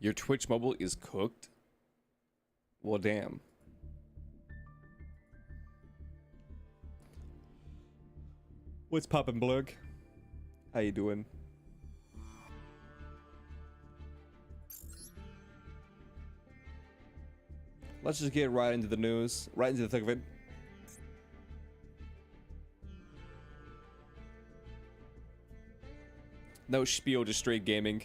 Your Twitch mobile is cooked? Well, damn. What's poppin', Blug? How you doing? Let's just get right into the news, right into the thick of it. No spiel, just straight gaming.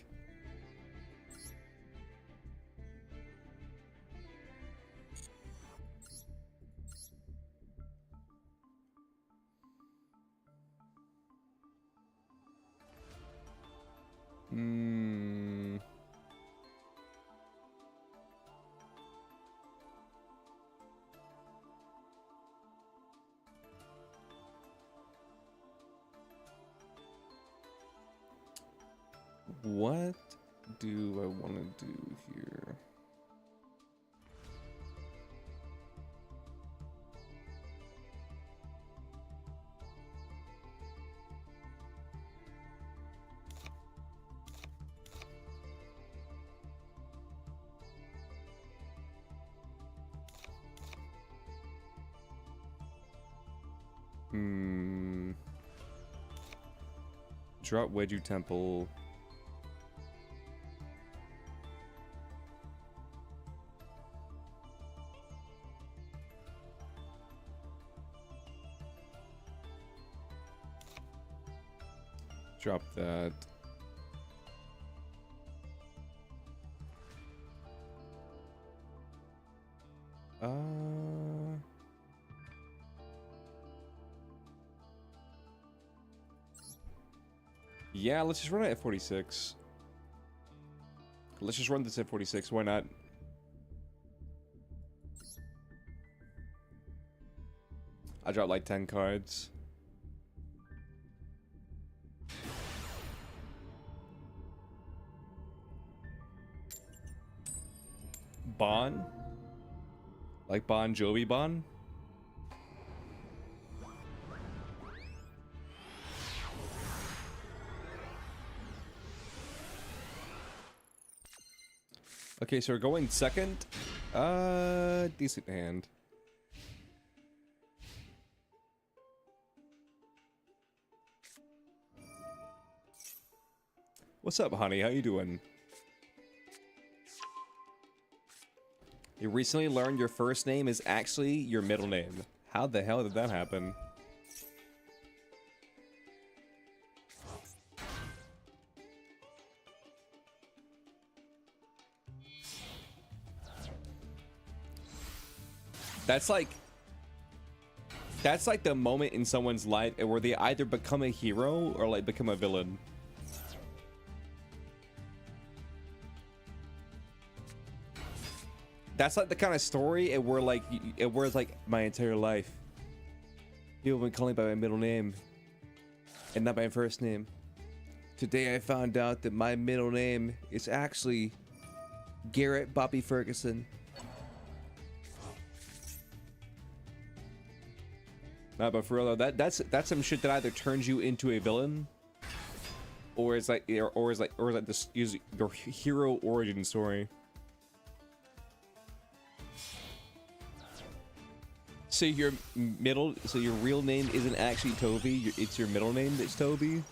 What do I want to do here? Drop Wedju Temple. Drop that. Yeah, let's just run it at 46. Let's just run this at 46. Why not? I dropped like 10 cards. Bon? Like Bon Jovi Bon? Okay, so we're going second. Decent hand. What's up, honey? How you doing? You recently learned your first name is actually your middle name. How the hell did that happen? That's like the moment in someone's life where they either become a hero or like become a villain. That's like the kind of story where it's like my entire life. People have been calling me by my middle name and not my first name. Today I found out that my middle name is actually Garrett Bobby Ferguson. Nah, but for real though, that's some shit that either turns you into a villain, or is like this is your hero origin story. So your real name isn't actually Toby. It's your middle name that's Toby.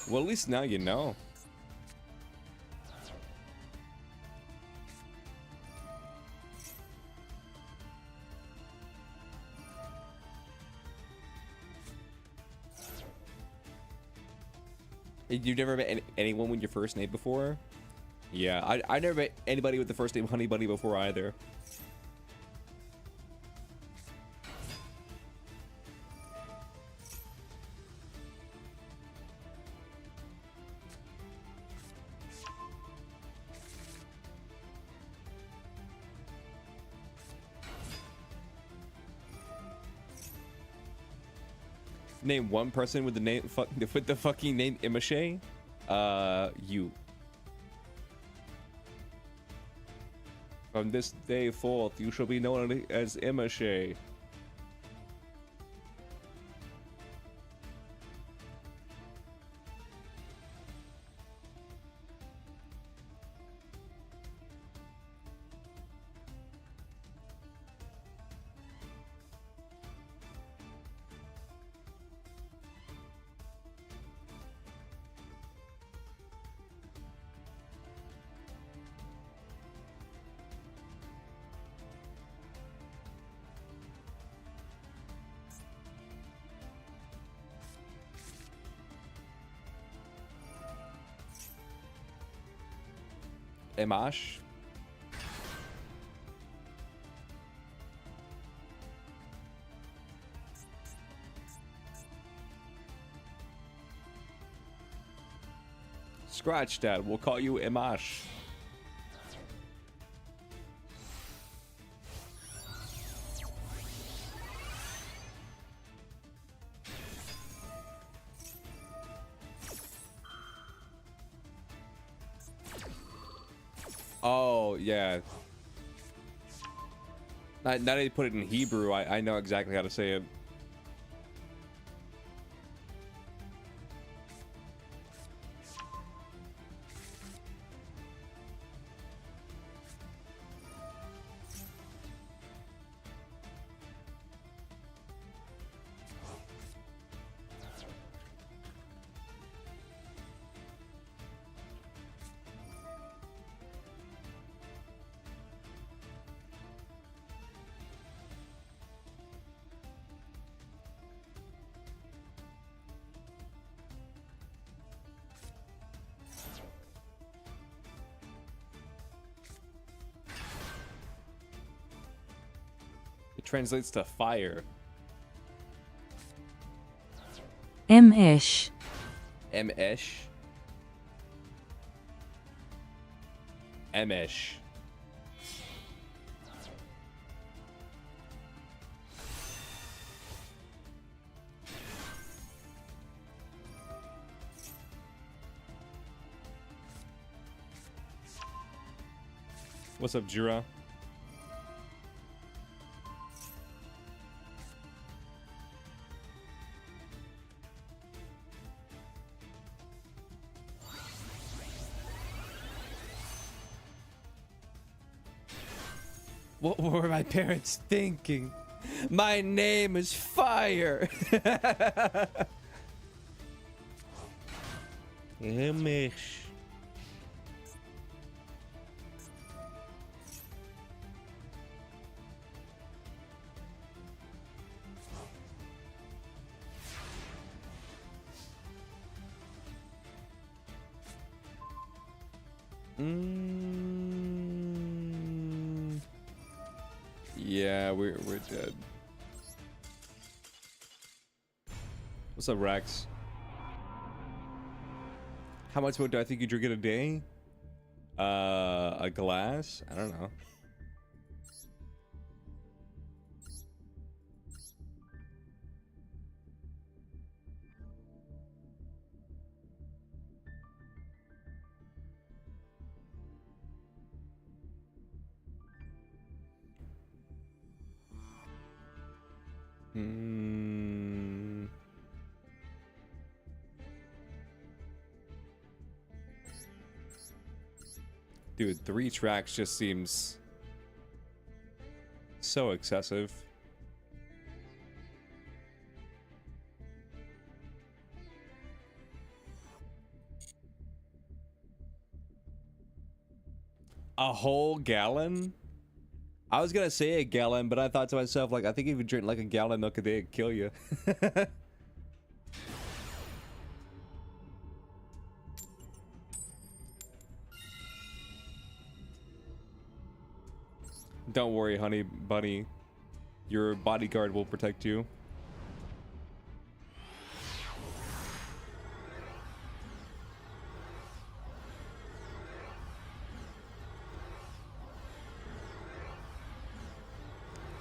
Well, at least now you know. You've never met anyone with your first name before? Yeah, I never met anybody with the first name Honey Bunny before either. Name one person with the name with the fucking name Imashe. You. From this day forth, you shall be known as Imashe. Emash. Scratch that. We'll call you Emash. Oh, yeah. Now that you put it in Hebrew, I know exactly how to say it. It translates to fire. M-ish. M-ish. M-ish. What's up, Jura? What were my parents thinking? My name is Fire. Image. Yeah, we're dead. What's up, Rex? How much smoke do I think you drink in a day? A glass? I don't know. Dude, 3 tracks just seems so excessive. A whole gallon? I was gonna say a gallon, but I thought to myself, like, I think if you drink like a gallon of milk a day, it'd kill you. Don't worry, honey bunny. Your bodyguard will protect you.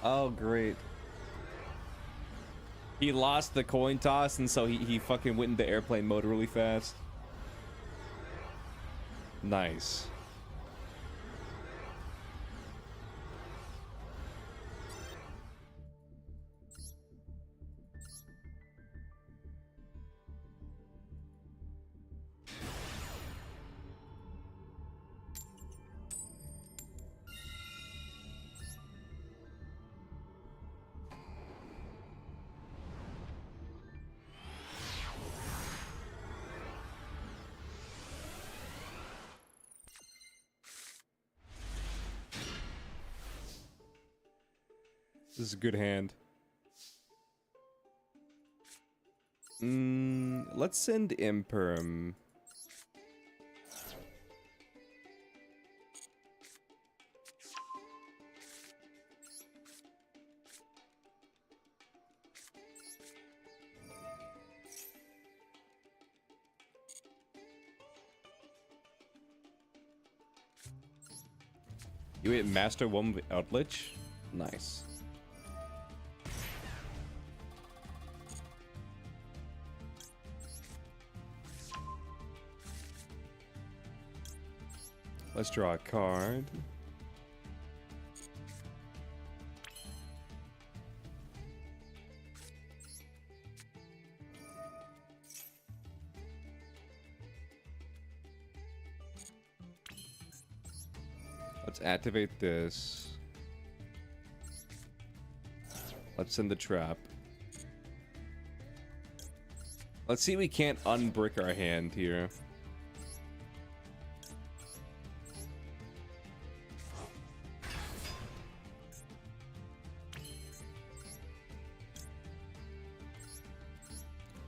Oh, great. He lost the coin toss, and so he fucking went into airplane mode really fast. Nice. This is a good hand. Let's send Imperm. You hit Master 1 with Outlich? Nice. Let's draw a card. Let's activate this. Let's send the trap. Let's see if we can't unbrick our hand here.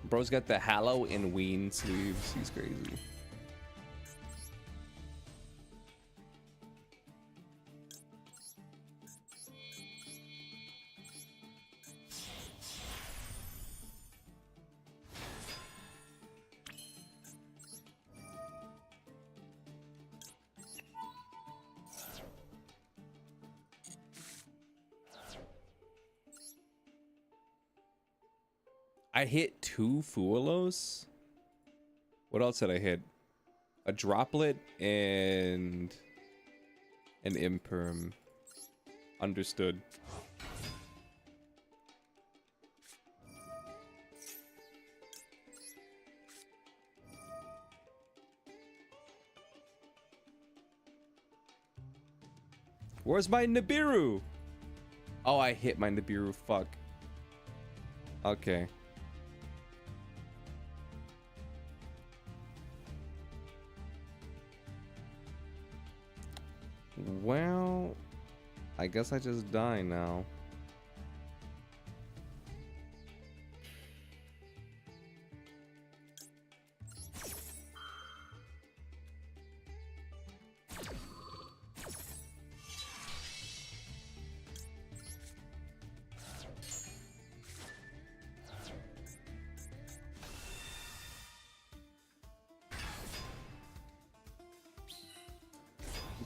Bro's got the Hallow and Ween sleeves. He's crazy. I hit 2 Fuelos? What else did I hit? A Droplet and an Imperm. Understood. Where's my Nibiru? Oh, I hit my Nibiru. Fuck. Okay. Well, I guess I just die now.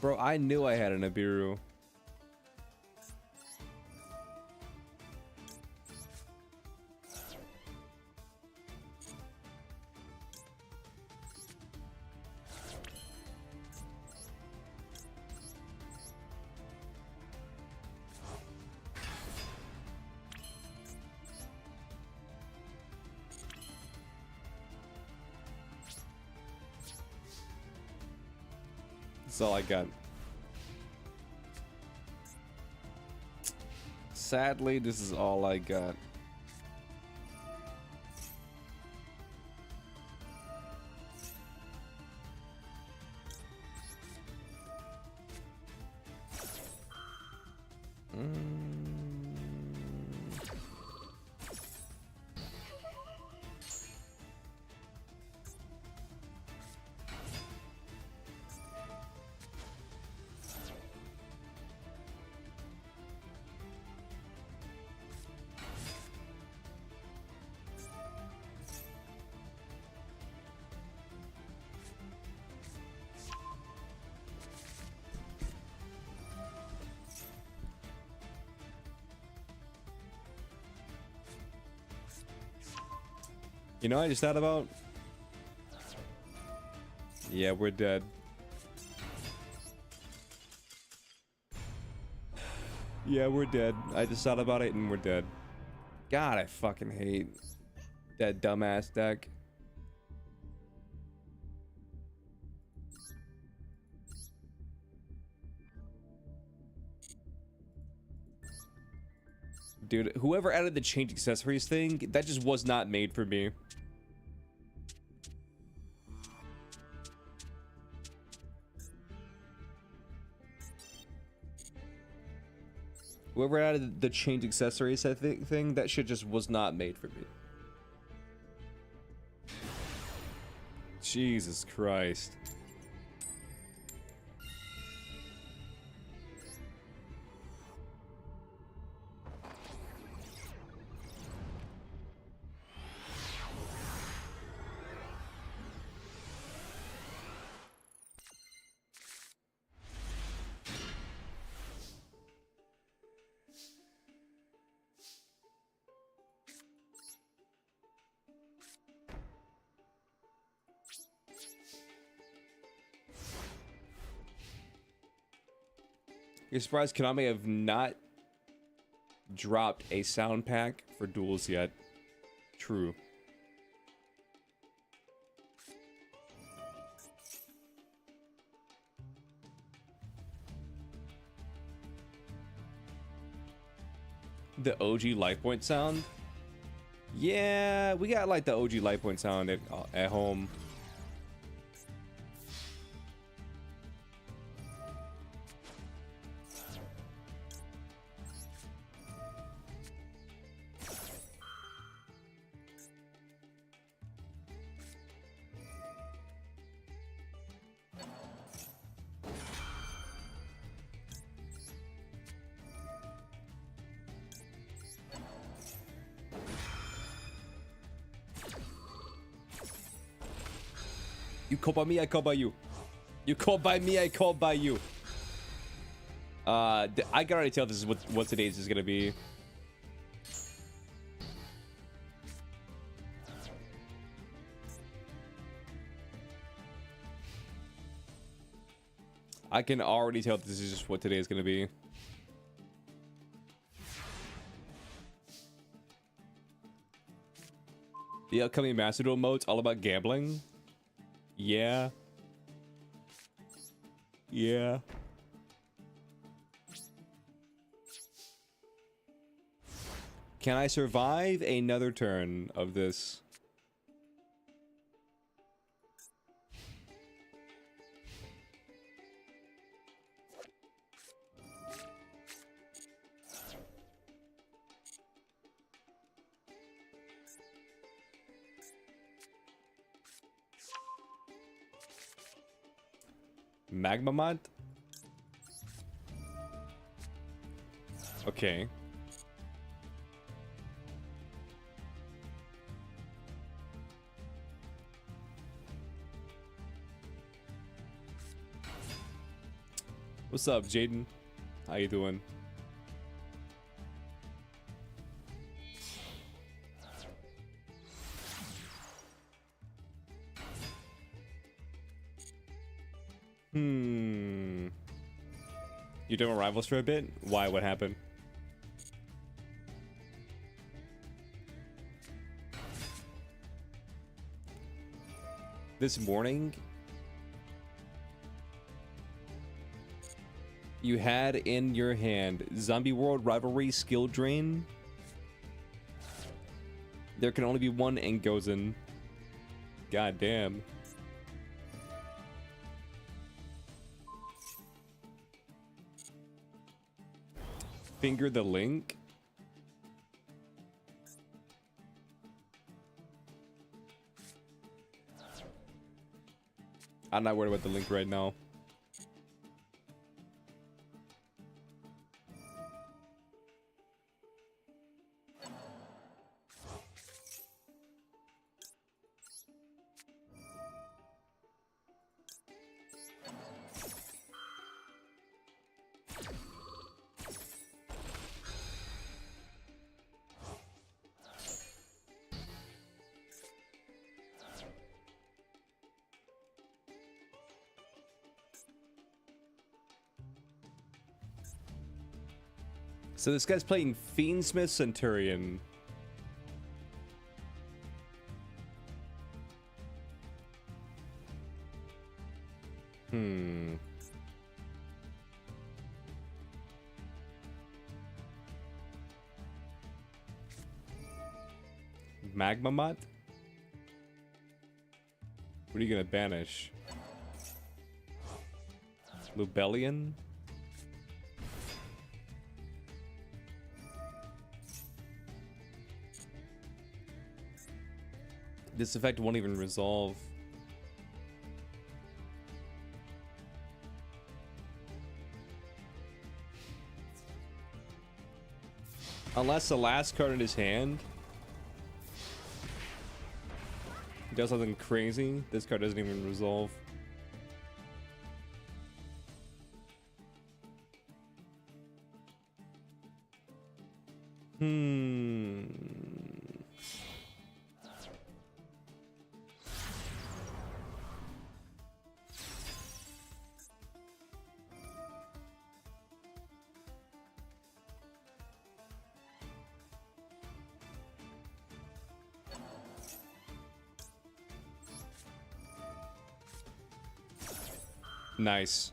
Bro, I knew I had a Nibiru. That's all I got. Sadly, this is all I got. You know, I just thought about. Yeah, we're dead. Yeah, we're dead. I just thought about it and we're dead. God, I fucking hate that dumbass deck. Dude, whoever added the change accessories thing, that just was not made for me. Whoever added the change accessories thing, that shit just was not made for me. Jesus Christ. You're surprised Konami have not dropped a sound pack for duels yet. True. The OG life point sound? Yeah, we got like the OG life point sound at home. You call by me, I call by you. You call by me, I call by you. I can already tell this is what today's is gonna be. I can already tell this is just what today is gonna be. The upcoming Master Duel mode's all about gambling. Yeah. Yeah. Can I survive another turn of this? Magma mod? Okay. What's up, Jaden? How you doing? You done with Rivals for a bit? Why? What happened? This morning, you had in your hand Zombie World Rivalry Skill Drain. There can only be one Ngozen. God damn. Finger the link. I'm not worried about the link right now. So this guy's playing Fiendsmith Centurion. Magma Mutt? What are you gonna banish? Lubellion? This effect won't even resolve. Unless the last card in his hand does something crazy, this card doesn't even resolve. Nice.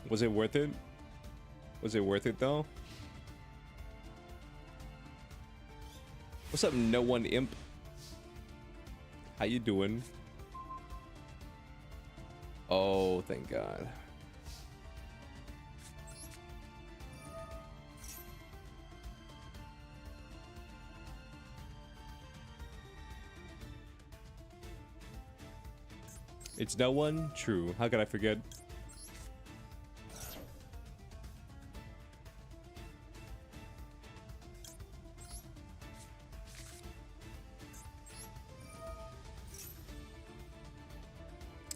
Was it worth it? Was it worth it though? What's up, No One Imp? How you doing? Oh, thank God. It's no one? True. How could I forget?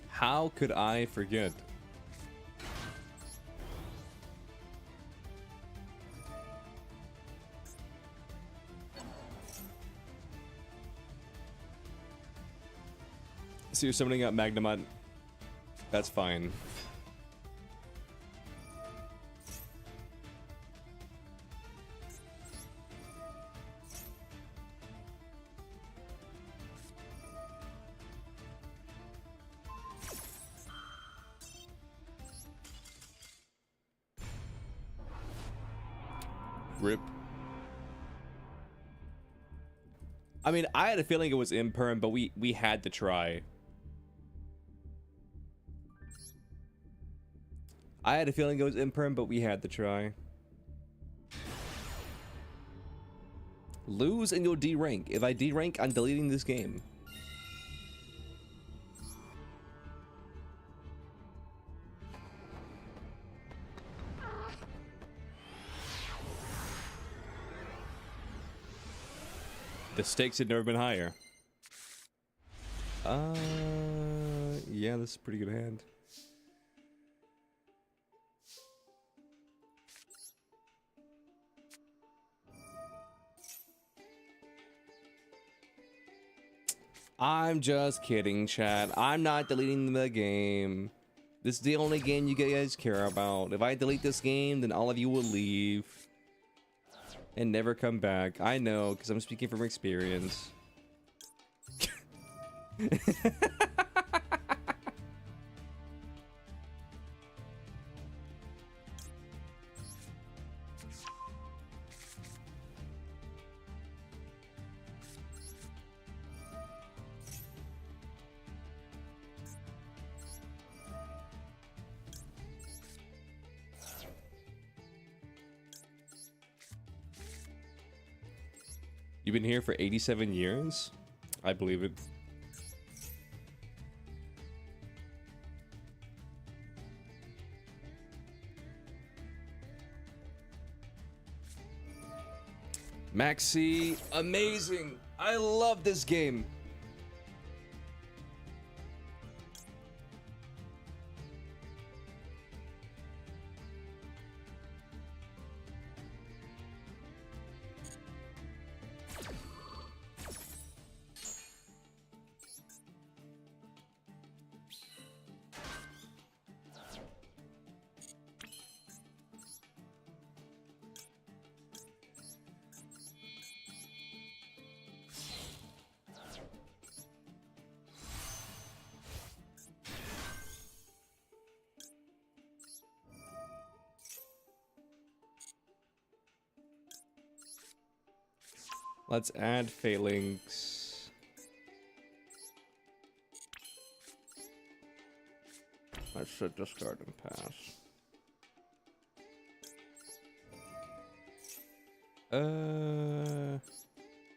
How could I forget? So you're summoning up Magnamut. That's fine. Rip. I mean, I had a feeling it was imperm, but we had to try. I had a feeling it was imperm, but we had to try. Lose and you'll D-rank. If I D-rank, I'm deleting this game. The stakes had never been higher. Yeah, this is a pretty good hand. I'm just kidding, chat. I'm not deleting the game. This is the only game you guys care about. If I delete this game, then all of you will leave. And never come back. I know, because I'm speaking from experience. You've been here for 87 years? I believe it. Maxi, amazing. I love this game. Let's add phalanx. I should discard and pass.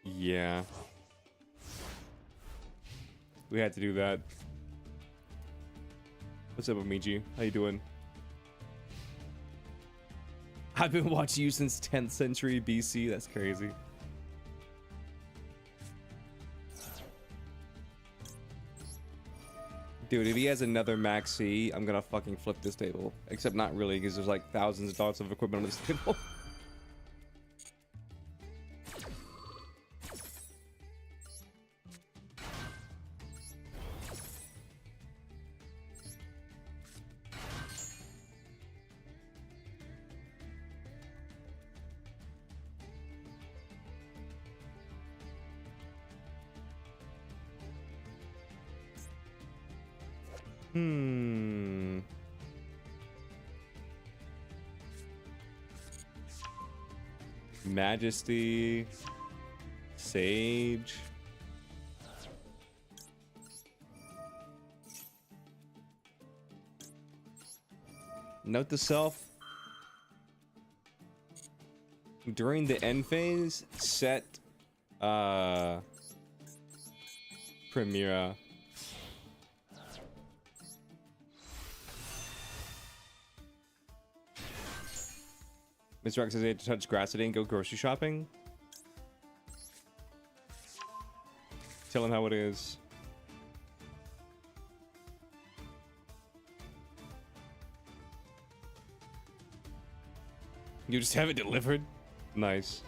Yeah. We had to do that. What's up, Amiji? How you doing? I've been watching you since 10th century BC. That's crazy. Dude, if he has another Max C, I'm gonna fucking flip this table. Except not really, because there's like thousands of dollars of equipment on this table. Majesty, Sage. Note to self. During the end phase, set Primera. Mr. X says he had to touch grass today and go grocery shopping. Tell him how it is. You just have it delivered? Nice.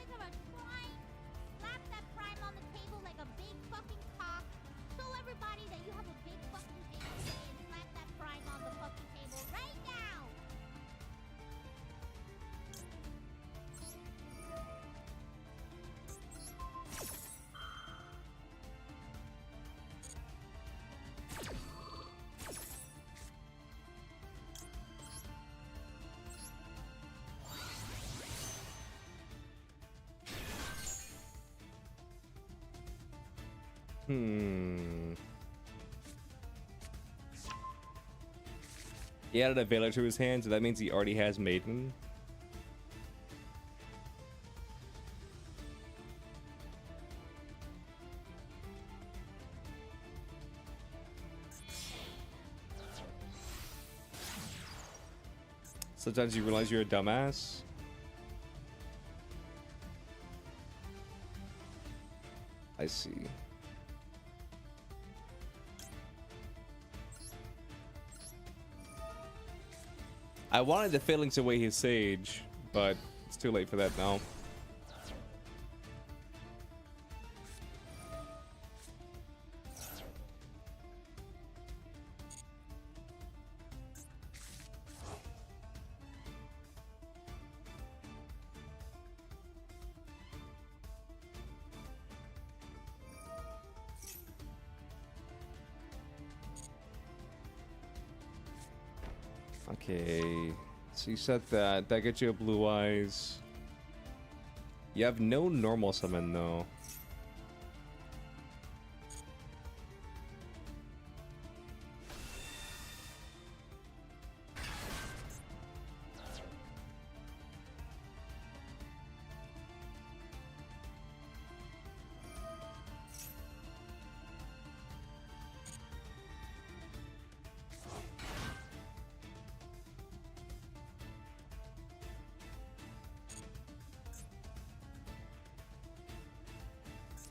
He added a Veiler to his hand, so that means he already has Maiden. Sometimes you realize you're a dumbass. I see. I wanted the Phalanx away his Sage, but it's too late for that now. Okay, so you set that. That gets you a Blue Eyes. You have no normal summon though.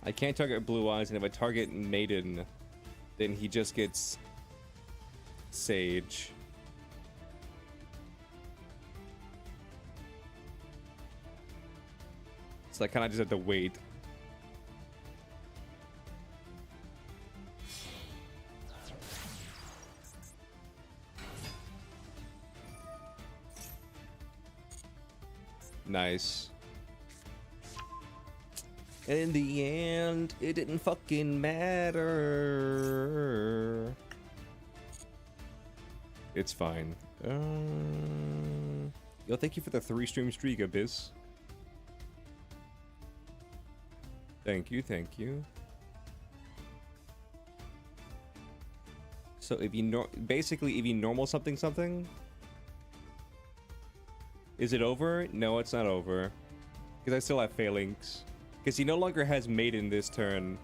I can't target Blue Eyes, and if I target Maiden, then he just gets Sage. So I kind of just have to wait. Nice. And in the end, it didn't fucking matter. It's fine. Yo, thank you for the 3-stream streak, Abyss. Thank you, thank you. So if you basically if you normal something something, is it over? No, it's not over. Because I still have Phalanx. Because he no longer has Maiden this turn.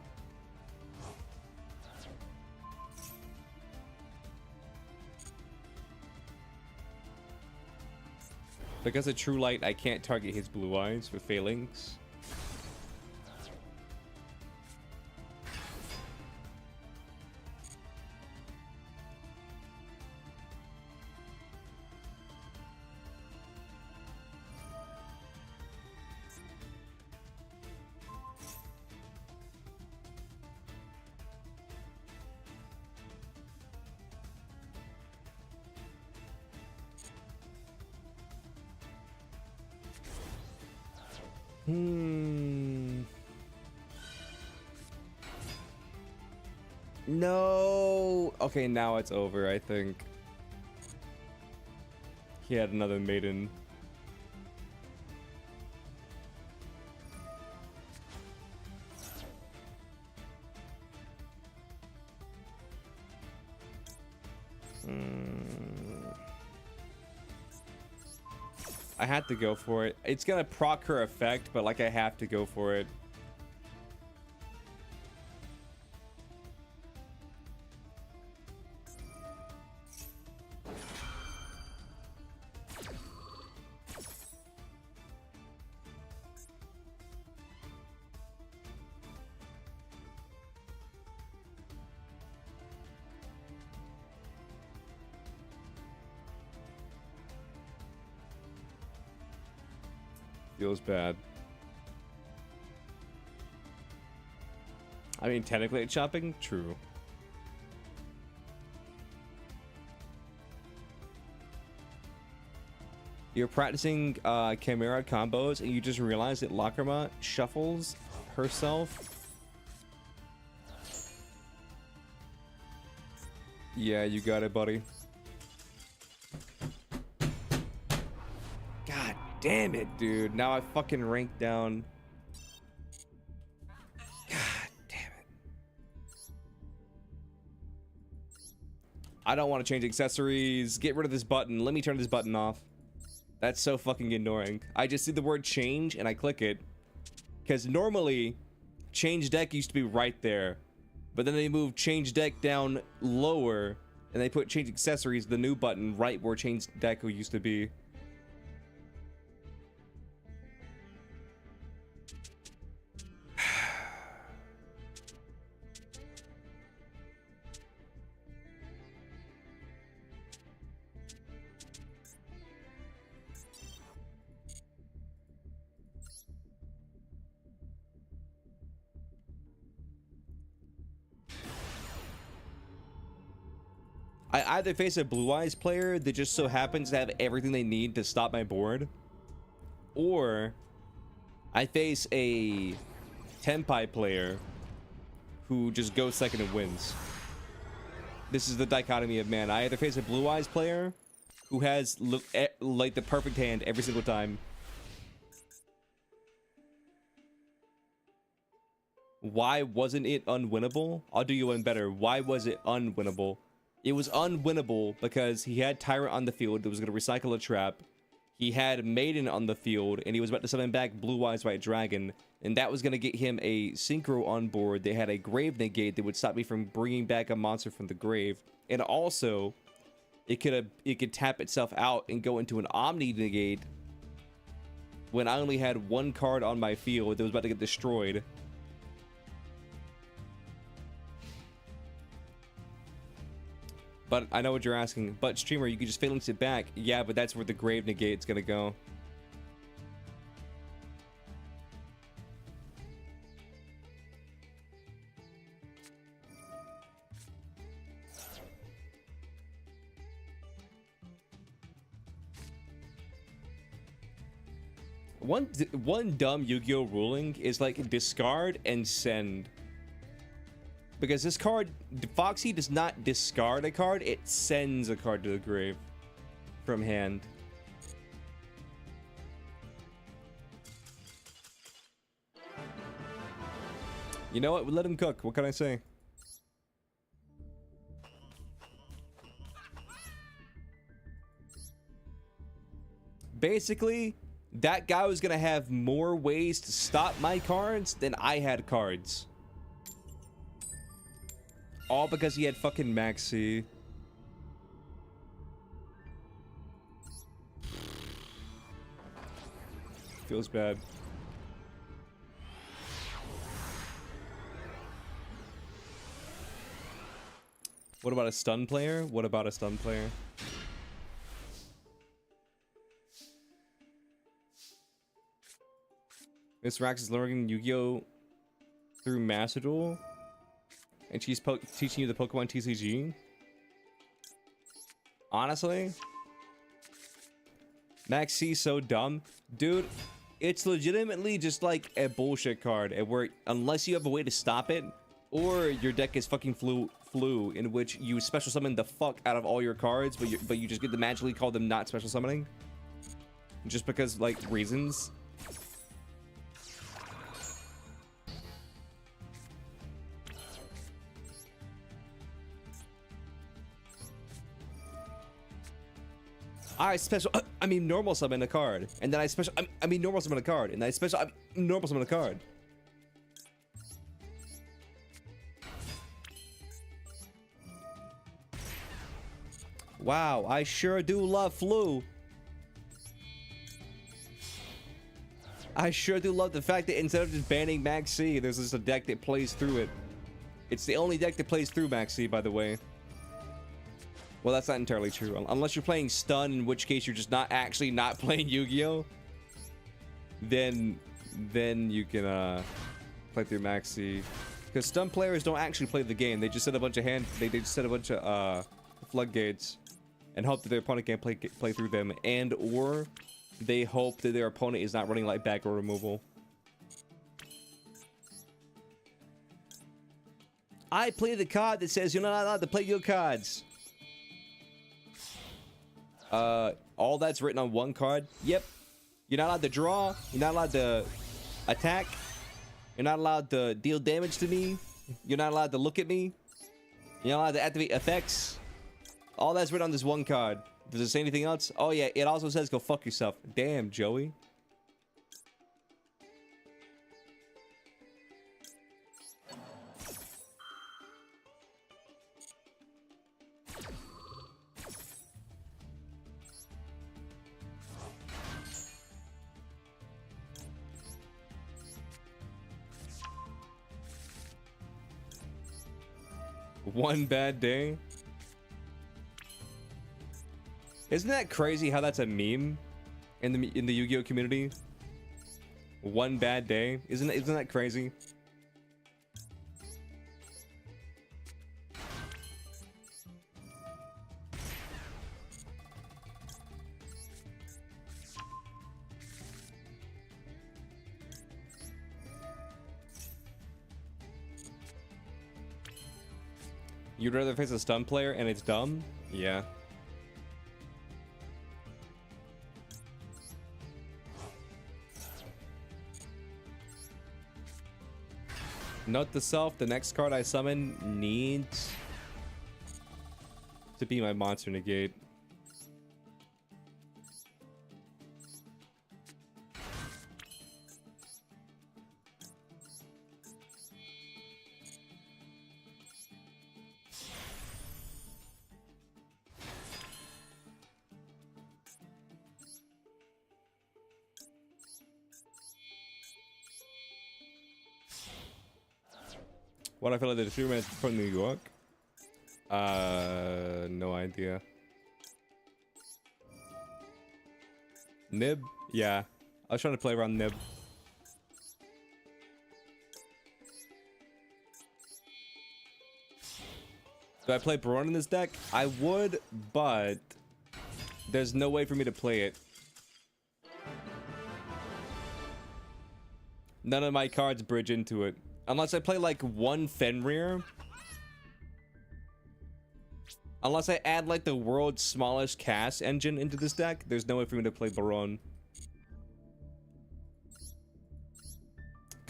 Because of True Light, I can't target his Blue Eyes with Phalanx. No. Okay, now it's over, I think. He had another Maiden. I had to go for it. It's gonna proc her effect, but like I have to go for it. Feels bad. I mean, technically it's chopping. True. You're practicing Chimera combos and you just realize that Lacrima shuffles herself. Yeah, you got it, buddy. God damn it, dude. Now I fucking rank down. God damn it. I don't want to change accessories. Get rid of this button. Let me turn this button off. That's so fucking annoying. I just see the word change and I click it. Because normally, change deck used to be right there. But then they moved change deck down lower. And they put change accessories, the new button, right where change deck used to be. I either face a Blue Eyes player that just so happens to have everything they need to stop my board, or I face a Tenpai player who just goes second and wins. This is the dichotomy of man. I either face a Blue Eyes player who has like the perfect hand every single time. Why wasn't it unwinnable? I'll do you one better. Why was it unwinnable? It was unwinnable because he had Tyrant on the field that was going to recycle a trap. He had Maiden on the field, and he was about to summon back Blue Eyes White Dragon, and that was going to get him a Synchro on board. They had a Grave Negate that would stop me from bringing back a monster from the grave, and also it could tap itself out and go into an Omni Negate when I only had one card on my field that was about to get destroyed. But I know what you're asking. But streamer, you can just phalanx it back. Yeah, but that's where the Grave Negate's gonna go. One dumb Yu-Gi-Oh ruling is like discard and send. Because this card, Foxy does not discard a card, it sends a card to the grave from hand. You know what? Let him cook. What can I say? Basically, that guy was gonna have more ways to stop my cards than I had cards. All because he had fucking Maxi. Feels bad. What about a stun player? What about a stun player? Miss Rax is learning Yu-Gi-Oh! Through Master Duel. And she's teaching you the Pokemon TCG. Honestly, Max C's so dumb. Dude, it's legitimately just like a bullshit card. Where unless you have a way to stop it, or your deck is fucking flu, in which you special summon the fuck out of all your cards, but you just get to magically call them not special summoning. Just because, like, reasons. I mean normal summon a card, and then I mean normal summon a card, and then normal summon a card. Wow, I sure do love flu. I sure do love the fact that instead of just banning Max C, there's just a deck that plays through it. It's the only deck that plays through Max C, by the way. Well, that's not entirely true. Unless you're playing Stun, in which case you're just not playing Yu-Gi-Oh! Then you can play through Maxi. Because Stun players don't actually play the game. They just set a bunch of they just set a bunch of floodgates and hope that their opponent can't play through them, and or they hope that their opponent is not running like back row removal. I play the card that says you're not allowed to play your cards. All that's written on one card. Yep. You're not allowed to draw. You're not allowed to attack. You're not allowed to deal damage to me. You're not allowed to look at me. You're not allowed to activate effects. All that's written on this one card. Does it say anything else? Oh yeah, it also says go fuck yourself. Damn, Joey. One bad day. Isn't that crazy how that's a meme in the Yu-Gi-Oh community? One bad day. Isn't that crazy? You'd rather face a stun player and it's dumb? Yeah. Note to self, the next card I summon needs to be my monster negate. What I feel like the distributor from New York? No idea. Nib? Yeah. I was trying to play around Nib. Do I play Baron in this deck? I would, but there's no way for me to play it. None of my cards bridge into it. Unless I play like one Fenrir. Unless I add like the world's smallest cast engine into this deck, there's no way for me to play Baron.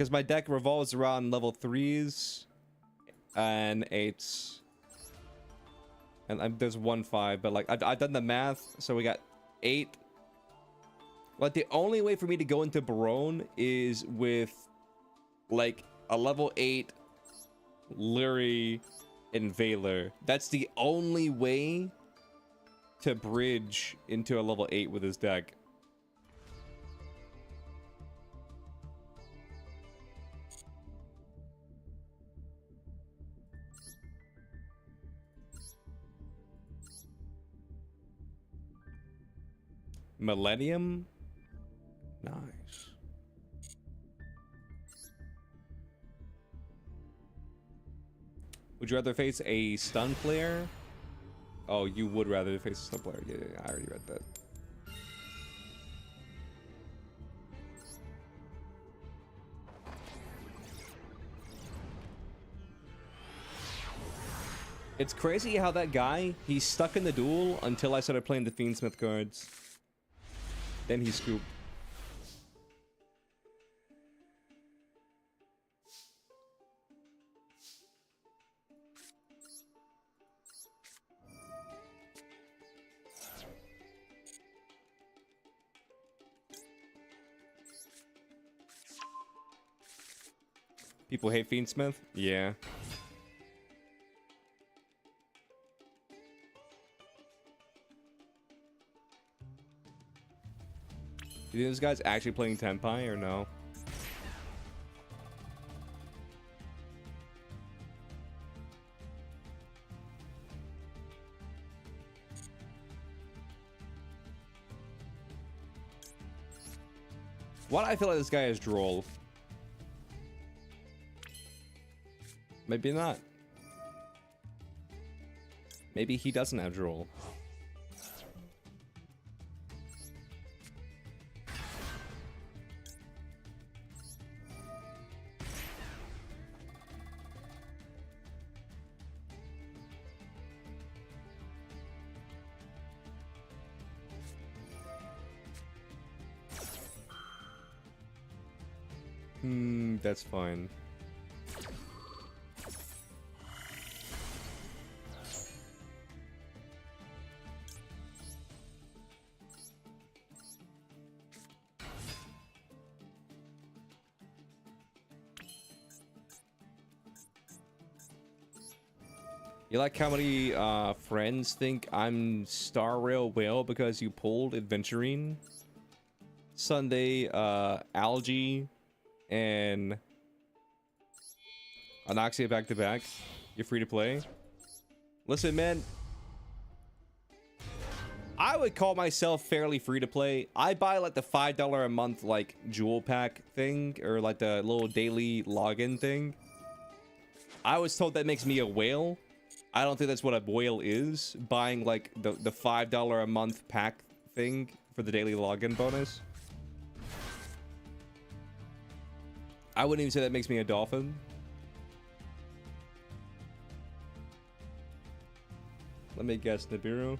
Because my deck revolves around level 3s and 8s. And there's 1-5, but like I've done the math, so we got 8. Like the only way for me to go into Barone is with like a level 8 Lurie and Valor. That's the only way to bridge into a level 8 with his deck. Millennium? Nice. Would you rather face a stun player? Oh, you would rather face a stun player. Yeah, I already read that. It's crazy how that guy, he's stuck in the duel until I started playing the Fiendsmith cards. Then he scooped. People hate Fiendsmith? Yeah. Do you think this guy's actually playing Tenpai or no? Why do I feel like this guy is droll? Maybe not. Maybe he doesn't have droll. That's fine. You like how many friends think I'm Star Rail Whale because you pulled Adventurine? Sunday, Algae, and Anoxia back to back. You're free to play. Listen, man. I would call myself fairly free to play. I buy like the $5 a month like jewel pack thing, or like the little daily login thing. I was told that makes me a whale. I don't think that's what a whale is. Buying like the $5 a month pack thing for the daily login bonus. I wouldn't even say that makes me a dolphin. Let me guess, Nibiru.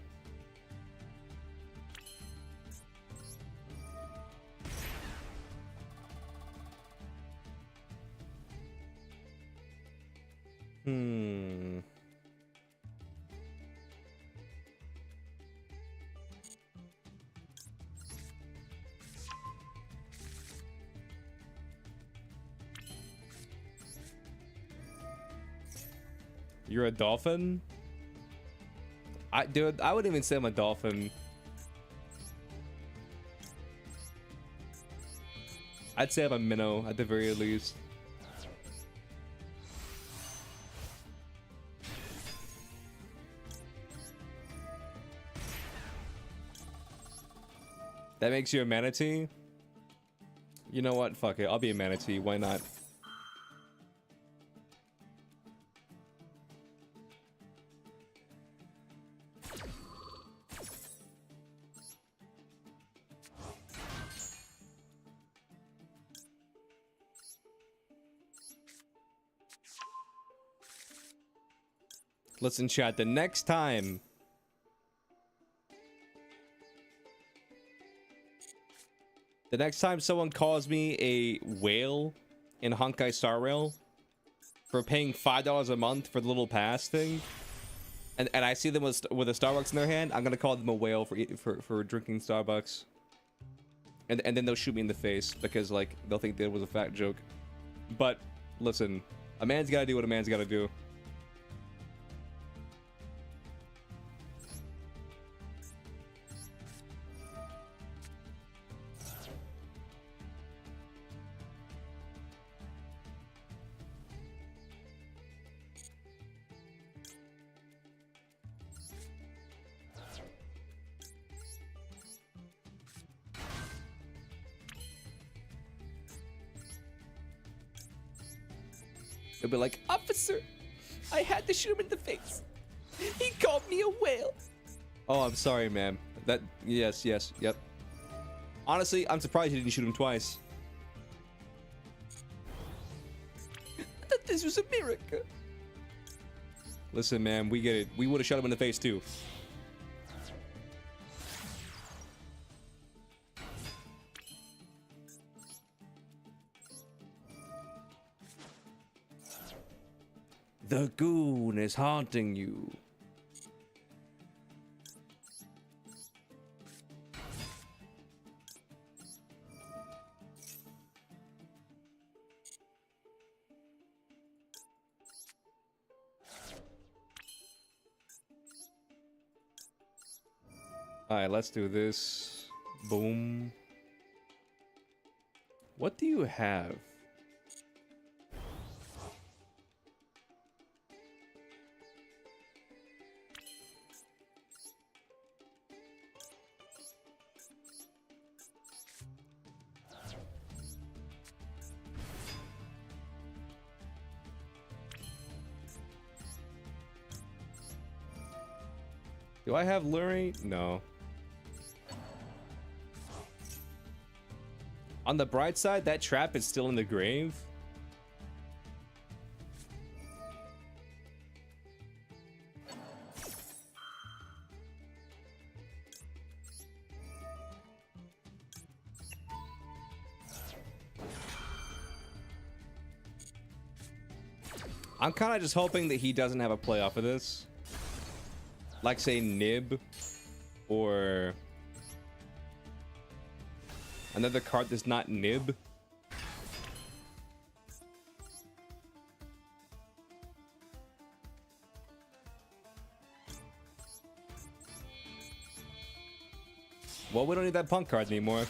You're a dolphin? Dude, I wouldn't even say I'm a dolphin. I'd say I'm a minnow at the very least. That makes you a manatee? You know what? Fuck it. I'll be a manatee. Why not? Listen, chat, the next time someone calls me a whale in Honkai Star Rail for paying $5 a month for the little pass thing, and I see them with a Starbucks in their hand, I'm gonna call them a whale for drinking Starbucks, and then they'll shoot me in the face because like they'll think that it was a fat joke. But listen, a man's gotta do what a man's gotta do. They'll be like, "Officer, I had to shoot him in the face. He called me a whale." Oh, I'm sorry, ma'am. Yes, yep. Honestly, I'm surprised you didn't shoot him twice. I thought this was America. Listen, ma'am, we get it. We would have shot him in the face too. The goon is haunting you. All right, let's do this. Boom. What do you have? Do I have luring? No. On the bright side, that trap is still in the grave. I'm kind of just hoping that he doesn't have a play off of this. Like, say, Nib, or another card that's not Nib. Well, we don't need that punk card anymore.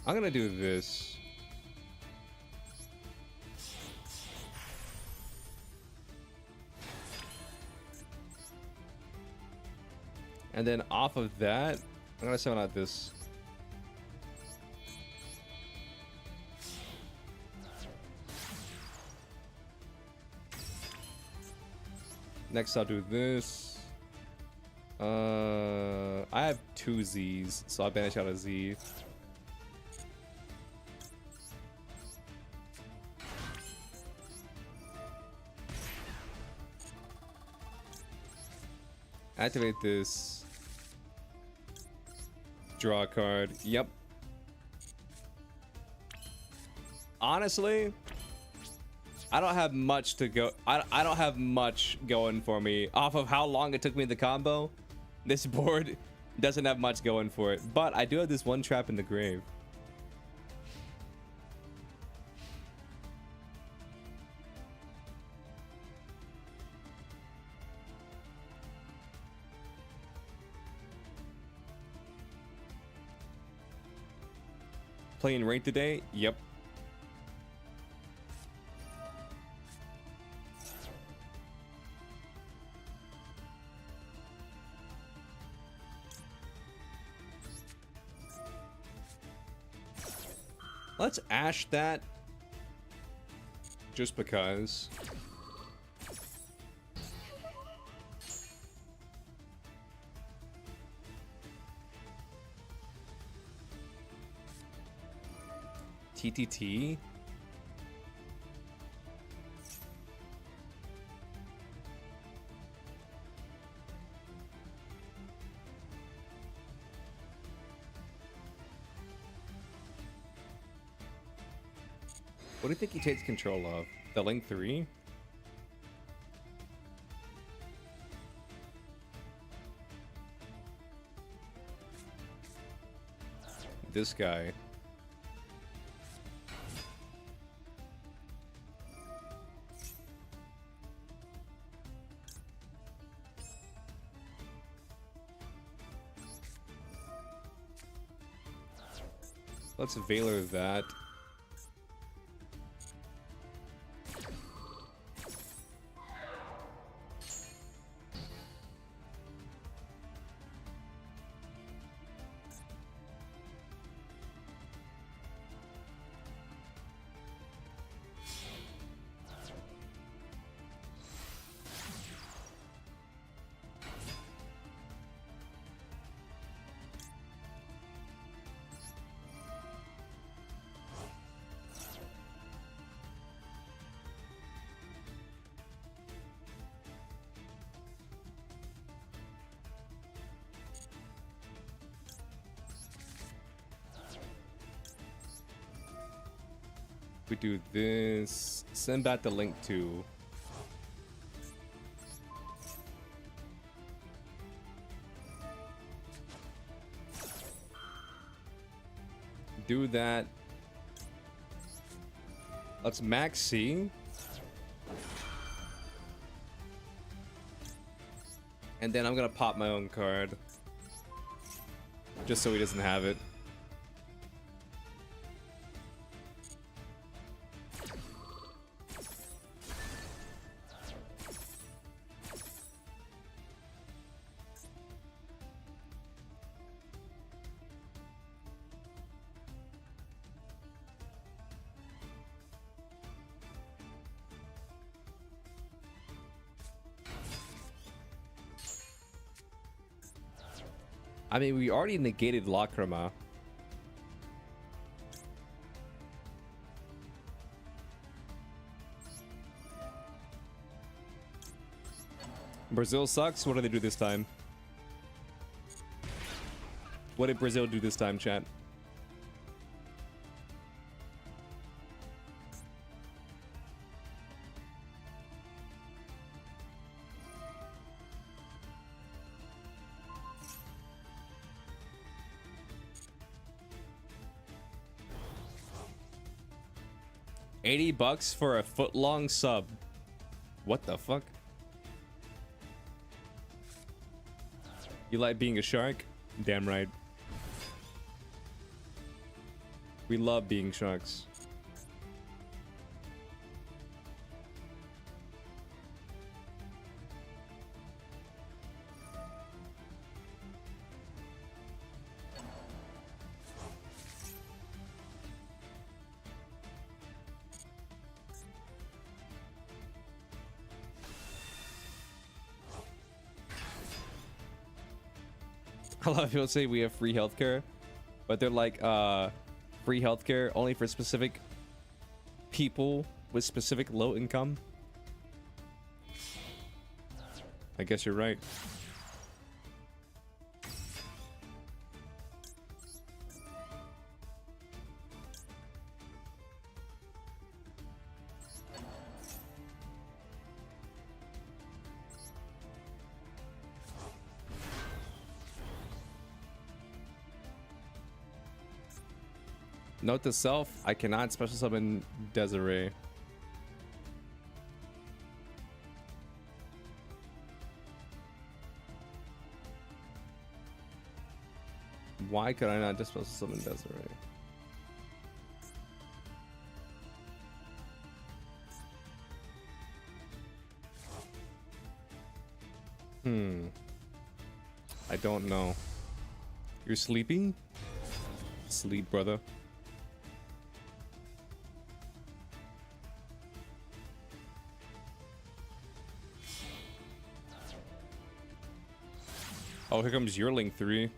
I'm gonna do this. And then off of that, I'm gonna summon out this. Next I'll do this. I have 2 Z's, so I'll banish out a Z. Activate this. Draw a card. Yep. Honestly, I don't have much to go. I don't have much going for me off of how long it took me the combo. This board doesn't have much going for it, but I do have this one trap in the grave. Playing ranked today? Yep. Let's ash that. Just because. TTT? What do you think he takes control of? The Link 3? This guy. Let's Valor that. We do this. Send back the Link 2. Do that. Let's max C. And then I'm gonna pop my own card. Just so he doesn't have it. I mean, we already negated Lacrima. Brazil sucks. What do they do this time? What did Brazil do this time, chat? $80 for a foot-long sub. What the fuck? You like being a shark? Damn right. We love being sharks. A lot of people say we have free healthcare, but they're like, free healthcare only for specific people with specific low income. I guess you're right. Note to self, I cannot special summon Desiree. Why could I not just special summon Desiree? I don't know. You're sleeping? Sleep, brother. Oh, here comes Yearling 3.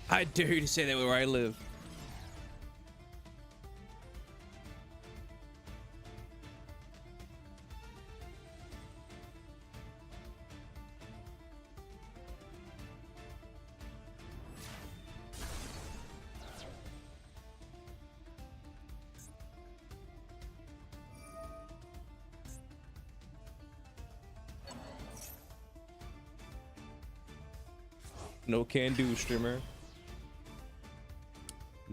I dare you to say that where I live. No can do, streamer.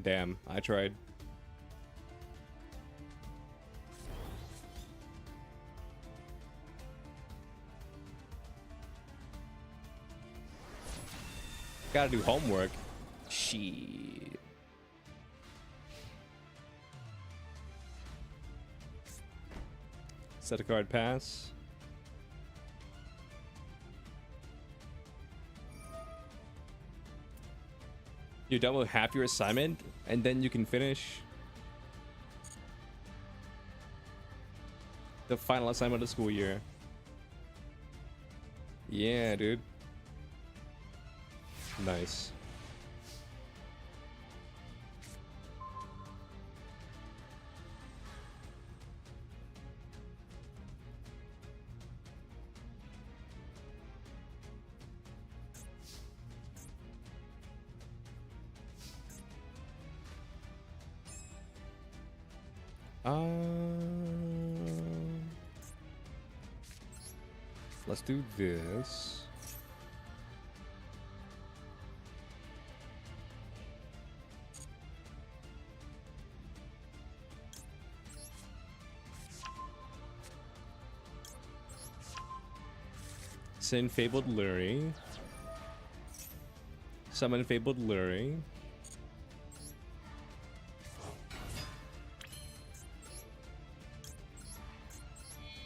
Damn, I tried. Gotta do homework. Shit. Set a card pass. You're done with half your assignment, and then you can finish the final assignment of the school year. Yeah, dude. Nice. Let's do this. Send Fabled Lurie. Summon Fabled Lurie.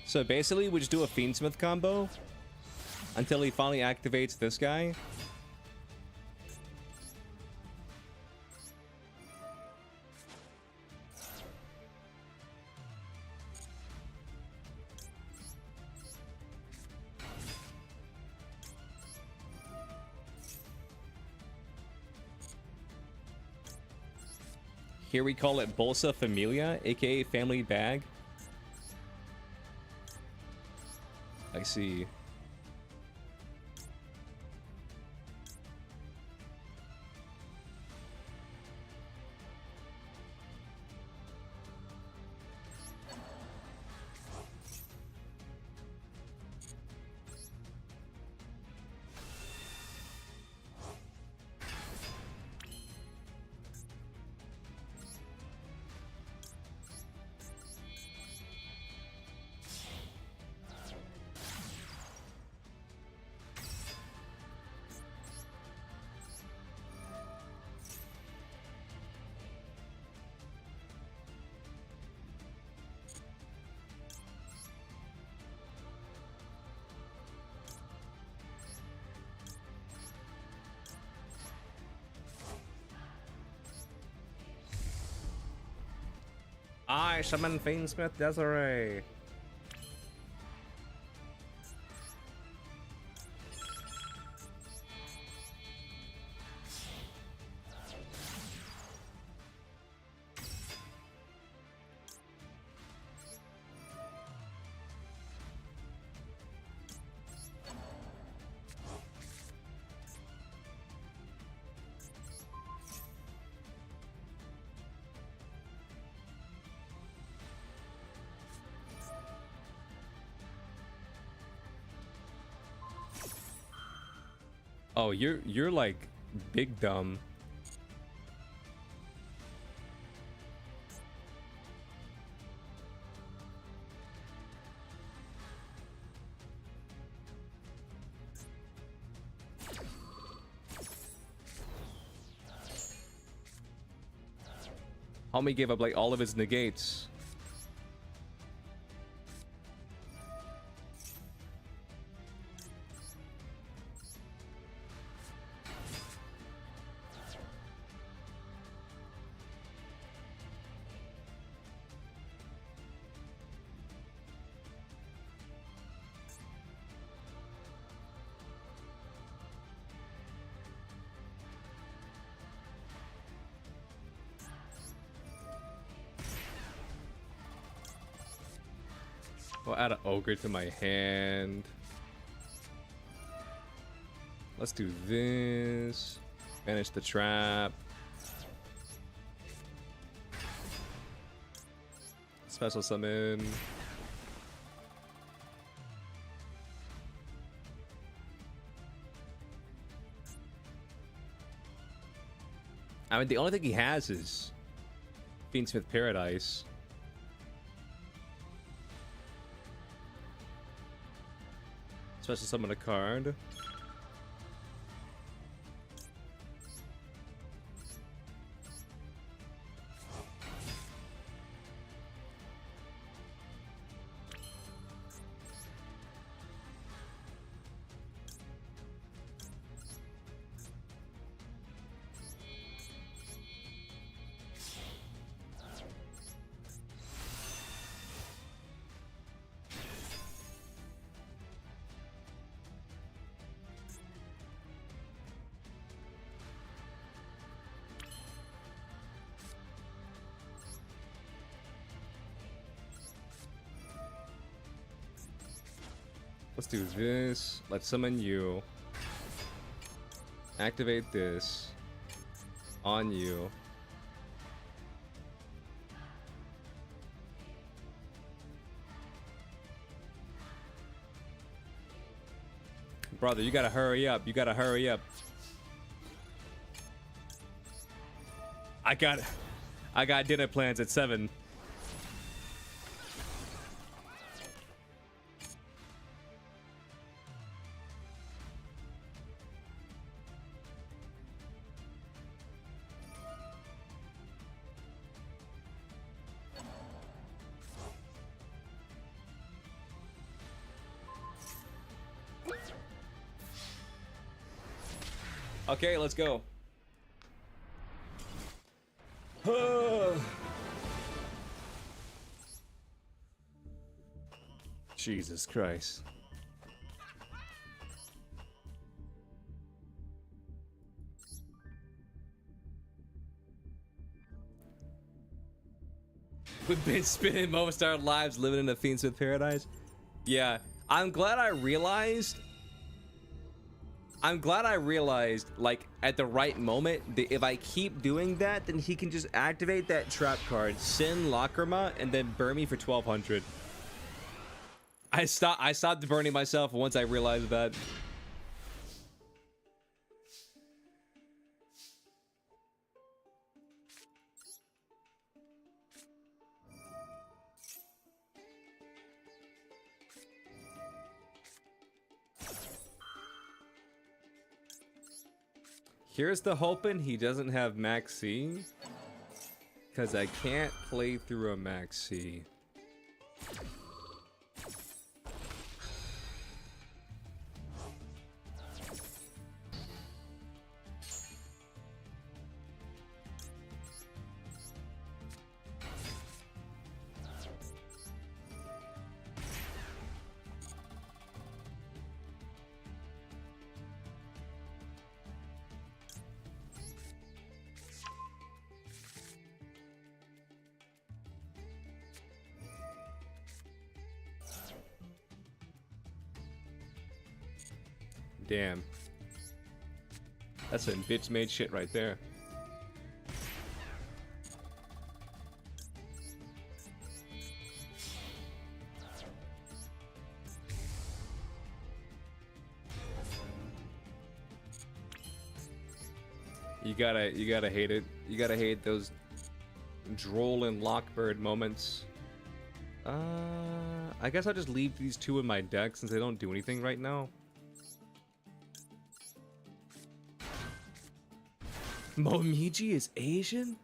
So basically, we just do a Fiendsmith combo until he finally activates this guy. Here we call it Bolsa Familia, aka Family Bag. I see. I summon Fiendsmith Desiree. Oh, you're like big dumb. Homie gave up like all of his negates. I'll add an ogre to my hand. Let's do this. Finish the trap. Special summon. I mean, the only thing he has is Fiendsmith Paradise. Special summon a card. Let's do this. Let's summon you. Activate this on you. Brother, you gotta hurry up. You gotta hurry up. I got dinner plans at 7. Okay, let's go. Jesus Christ. We've been spending most of our lives living in a Fiendsmith Paradise. Yeah, I'm glad I realized, like, at the right moment, that if I keep doing that, then he can just activate that trap card, Sin Lacrima, and then burn me for 1200. I stopped burning myself once I realized that. Here's the hoping he doesn't have Max C, because I can't play through a Max C. Damn. That's some bitch made shit right there. You gotta hate it. You gotta hate those droll and Lockbird moments. I guess I'll just leave these two in my deck since they don't do anything right now. Momiji is Asian?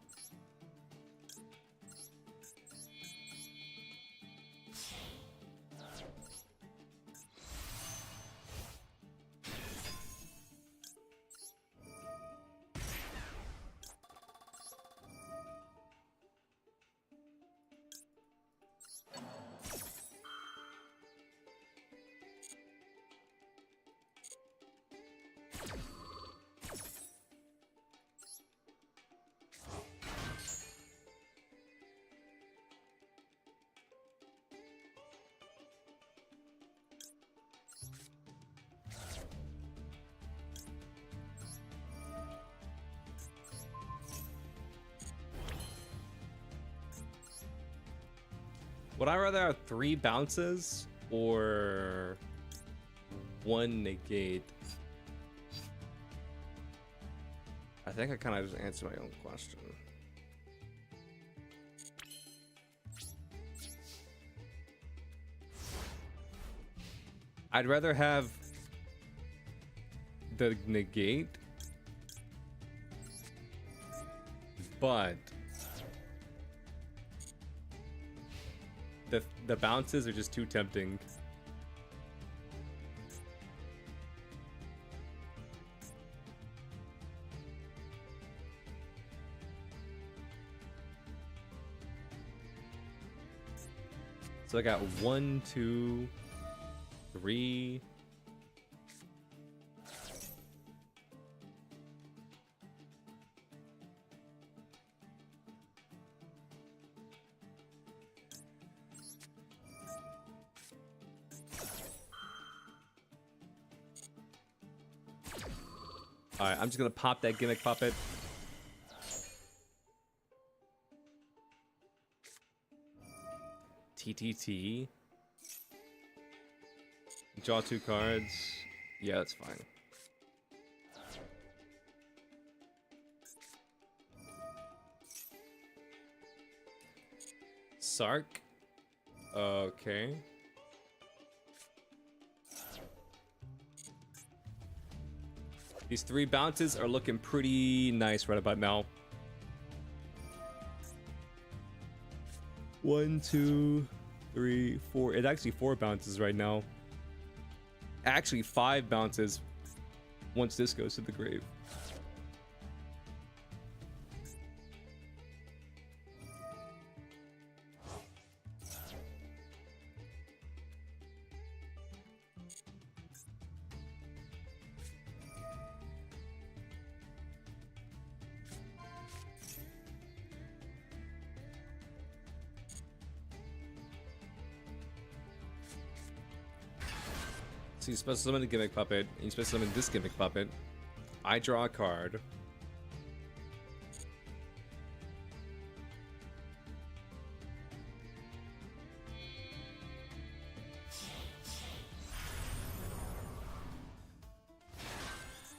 Would I rather have 3 bounces or 1 negate? I think I kind of just answered my own question. I'd rather have the negate, but the bounces are just too tempting. So I got 1, 2, 3. All right, I'm just gonna pop that gimmick puppet. TTT. Draw 2 cards. Yeah, that's fine. Sark. Okay. These 3 bounces are looking pretty nice right about now. 1, 2, 3, 4. It's actually 4 bounces right now. Actually 5 bounces once this goes to the grave. So you special summon the gimmick puppet, and you special summon this gimmick puppet. I draw a card.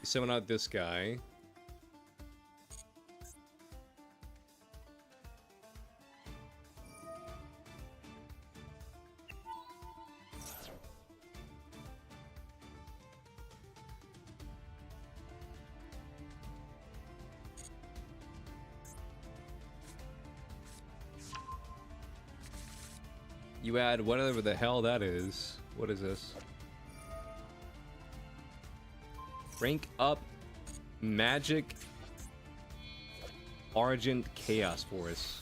You summon out this guy. You add whatever the hell that is. What is this? Rank up magic Argent Chaos Force.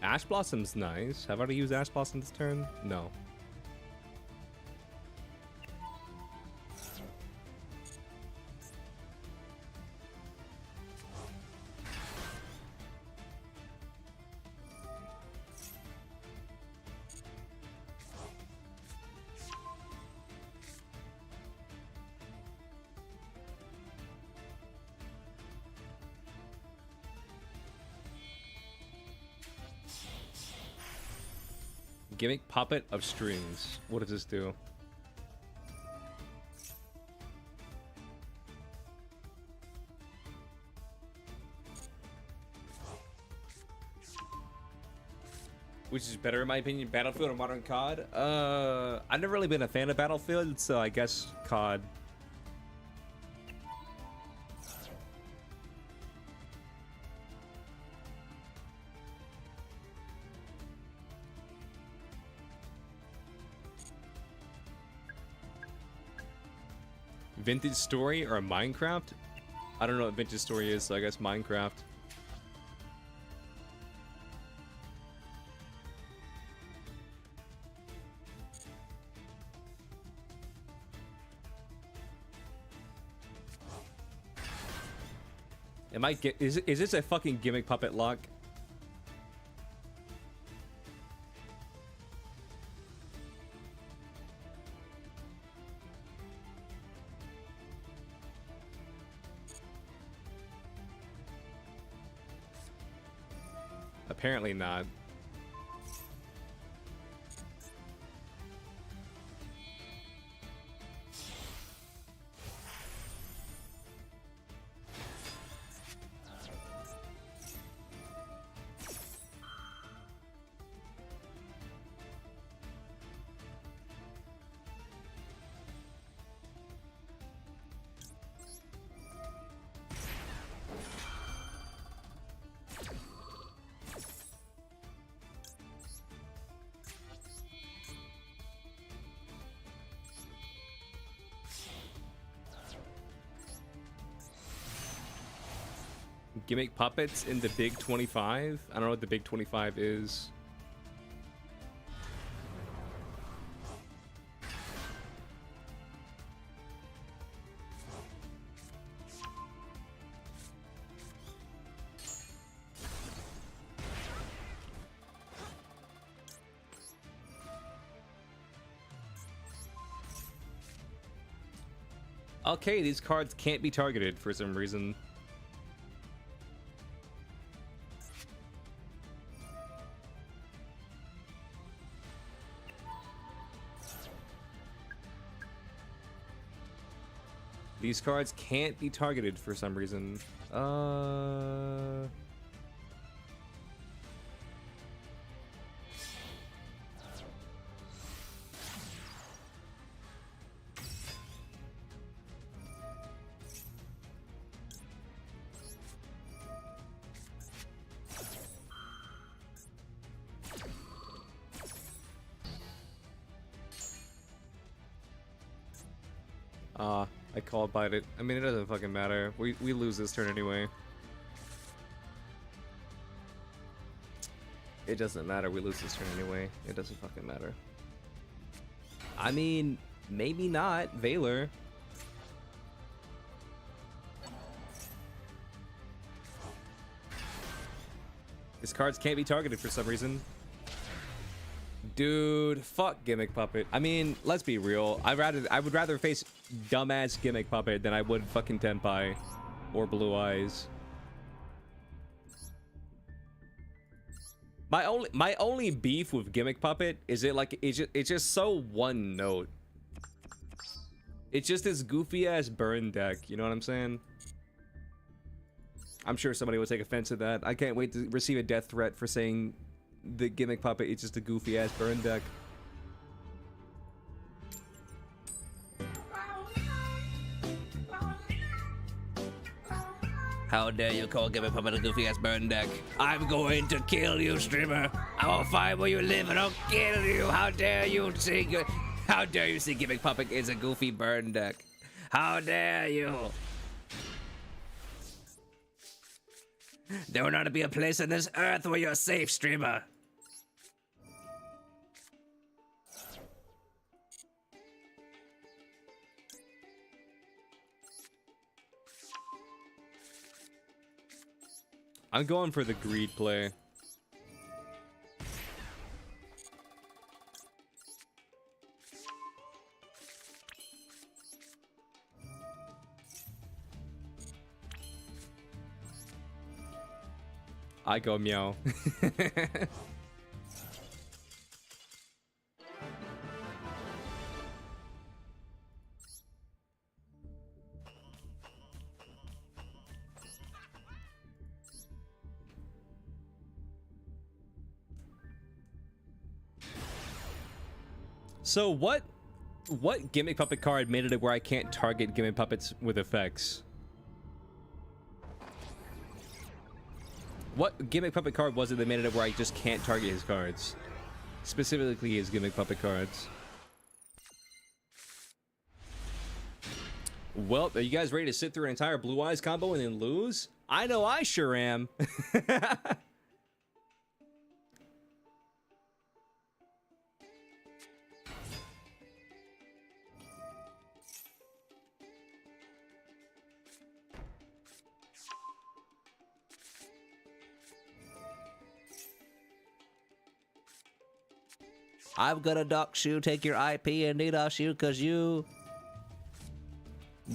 Ash Blossom's nice. Have I already used Ash Blossom this turn? No. Gimmick Puppet of Strings. What does this do? Which is better in my opinion, Battlefield or Modern COD? I've never really been a fan of Battlefield, so I guess COD. Vintage Story or Minecraft? I don't know what Vintage Story is, so I guess Minecraft. Am I get? Is this a fucking gimmick puppet lock? Apparently not. Gimmick puppets in the Big 25? I don't know what the Big 25 is. Okay, these cards can't be targeted for some reason. These cards can't be targeted for some reason. I call bite it. I mean, it doesn't fucking matter. We lose this turn anyway. It doesn't matter. We lose this turn anyway. It doesn't fucking matter. I mean, maybe not. Valor. His cards can't be targeted for some reason. Dude, fuck Gimmick Puppet. I mean, let's be real. I would rather face dumbass Gimmick Puppet than I would fucking Tenpai or Blue Eyes. My only beef with Gimmick Puppet is it's just so one note. It's just this goofy ass burn deck, you know what I'm saying? I'm sure somebody will take offense to that. I can't wait to receive a death threat for saying the Gimmick Puppet is just a goofy ass burn deck. How dare you call Gimmick Puppet a goofy ass burn deck? I'm going to kill you, streamer. I will find where you live and I'll kill you. How dare you say Gimmick Puppet is a goofy burn deck? How dare you? There will not be a place on this earth where you're safe, streamer. I'm going for the greed play. I go meow. So what Gimmick Puppet card made it where I can't target Gimmick Puppets with effects? What Gimmick Puppet card was it that made it where I just can't target his cards? Specifically his Gimmick Puppet cards. Well, are you guys ready to sit through an entire Blue Eyes combo and then lose? I know I sure am. I'm gonna dox you, take your IP, and DDoS you because you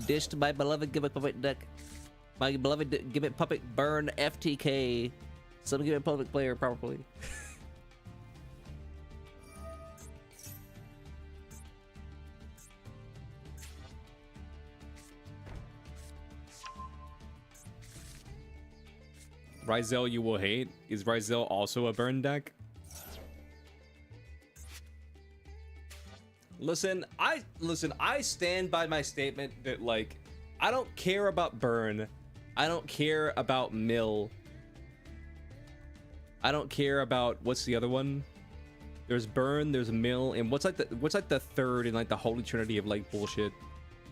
dished my beloved Gimmick Puppet deck. My beloved Gimmick Puppet burn FTK. Some Gimmick Puppet player probably. Ryzel you will hate. Is Ryzel also a burn deck? Listen, I stand by my statement that like I don't care about burn. I don't care about mill. I don't care about what's the other one? There's burn, there's mill, and what's like the third in like the holy trinity of like bullshit?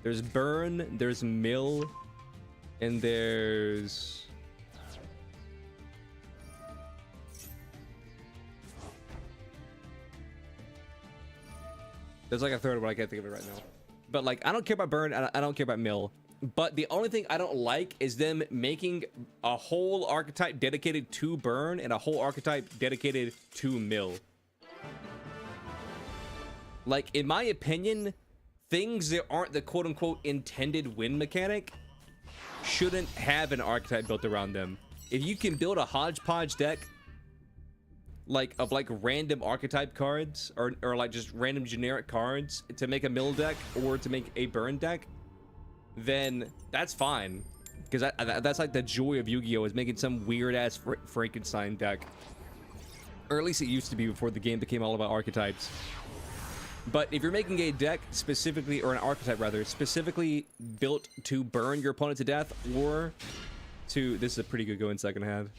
There's burn, there's mill, and there's like a third one, I can't think of it right now. But like, I don't care about burn, I don't care about mill. But the only thing I don't like is them making a whole archetype dedicated to burn and a whole archetype dedicated to mill. Like, in my opinion, things that aren't the quote-unquote intended win mechanic shouldn't have an archetype built around them. If you can build a hodgepodge deck like of like random archetype cards or like just random generic cards to make a mill deck or to make a burn deck, then that's fine, because that's like the joy of Yu-Gi-Oh! Is making some weird ass Frankenstein deck, or at least it used to be before the game became all about archetypes. But if you're making a deck specifically, or an archetype rather, specifically built to burn your opponent to death, or to, this is a pretty good go in second hand.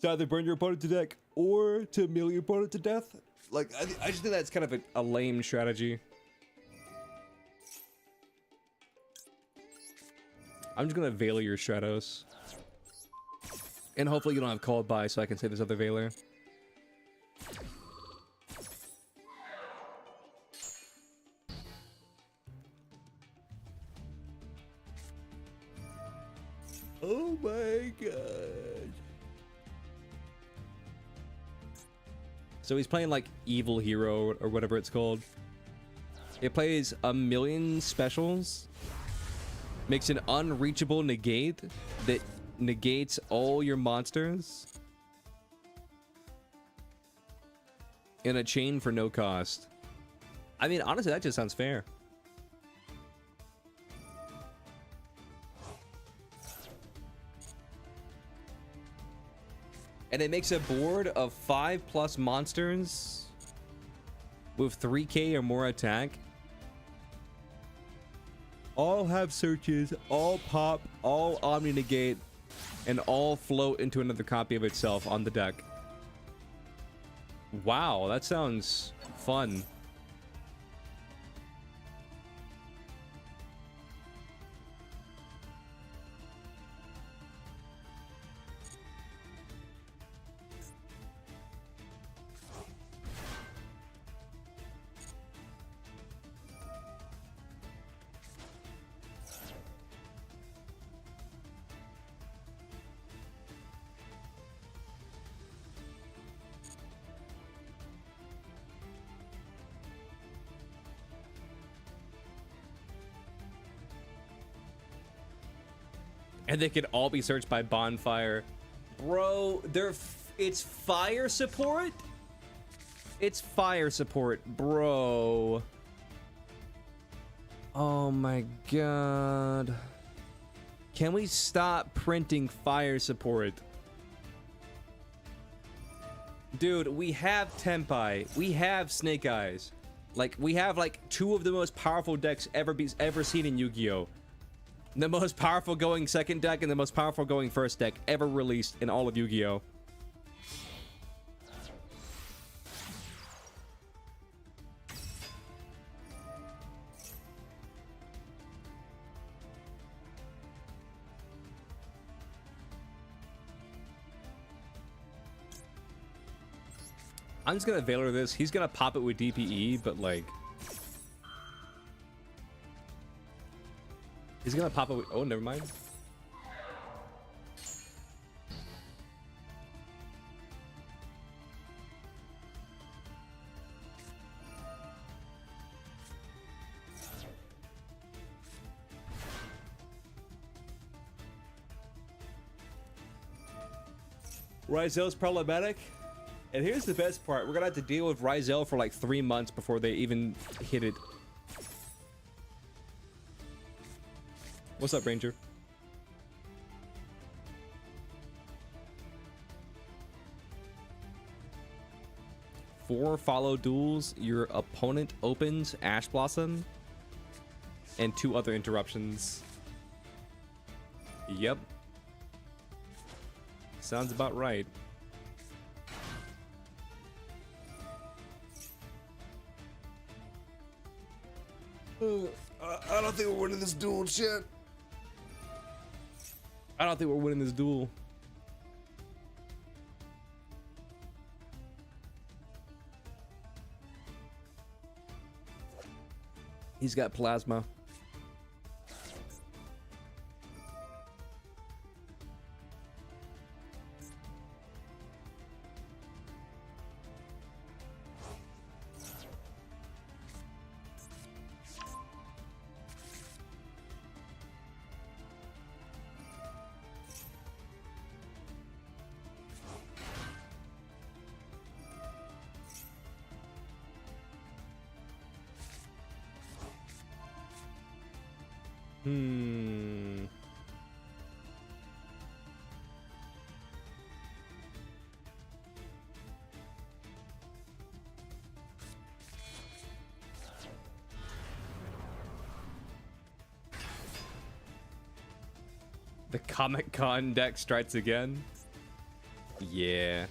To either burn your opponent to death or to mill your opponent to death. Like, I just think that's kind of a lame strategy. I'm just gonna Veiler your Stratos. And hopefully you don't have called by so I can save this other Veiler. Oh my god. So he's playing like Evil Hero or whatever it's called. It plays 1,000,000 specials. Makes an unreachable negate that negates all your monsters. In a chain for no cost. I mean, honestly, that just sounds fair. And it makes a board of 5+ monsters with 3k or more attack. All have searches, all pop, all omni negate, and all float into another copy of itself on the deck. Wow, that sounds fun. And they could all be searched by Bonfire. Bro, it's fire support? It's fire support, bro. Oh my god. Can we stop printing fire support? Dude, we have Tempai. We have Snake Eyes. Like, we have like 2 of the most powerful decks ever seen in Yu-Gi-Oh! The most powerful going second deck and the most powerful going first deck ever released in all of Yu-Gi-Oh! I'm just gonna Veiler this. He's gonna pop it with DPE, but like... He's gonna pop it with... Oh, never mind. Ryzel's problematic. And here's the best part. We're gonna have to deal with Ryzel for like 3 months before they even hit it. What's up, Ranger? Four follow duels. Your opponent opens Ash Blossom. And 2 other interruptions. Yep. Sounds about right. I don't think we're winning this duel, shit. I don't think we're winning this duel. He's got plasma. The Comic Con deck strikes again. Yeah.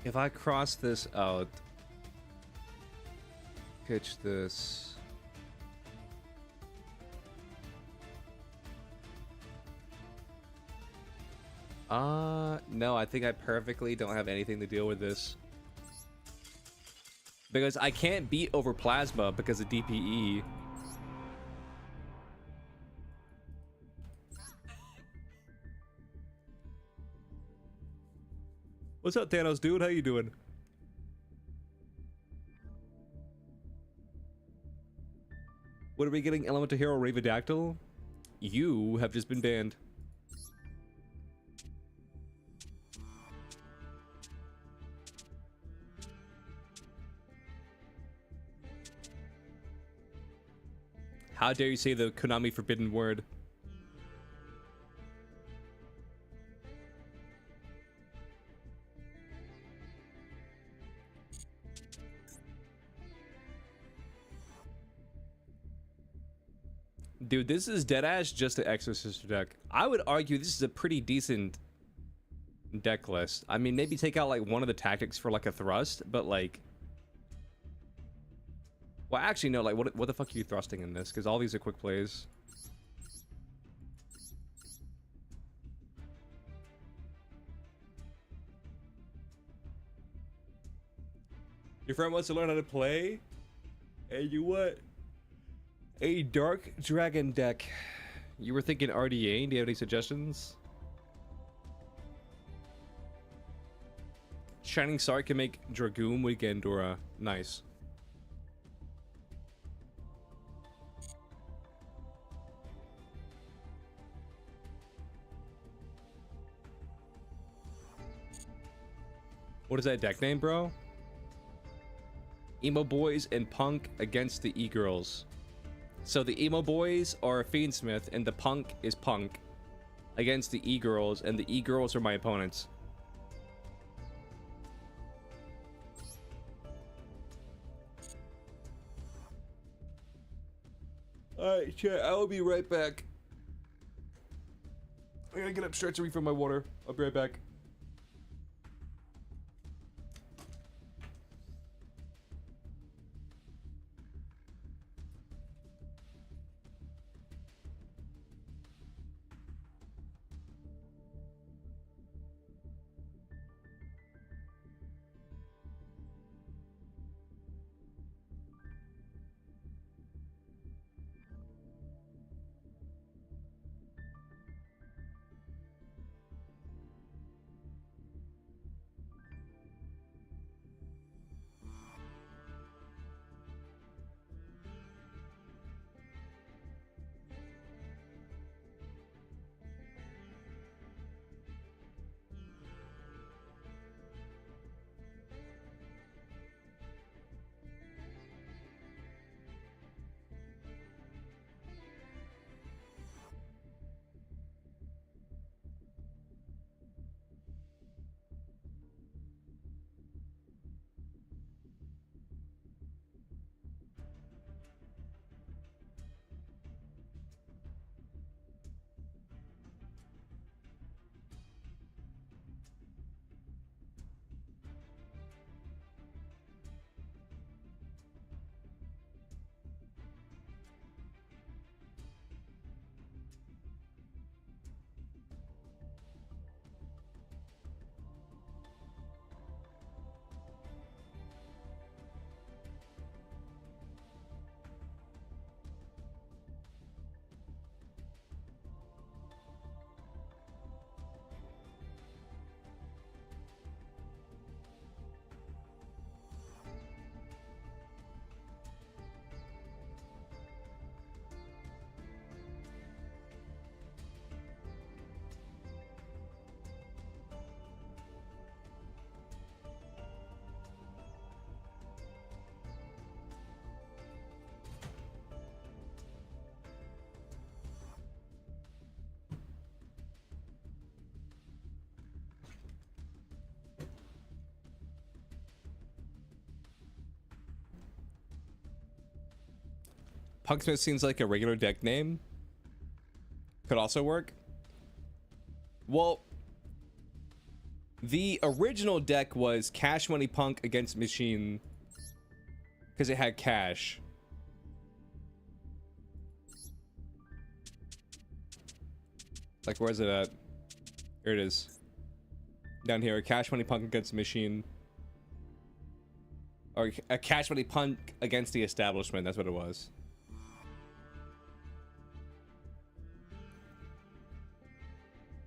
If I cross this out, pitch this. No, I think I perfectly don't have anything to deal with this. Because I can't beat over Plasma because of DPE. What's up, Thanos, dude? How you doing? What are we getting? Elemental Hero Ravidactyl? You have just been banned. How dare you say the Konami forbidden word? Dude, this is deadass just an Exorcist deck. I would argue this is a pretty decent deck list. I mean, maybe take out like one of the tactics for like a thrust, but like... Well, actually, no, like what the fuck are you thrusting in this? Because all these are quick plays. Your friend wants to learn how to play? Hey, you what? A Dark Dragon deck. You were thinking RDA. Do you have any suggestions? Shining Star can make Dragoon with Gandora. Nice. What is that deck name, bro? Emo Boys and Punk against the E-Girls. So the Emo Boys are Fiendsmith and the Punk is Punk against the E-Girls, and the E-Girls are my opponents. Alright, chat, I will be right back. I gotta get up, stretch and refill my water. I'll be right back. Punksmith seems like a regular deck name. Could also work. Well, the original deck was Cash Money Punk against Machine because it had cash. Like, where's it at? Here it is. Down here, Cash Money Punk against Machine. Or a Cash Money Punk against the establishment, that's what it was.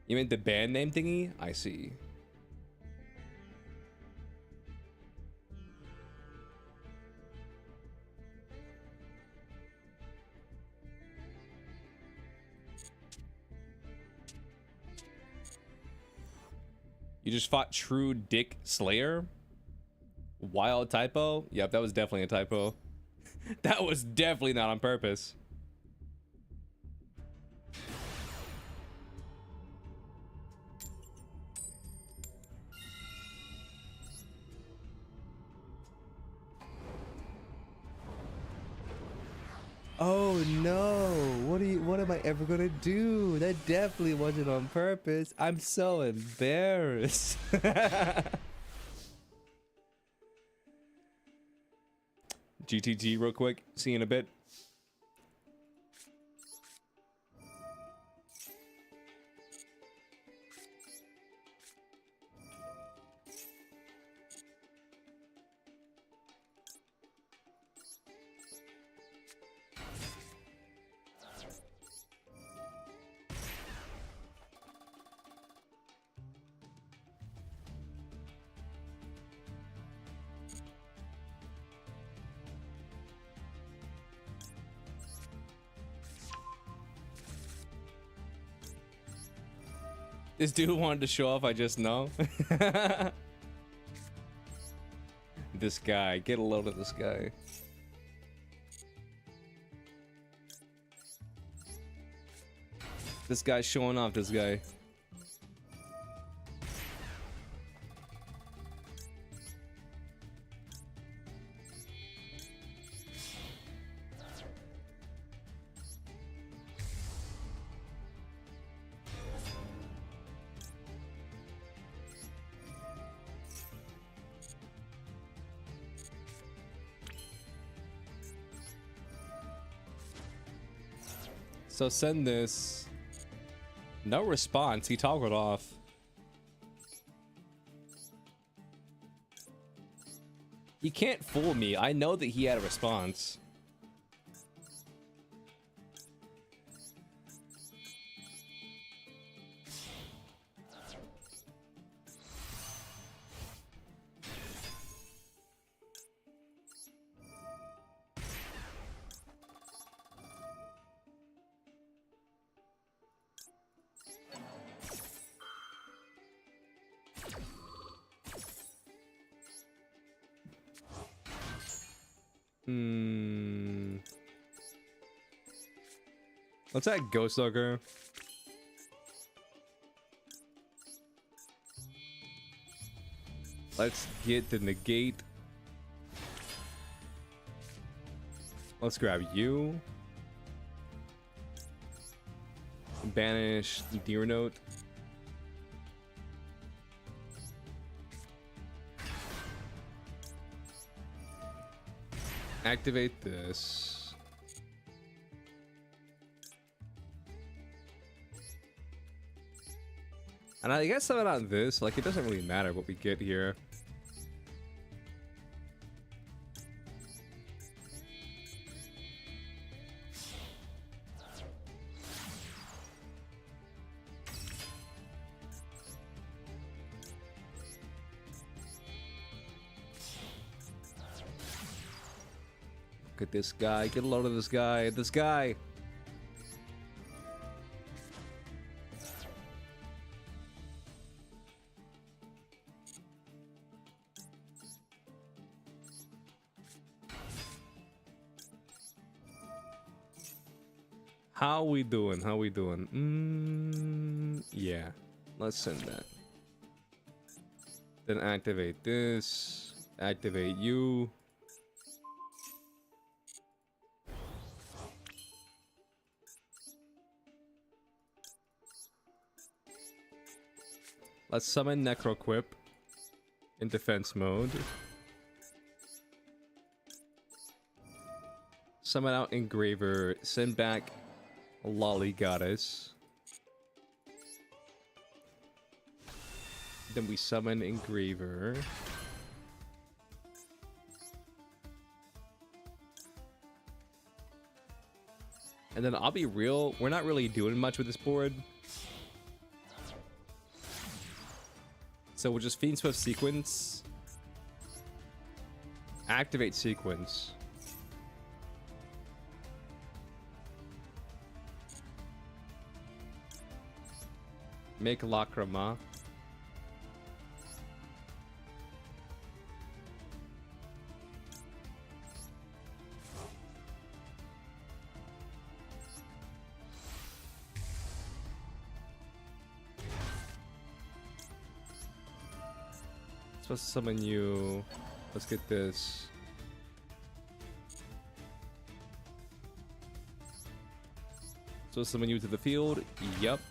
You meant the band name thingy? I see. You just fought True Dick Slayer? Wild typo? Yep, that was definitely a typo. That was definitely not on purpose. Oh no! What am I ever gonna do? That definitely wasn't on purpose. I'm so embarrassed. GTG real quick. See you in a bit. This dude wanted to show off, I just know. This guy, get a load of this guy. This guy's showing off, this guy. So send this. No response. He toggled off. You can't fool me. I know that he had a response. What's that Ghost Ogre? Let's get the negate. Let's grab you. Banish Deer Note. Activate this. And I guess something on this, like, it doesn't really matter what we get here. Look at this guy. Get a load of this guy. This guy. How we doing? How we doing? Yeah. Let's send that. Then activate this. Activate you. Let's summon Necroquip in defense mode. Summon out Engraver. Send back Lolly Goddess. Then we summon Engraver. And then I'll be real, we're not really doing much with this board. So we'll just Fiend Swift sequence. Activate sequence. Make Lacrima. Supposed to summon you. Let's get this. So summon you to the field. Yep.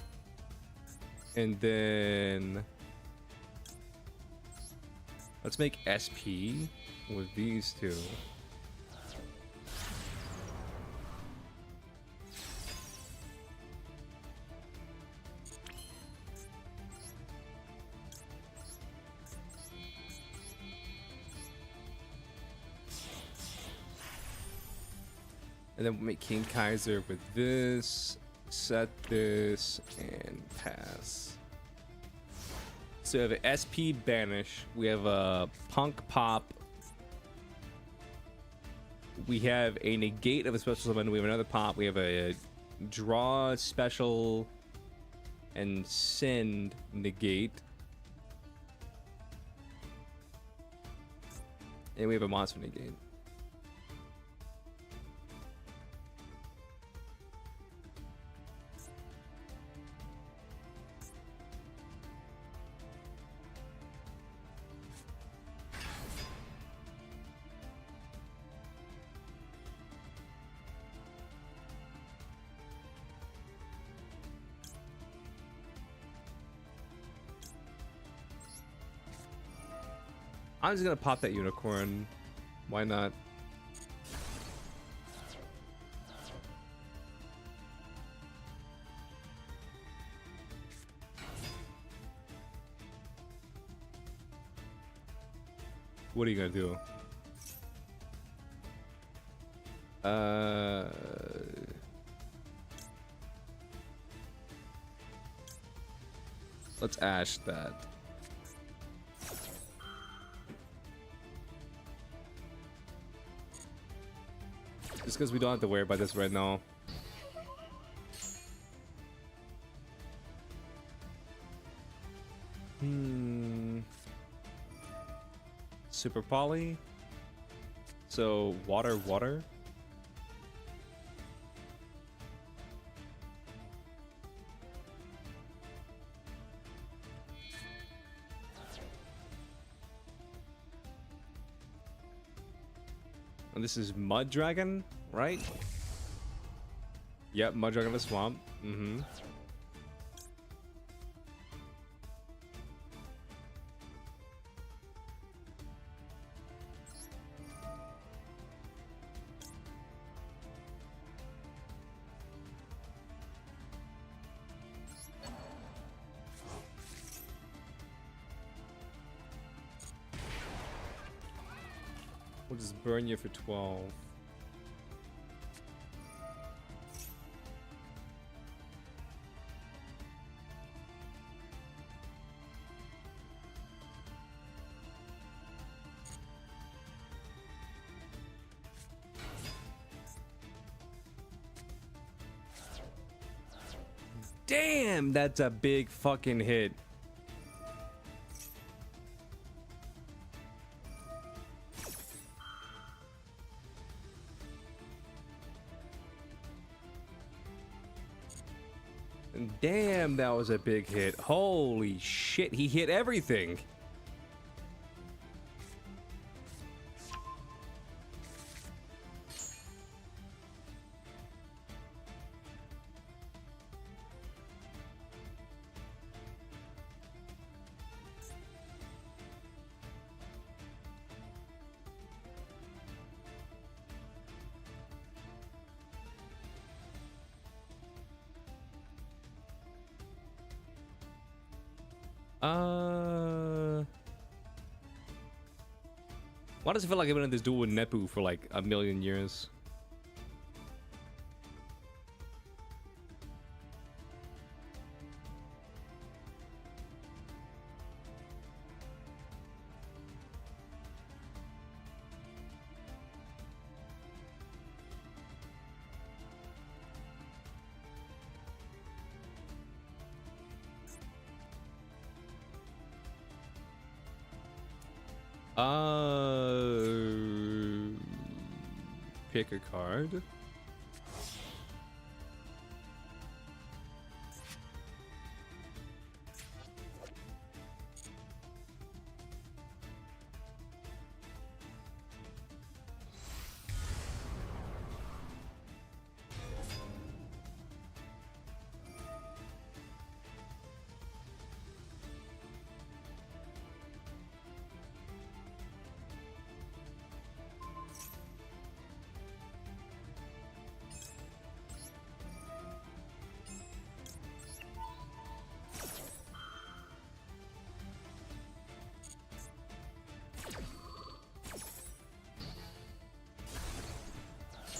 And then let's make SP with these two. And then we'll make King Kaiser with this, set this, and pass. So we have an SP Banish. We have a Punk Pop. We have a negate of a special summon. We have another pop. We have a draw special and send negate. And we have a monster negate. I'm just gonna pop that unicorn. Why not? What are you gonna do? Let's ash that. Just because we don't have to worry about this right now. Super Poly. So water, water. And this is Mud Dragon, right? Yep, Mud Dragon of the Swamp. Mm-hmm. We'll just burn you for 12. Damn, that's a big fucking hit. Damn, that was a big hit. Holy shit, he hit everything. Why does it feel like I've been in this duel with Nepu for like a million years? Pick a card.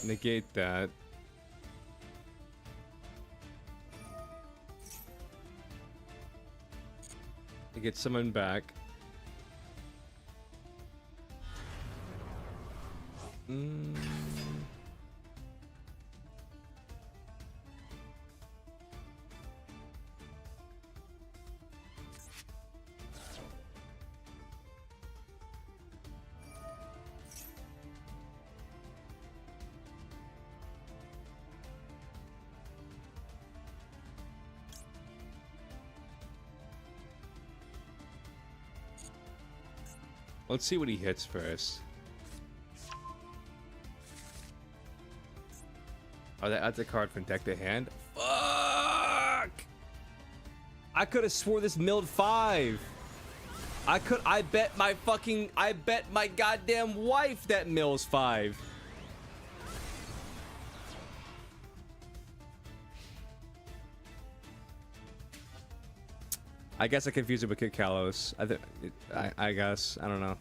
Negate that. I get someone back. Let's see what he hits first. Oh, that's a card from deck to hand. Fuck! I could have swore this milled 5. I bet my goddamn wife that mills 5. I guess I confused it with Kid Kalos. I guess. I don't know.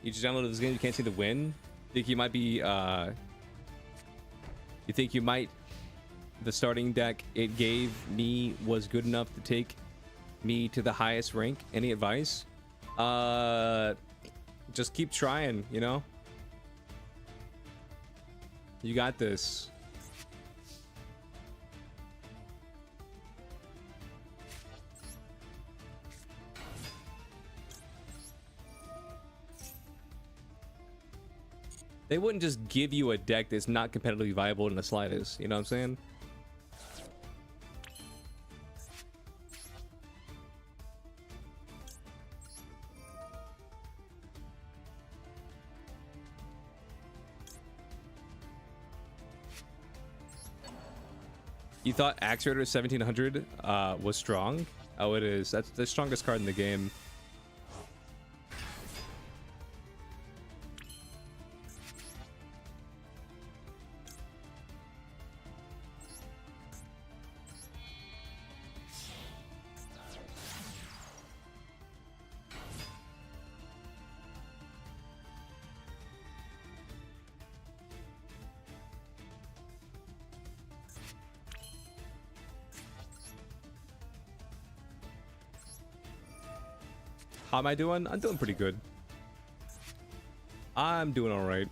You just downloaded this game, you can't see the win? Think you might be, you think you might... The starting deck it gave me was good enough to take me to the highest rank? Any advice? Just keep trying, you know? You got this. They wouldn't just give you a deck that's not competitively viable in the slightest. You know what I'm saying? You thought Axe Raider 1700 was strong? Oh, it is. That's the strongest card in the game. How am I doing? I'm doing pretty good. I'm doing all right.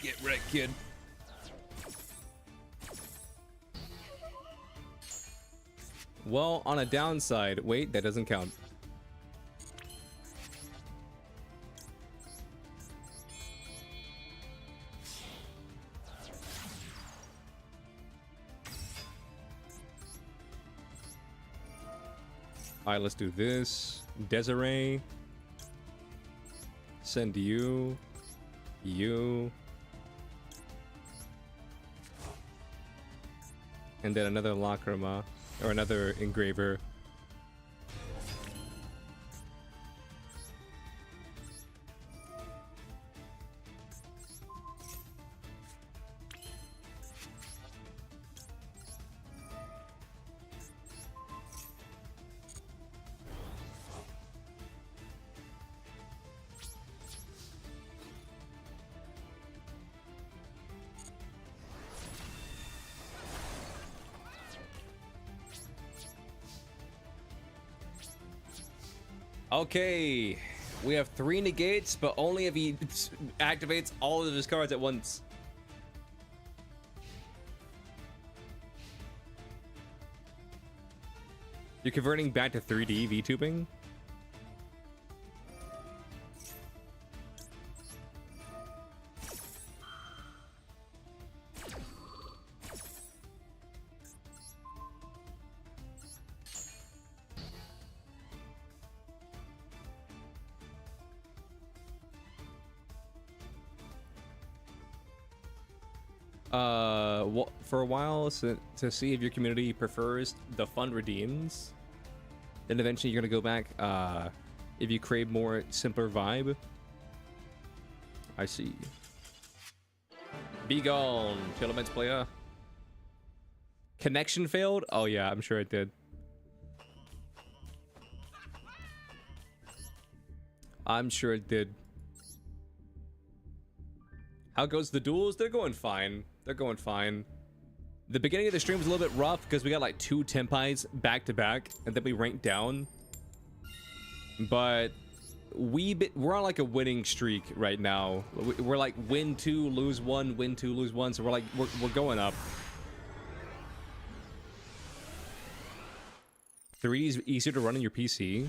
Get wrecked, kid. Well, on a downside, wait, that doesn't count. All right, let's do this. Desiree. Send you. You. And then another Lacrima. Or another Engraver. Okay, we have 3 negates, but only if he activates all of his cards at once. You're converting back to 3D VTubing? For a while, to see if your community prefers the fun redeems, then eventually you're gonna go back if you crave more simpler vibe. I see. Be gone, Filaments player. Connection failed? Oh yeah, I'm sure it did. I'm sure it did. How goes the duels? They're going fine. They're going fine. The beginning of the stream was a little bit rough because we got like 2 Tempais back to back, and then we ranked down. But we're on like a winning streak right now. We're like win 2, lose 1, win 2, lose 1. So we're like we're going up. 3 is easier to run on your PC.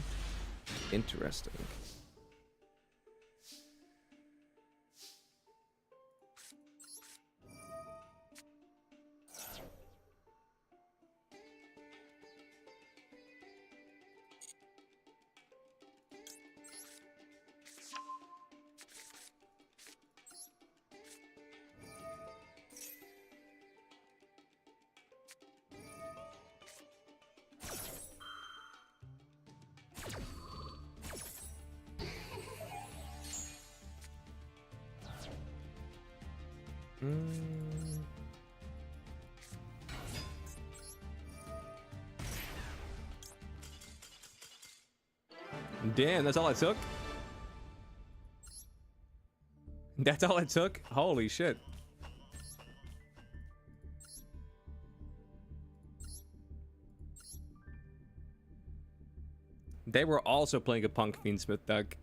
Interesting. Damn, that's all it took? That's all it took? Holy shit. They were also playing a Punk Fiendsmith deck.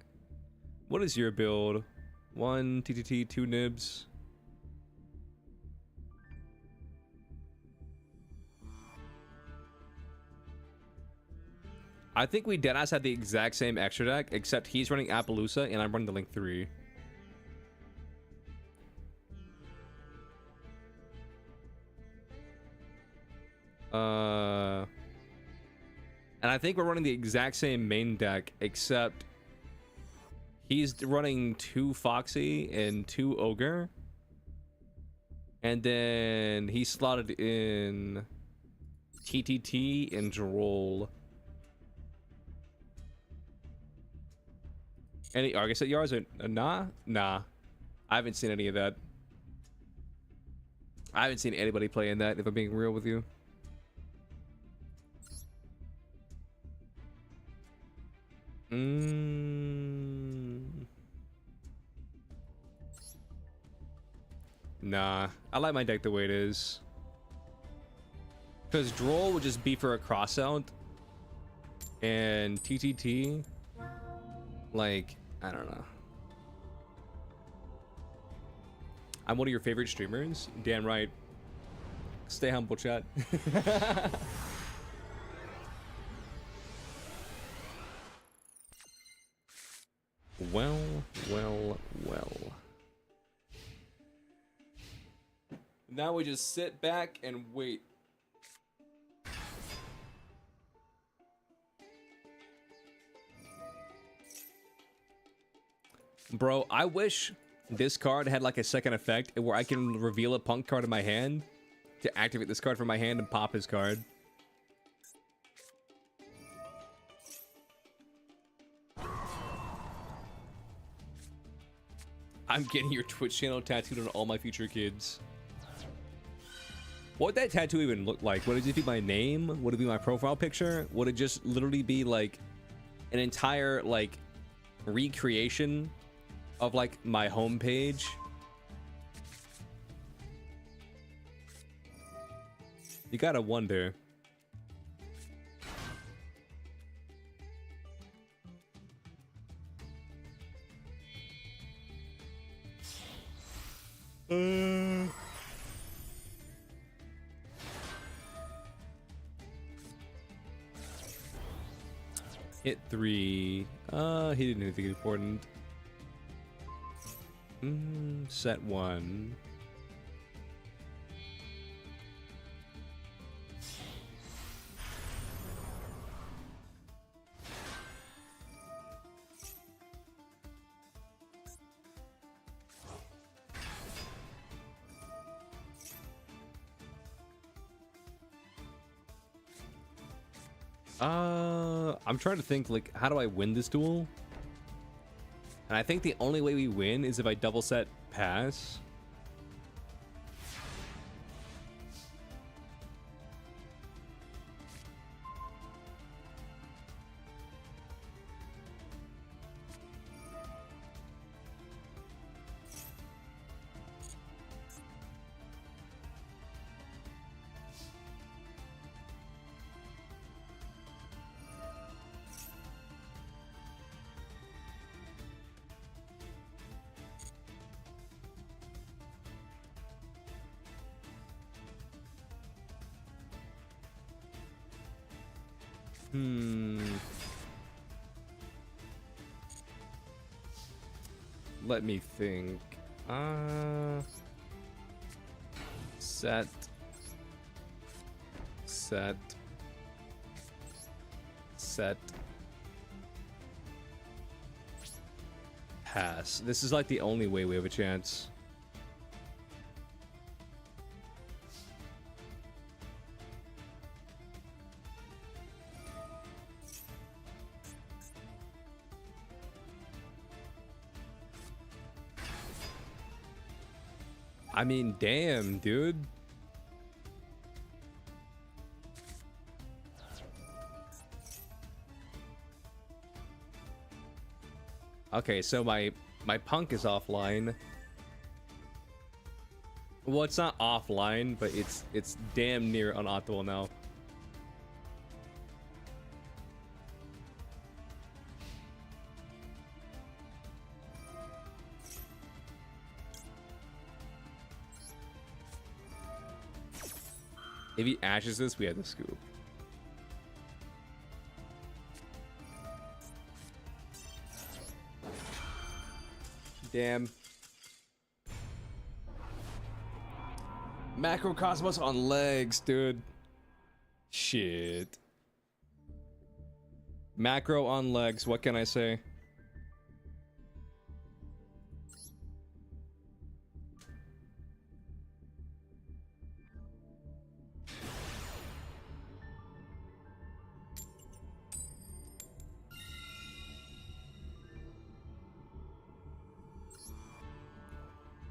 What is your build? 1 TTT, 2 nibs. I think we deadass had the exact same extra deck, except he's running Appaloosa and I'm running the Link 3. And I think we're running the exact same main deck, except he's running 2 Foxy and 2 Ogre. And then he slotted in TTT and Droll. Any Argus at yours or nah? Nah. I haven't seen any of that. I haven't seen anybody playing that, if I'm being real with you. Nah. I like my deck the way it is. Because Droll would just be for a cross out. And TTT, like, I don't know. I'm one of your favorite streamers. Damn right. Stay humble, chat. Well, well, well. Now we just sit back and wait. Bro, I wish this card had like a second effect where I can reveal a punk card in my hand to activate this card from my hand and pop his card. I'm getting your Twitch channel tattooed on all my future kids. What would that tattoo even look like? Would it just be my name? Would it be my profile picture? Would it just literally be like an entire like recreation of like my homepage? You gotta wonder. Hit 3. He didn't do anything important. Set 1. I'm trying to think, like, how do I win this duel? And I think the only way we win is if I double set pass. Let me think. Set. Pass. This is like the only way we have a chance. I mean, damn, dude. Okay, so my punk is offline. Well, it's not offline, but it's damn near unauthable now. If he ashes this, we have the scoop. Damn. Macrocosmos on legs, dude. Shit. Macro on legs, what can I say?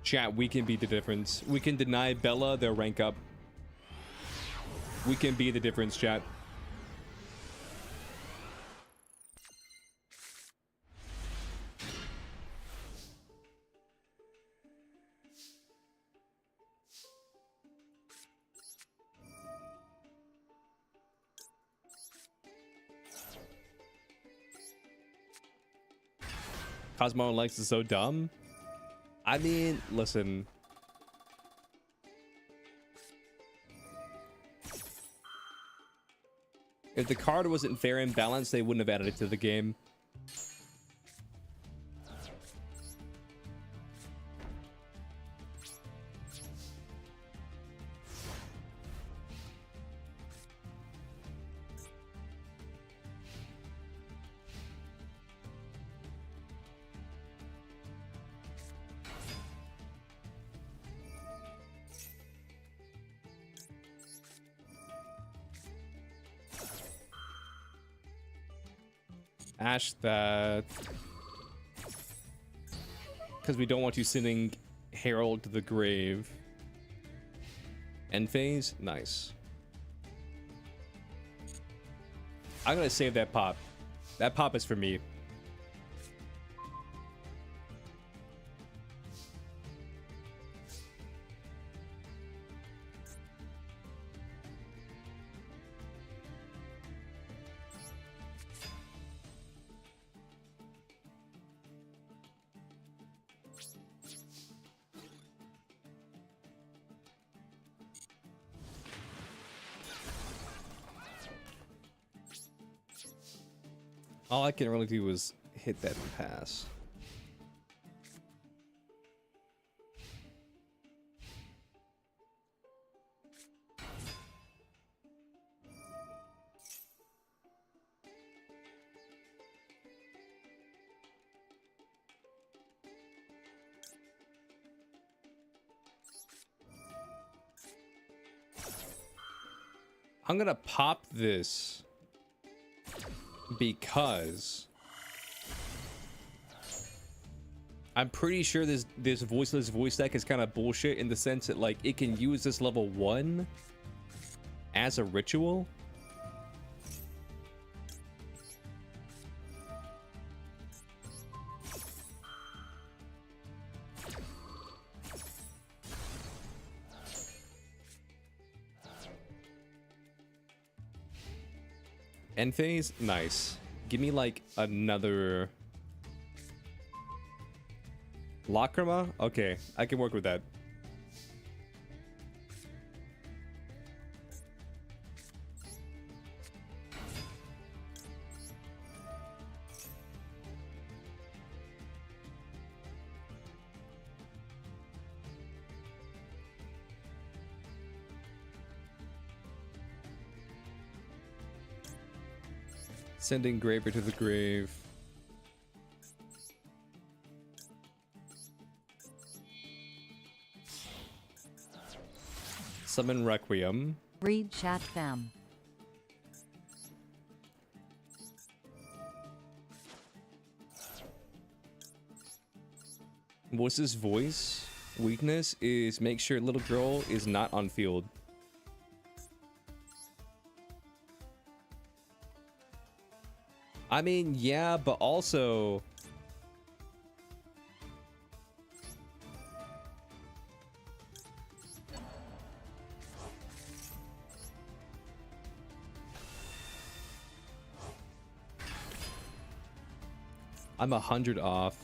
Chat, we can be the difference. We can deny Bella their rank up. We can be the difference, chat. Cosmo Lex is so dumb. I mean, listen. If the card wasn't fair and balanced, they wouldn't have added it to the game. Ash that. Because we don't want you sending Herald to the grave. End phase? Nice. I'm gonna save that pop. That pop is for me. All I can really do is hit that and pass. I'm gonna pop this because I'm pretty sure this voiceless voice deck is kind of bullshit in the sense that like it can use this level 1 as a ritual. End phase? Nice. Give me like another Lacrima? Okay, I can work with that. Sending Graver to the grave. Summon Requiem. Read chat fam. What's his voice? Weakness is make sure little girl is not on field. I mean, yeah, but also I'm 100 off.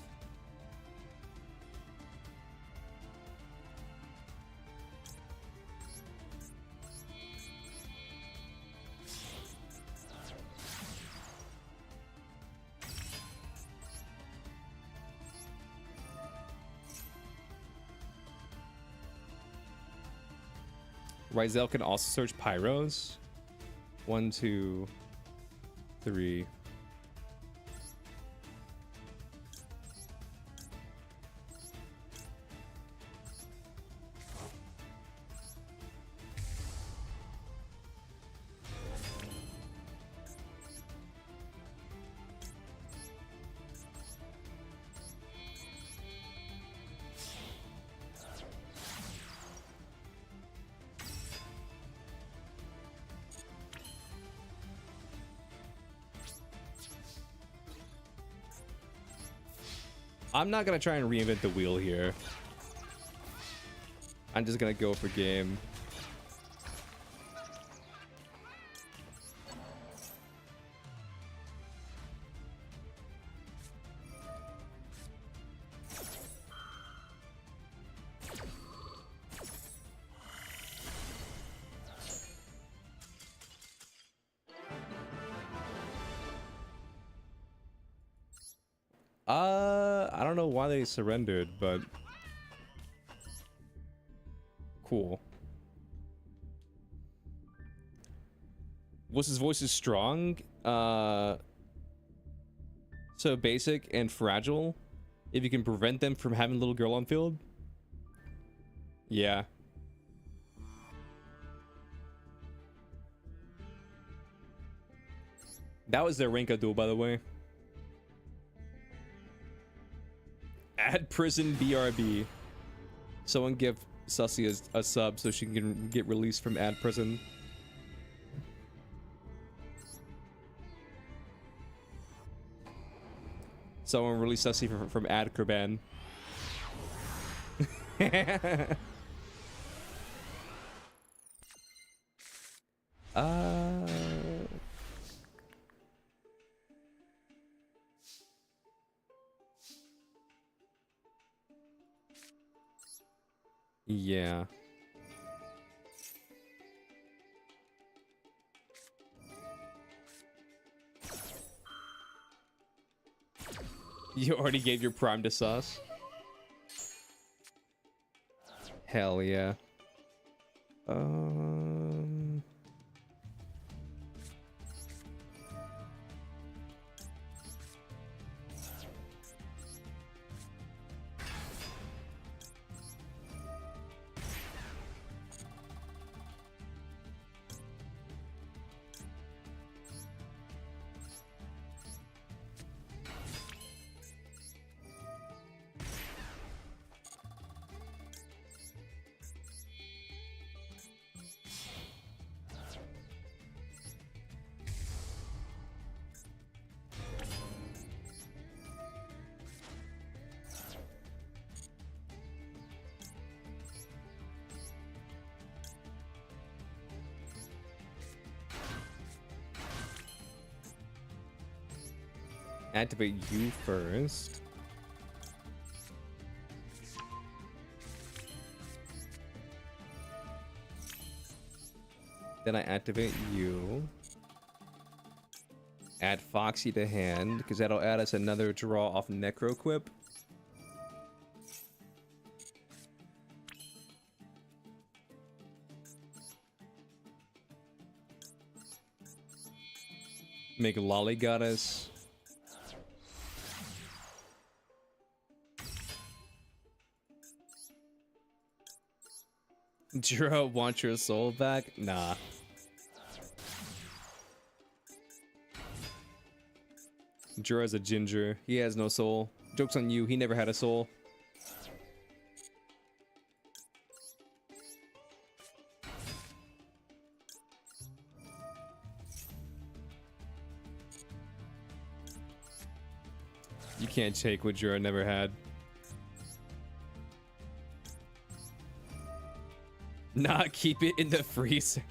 Ryzel can also search Pyros. 1, 2, 3. I'm not gonna try and reinvent the wheel here. I'm just gonna go for game. I don't know why they surrendered, but cool. What's his voice is strong? So basic and fragile. If you can prevent them from having a little girl on field. Yeah. That was their Renka duel, by the way. Add prison BRB. Someone give Sussy a sub so she can get released from ad prison. Someone release Sussy from ad Kurban. Yeah. You already gave your prime to Sus? Hell yeah. Activate you first. Then I activate you. Add Foxy to hand, because that'll add us another draw off Necroquip. Make Lolly Goddess. Juro, want your soul back? Nah. Juro's a ginger. He has no soul. Joke's on you, he never had a soul. You can't take what Juro never had. Not keep it in the freezer.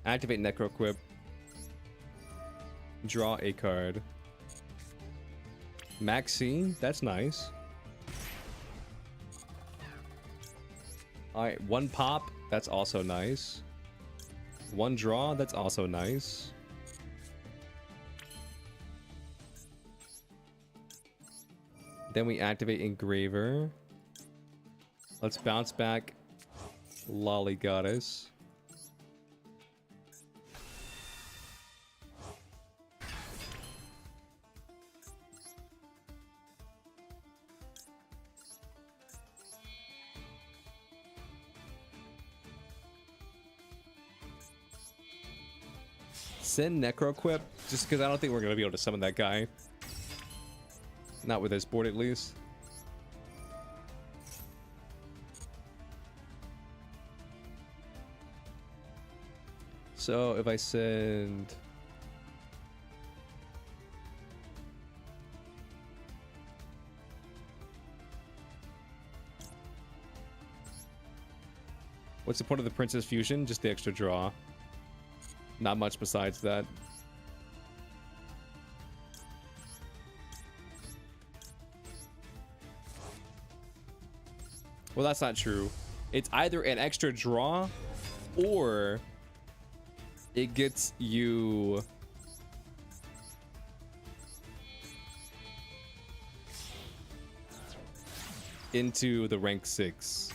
Activate Necroquip. Draw a card. Maxine, that's nice. Alright, one pop, that's also nice. One draw, that's also nice. Then we activate Engraver. Let's bounce back Lolly Goddess. Send Necroquip, just because I don't think we're going to be able to summon that guy. Not with this board, at least. So, if I send... What's the point of the Princess Fusion? Just the extra draw. Not much besides that. Well, that's not true. It's either an extra draw or it gets you into the rank 6.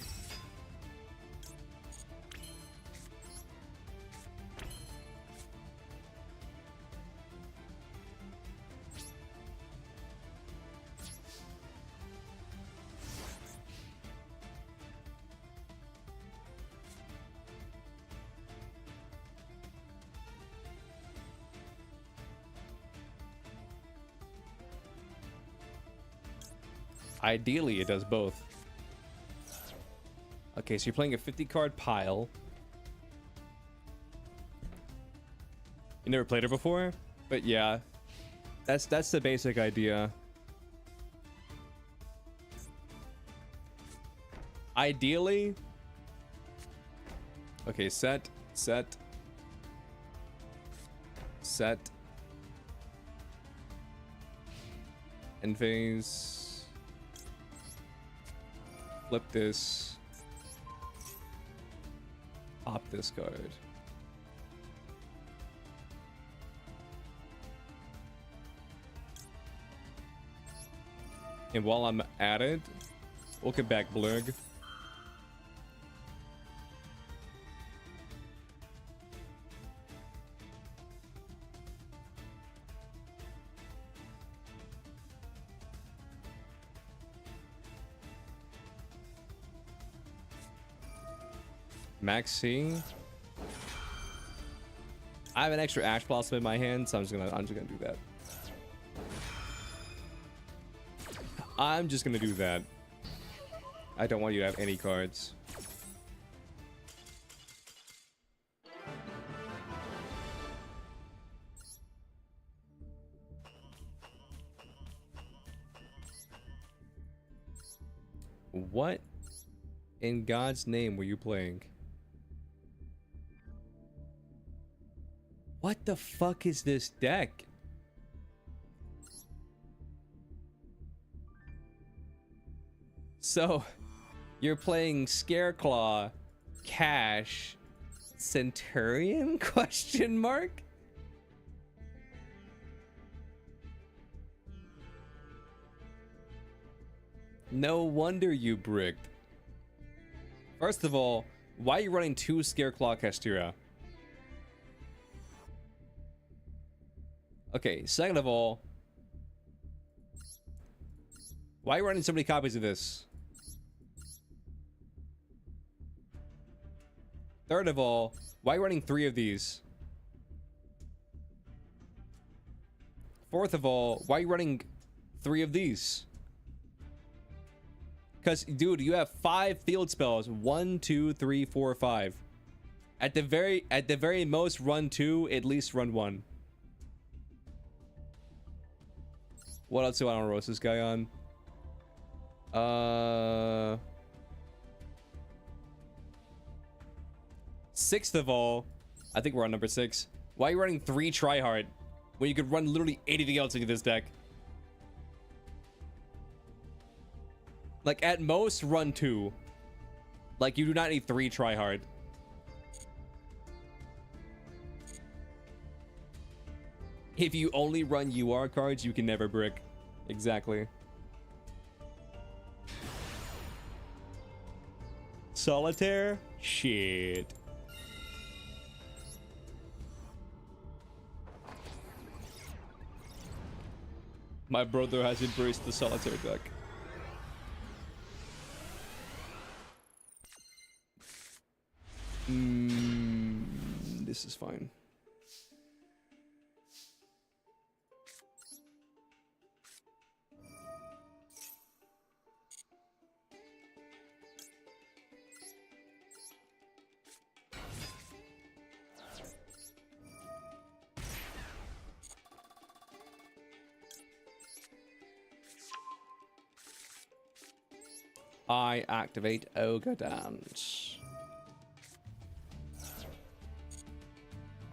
Ideally, it does both. Okay, so you're playing a 50 card pile. You never played her before? But yeah, that's the basic idea. Ideally, okay, set, end phase, flip this, pop this card. And while I'm at it, welcome back, Blurg. Maxi. I have an extra Ash Blossom in my hand, so I'm just gonna do that. I'm just gonna do that. I don't want you to have any cards. What in God's name were you playing? What the fuck is this deck? So, you're playing Scareclaw, Cash, Centurion? Question mark? No wonder you bricked. First of all, why are you running 2 Scareclaw Castira? Okay, second of all, why are you running so many copies of this? Third of all, why are you running 3 of these? Fourth of all, why are you running 3 of these? Because, dude, you have 5 field spells. 1, 2, 3, 4, 5. At the very most, run 2, at least run 1. What else do I want to roast this guy on? Sixth of all, I think we're on number 6. Why are you running 3 Tryhard when you could run literally anything else into this deck? Like, at most, run 2. Like, you do not need 3 Tryhard. If you only run UR cards, you can never brick. Exactly. Solitaire? Shit. My brother has embraced the solitaire deck. This is fine. I activate Ogre Dance.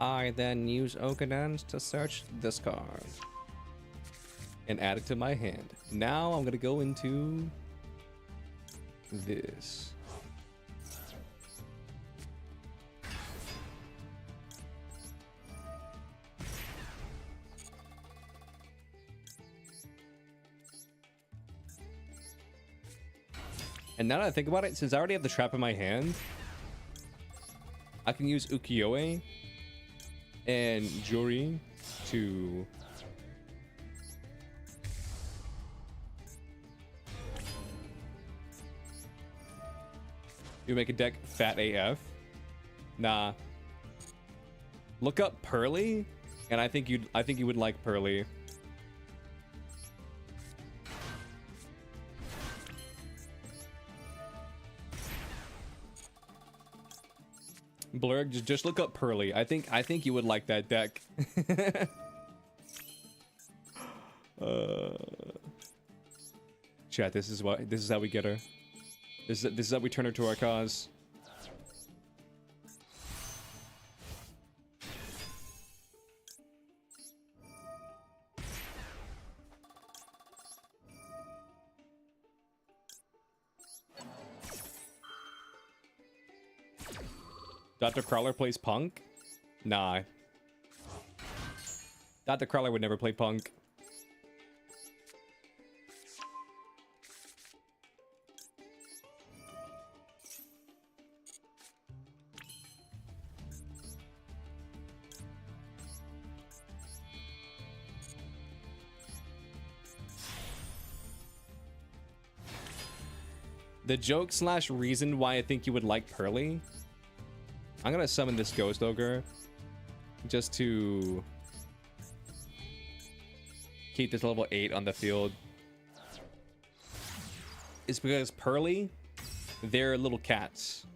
I then use Ogre Dance to search this card and add it to my hand. Now I'm gonna go into this. And now that I think about it, since I already have the trap in my hand, I can use Ukiyo-e and Jori to make a deck fat AF. Nah. Look up Pearly, and I think you would like Pearly. Blurg, just look up Pearly. I think you would like that deck. Chat, this is how we get her. This is how we turn her to our cause. Dr. Crawler plays Punk? Nah. Dr. Crawler would never play Punk. The joke / reason why I think you would like Pearly. I'm gonna summon this Ghost Ogre just to keep this level 8 on the field. It's because Pearly, they're little cats.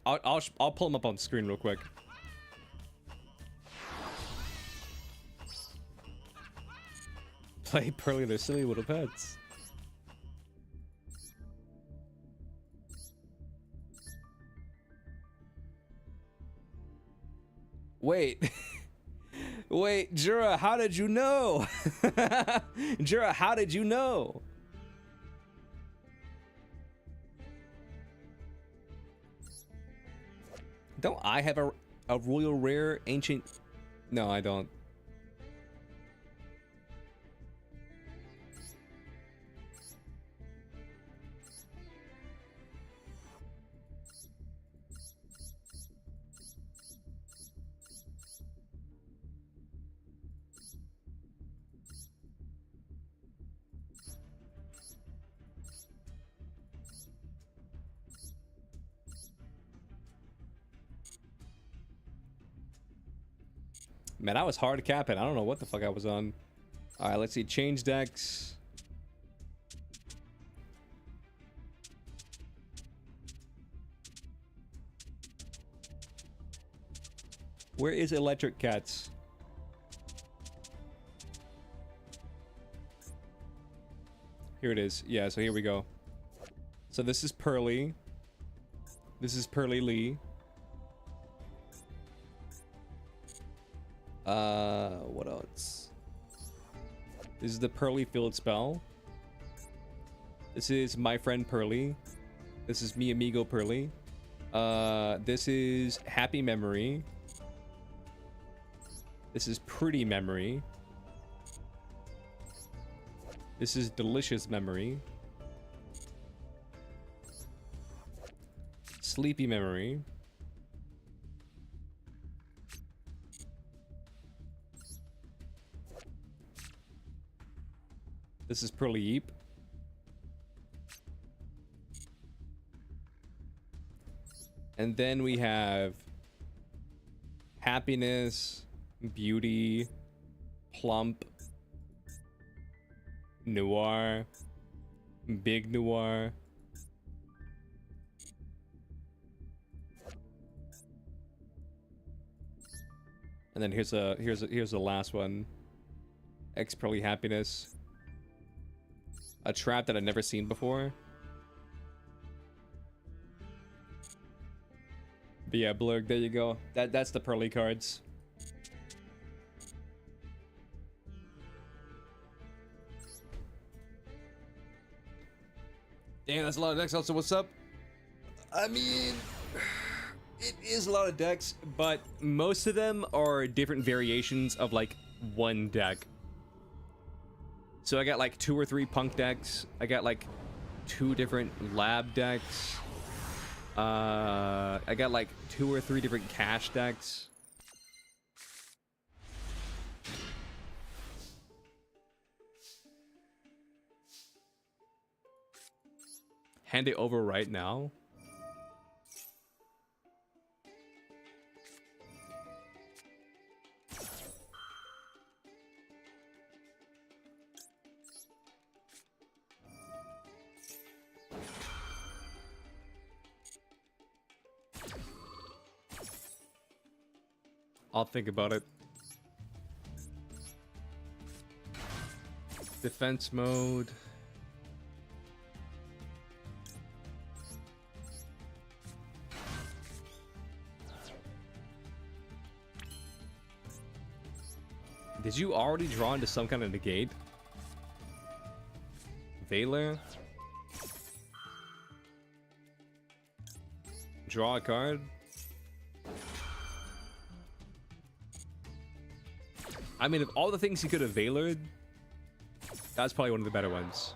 I'll pull them up on the screen real quick. Play Pearly, they're silly little pets. Wait. Wait, Jura, how did you know? Jura, how did you know? Don't I have a royal rare ancient? No, I don't. Man, I was hard capping. I don't know what the fuck I was on. All right, let's see. Change decks. Where is Electric Cats? Here it is. Yeah, so here we go. So this is Pearly. This is Pearly Lee. What else? This is the Pearly Field spell. This is My Friend Pearly. This is Mi Amigo Pearly. This is Happy Memory. This is Pretty Memory. This is Delicious Memory. Sleepy Memory. This is Pearly Yeep. And then we have Happiness, Beauty, Plump, Noir, Big Noir. And then here's the last one. X Pearly Happiness. A trap that I've never seen before. But yeah, Blurg, there you go. That's the Pearly cards. Damn, that's a lot of decks. Also, what's up? I mean, it is a lot of decks, but most of them are different variations of like one deck. So I got like 2 or 3 Punk decks. I got like 2 different Lab decks. I got like 2 or 3 different Cash decks. Hand it over right now. I'll think about it. Defense mode. Did you already draw into some kind of negate? Valor? Draw a card? I mean, of all the things he could have Valored, that's probably one of the better ones.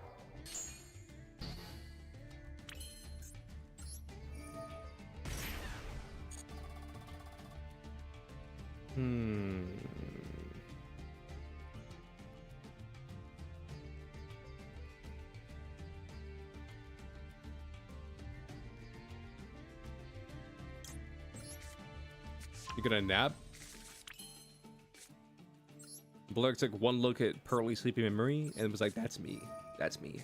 You gonna nap? Blurk took one look at Pearly Sleeping Memory and was like, "That's me. That's me.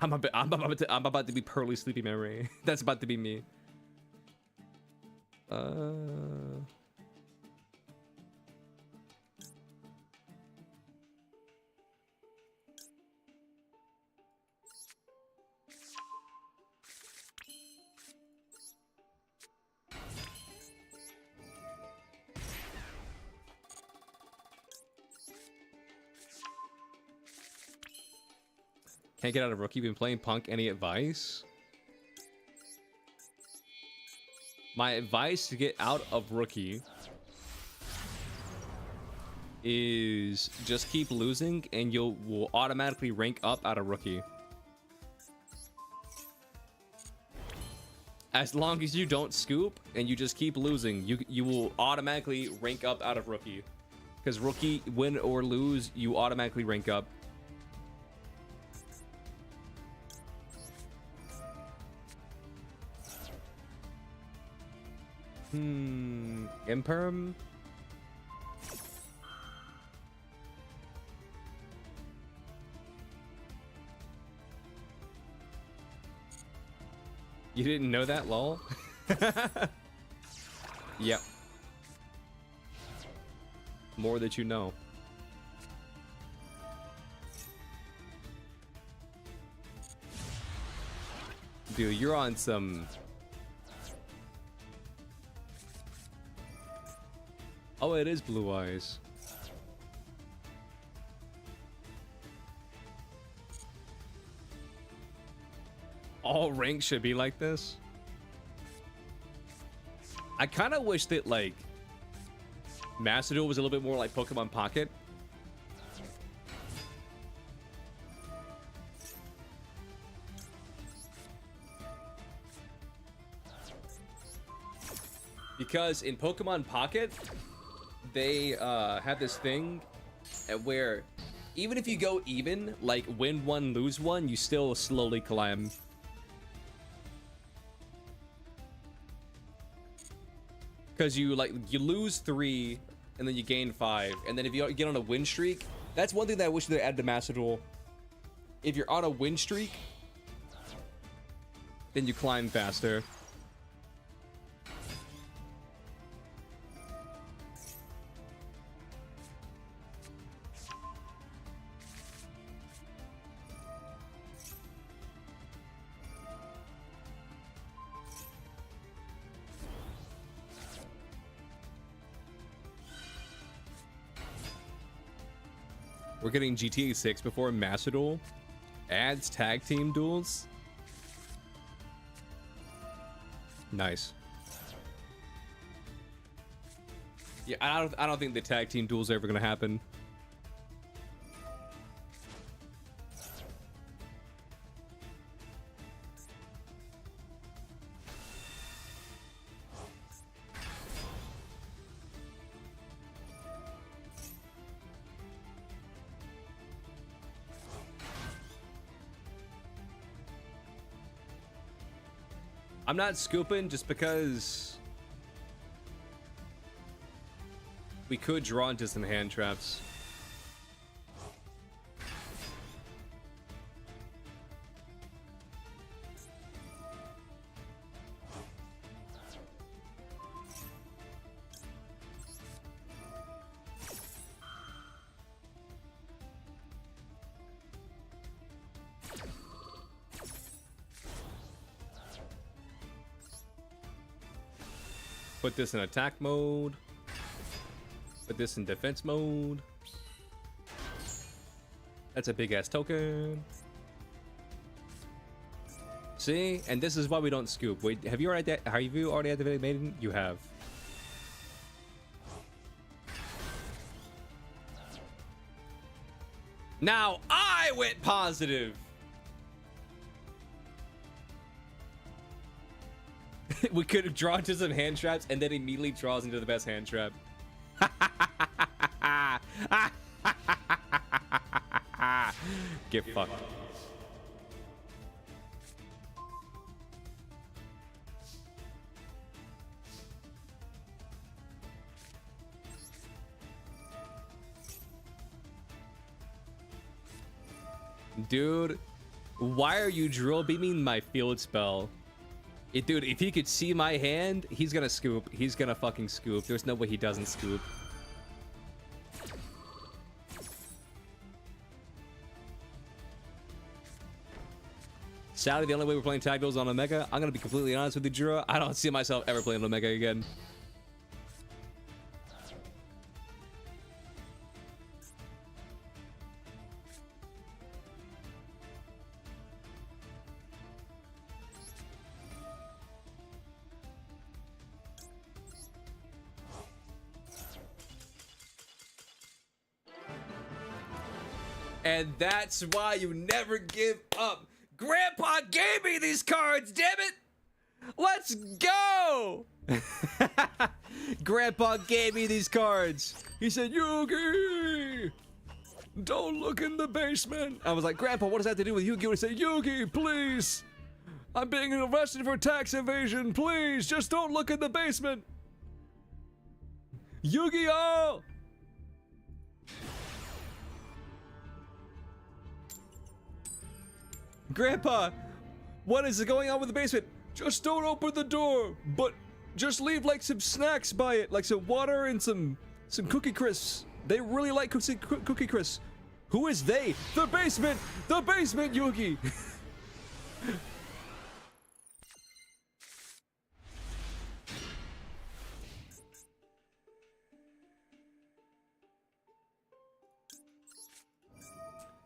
I'm about to be Pearly Sleeping Memory. That's about to be me." Can't get out of Rookie. Been playing Punk. Any advice? My advice to get out of Rookie is just keep losing and will automatically rank up out of Rookie. As long as you don't scoop and you just keep losing, you will automatically rank up out of Rookie. Because Rookie, win or lose, you automatically rank up. Imperm? You didn't know that, lol? Yep. More that you know. Dude, you're on some... Oh, it is Blue Eyes. All ranks should be like this. I kind of wish that, like, Master Duel was a little bit more like Pokemon Pocket. Because in Pokemon Pocket, they have this thing where even if you go even, like win one, lose one, you still slowly climb. Because you lose 3 and then you gain 5, and then if you get on a win streak, that's one thing that I wish they added to Master Duel. If you're on a win streak, then you climb faster. We're getting GTA 6 before Master Duel adds tag team duels. Nice. Yeah, I don't think the tag team duels are ever gonna happen. I'm not scooping just because we could draw into some hand traps. Put this in attack mode. Put this in defense mode. That's a big ass token. See, and this is why we don't scoop. Wait, have you already activated Maiden? You have. Now I went positive. We could have drawn to some hand traps and then immediately draws into the best hand trap. Get fucked. Dude, why are you drill beaming my field spell? Dude, if he could see my hand, he's gonna scoop. He's gonna fucking scoop. There's no way he doesn't scoop. Sadly, the only way we're playing tag duels on Omega, I'm gonna be completely honest with you, Jura, I don't see myself ever playing Omega again. And that's why you never give up. Grandpa gave me these cards, damn it! Let's go! Grandpa gave me these cards. He said, Yugi, don't look in the basement. I was like, Grandpa, what does that have to do with Yugi? He said, Yugi, please. I'm being arrested for tax evasion. Please, just don't look in the basement. Yu-Gi-Oh! Grandpa, what is going on with the basement? Just don't open the door, but just leave like some snacks by it, like some water and some Cookie Crisps. They really like Cookie Crisps. Who is they? The basement! The basement, Yugi!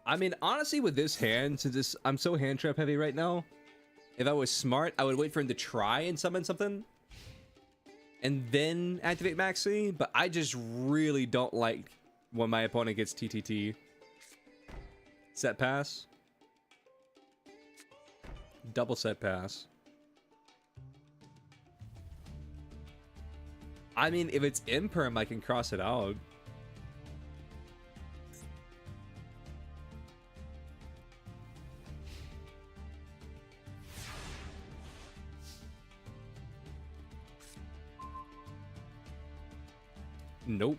I mean, honestly, with this hand, since I'm so hand trap heavy right now, if I was smart, I would wait for him to try and summon something, and then activate Maxi. But I just really don't like when my opponent gets TTT. Set pass. Double set pass. I mean, if it's imperm, I can cross it out. Nope.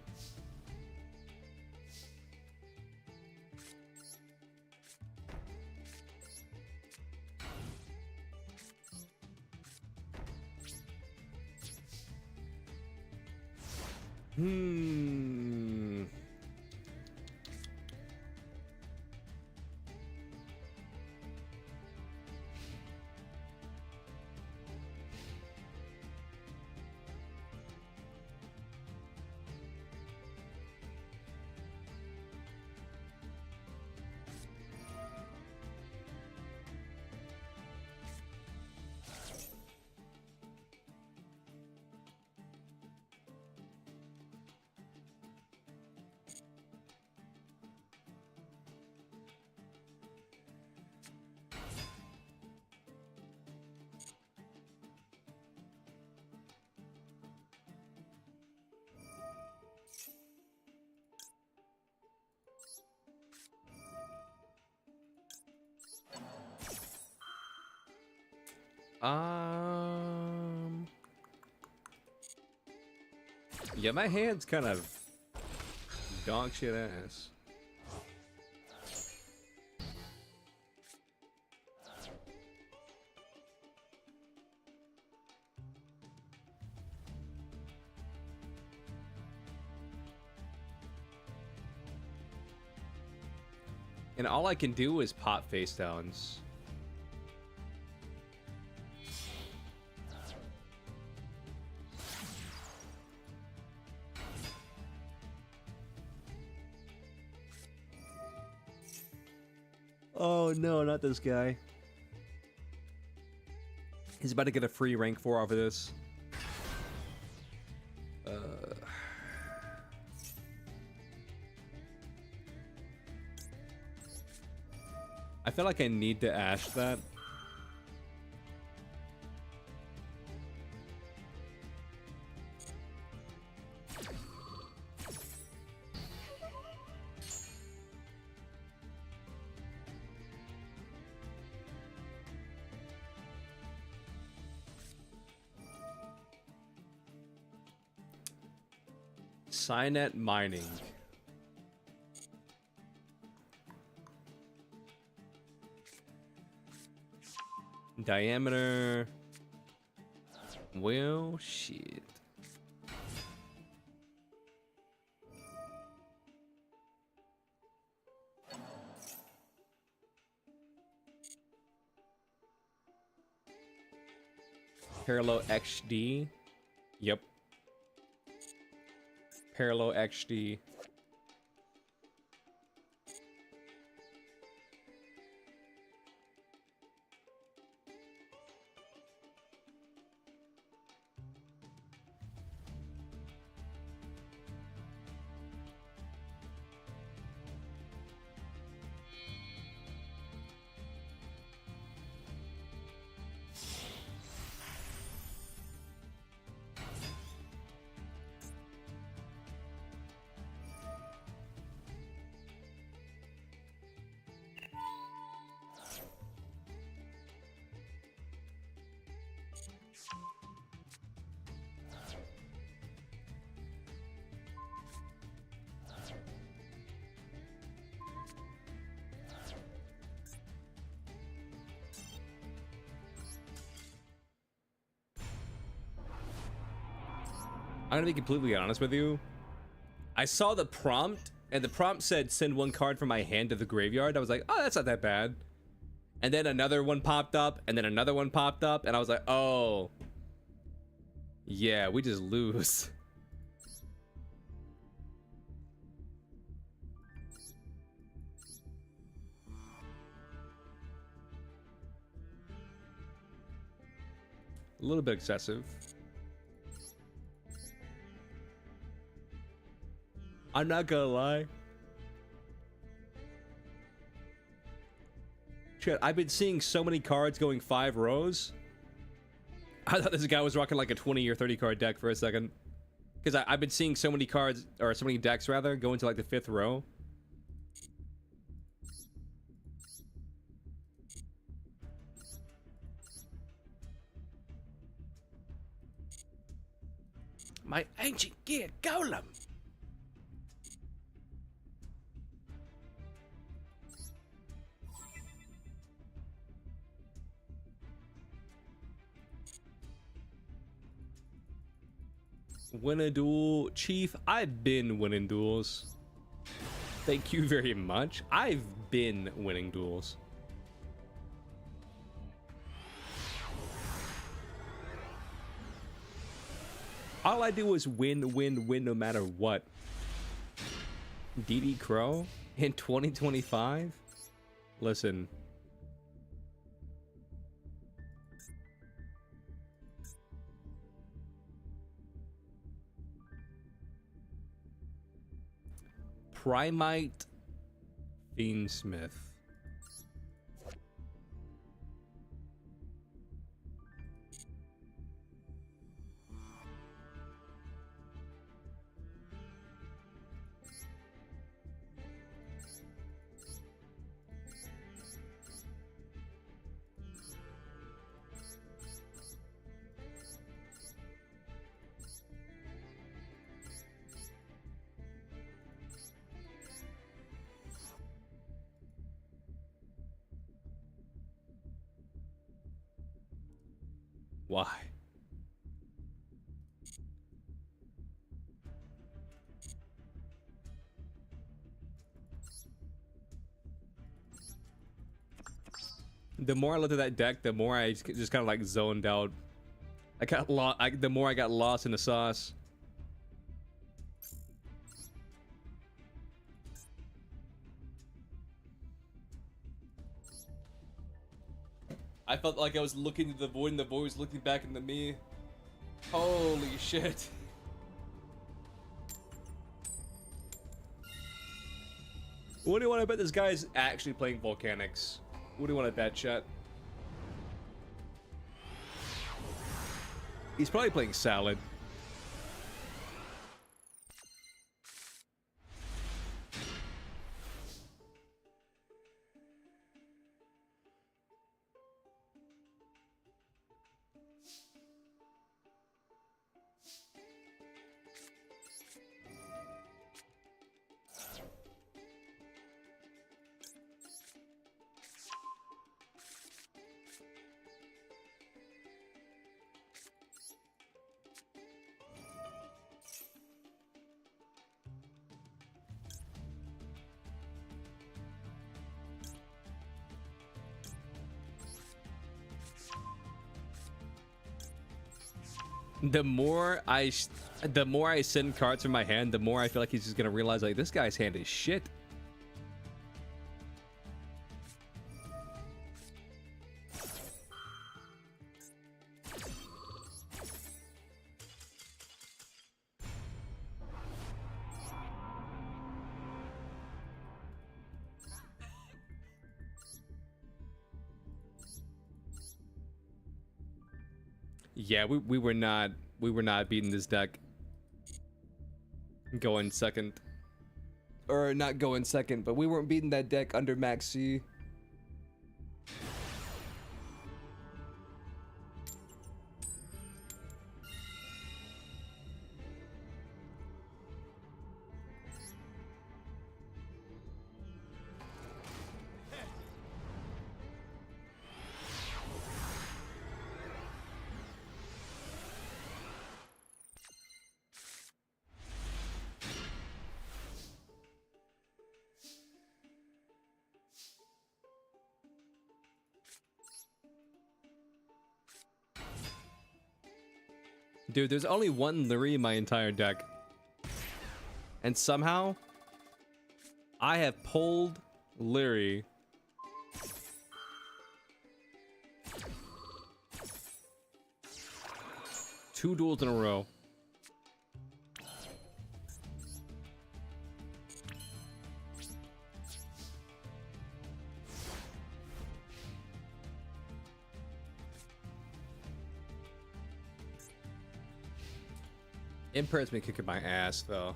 Yeah, my hand's kind of dog shit ass. And all I can do is pop face downs. Oh no, not this guy. He's about to get a free rank 4 off of this. I feel like I need to ash that. Signet mining. Diameter. Well, shit. Parallel XD. Yep. Parallel XD. I'm gonna be completely honest with you. I saw the prompt, and the prompt said send 1 card from my hand to the graveyard. I was like, oh, that's not that bad. And then another one popped up, and then another one popped up, and I was like, oh. Yeah, we just lose. A little bit excessive. I'm not gonna lie. Shit, I've been seeing so many cards going 5 rows. I thought this guy was rocking like a 20 or 30 card deck for a second. Because I've been seeing so many cards, or so many decks rather, go into like the 5th row. My ancient gear golem. Win a duel. Chief, I've been winning duels. Thank you very much. I've been winning duels. All I do is win, win, win no matter what. DD Crow in 2025? Listen. Primite Fiendsmith. Why? The more I looked at that deck, the more I just kind of like zoned out. I got lost. The more I got lost in the sauce. I felt like I was looking into the void and the void was looking back into me. Holy shit. What do you want to bet this guy's actually playing Volcanics? What do you want to bet, chat? He's probably playing Salad. The more I send cards from my hand, the more I feel like he's just gonna realize like this guy's hand is shit. Yeah, we were not beating this deck. Going second. Or not going second, but we weren't beating that deck under Max C. Dude, there's only one Lyrie in my entire deck. And somehow, I have pulled Lyrie. Two duels in a row. Imper's been kicking my ass, though.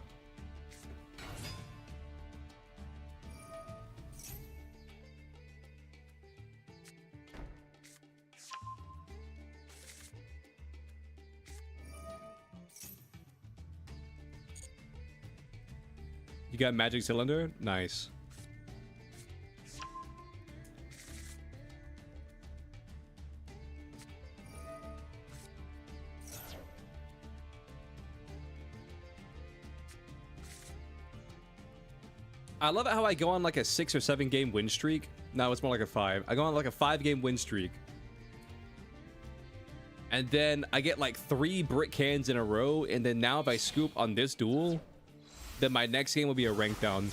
You got Magic Cylinder? Nice. I love it how I go on like a 6 or 7 game win streak. No, it's more like a 5. I go on like a 5-game win streak. And then I get like 3 brick cans in a row. And then now if I scoop on this duel, then my next game will be a rank down.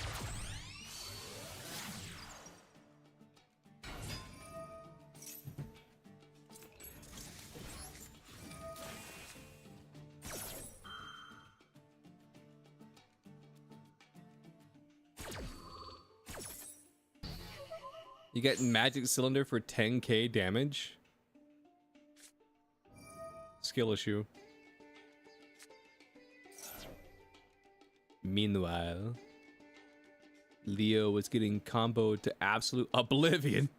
You get Magic Cylinder for 10k damage. Skill issue. Meanwhile, Leo was getting comboed to absolute oblivion.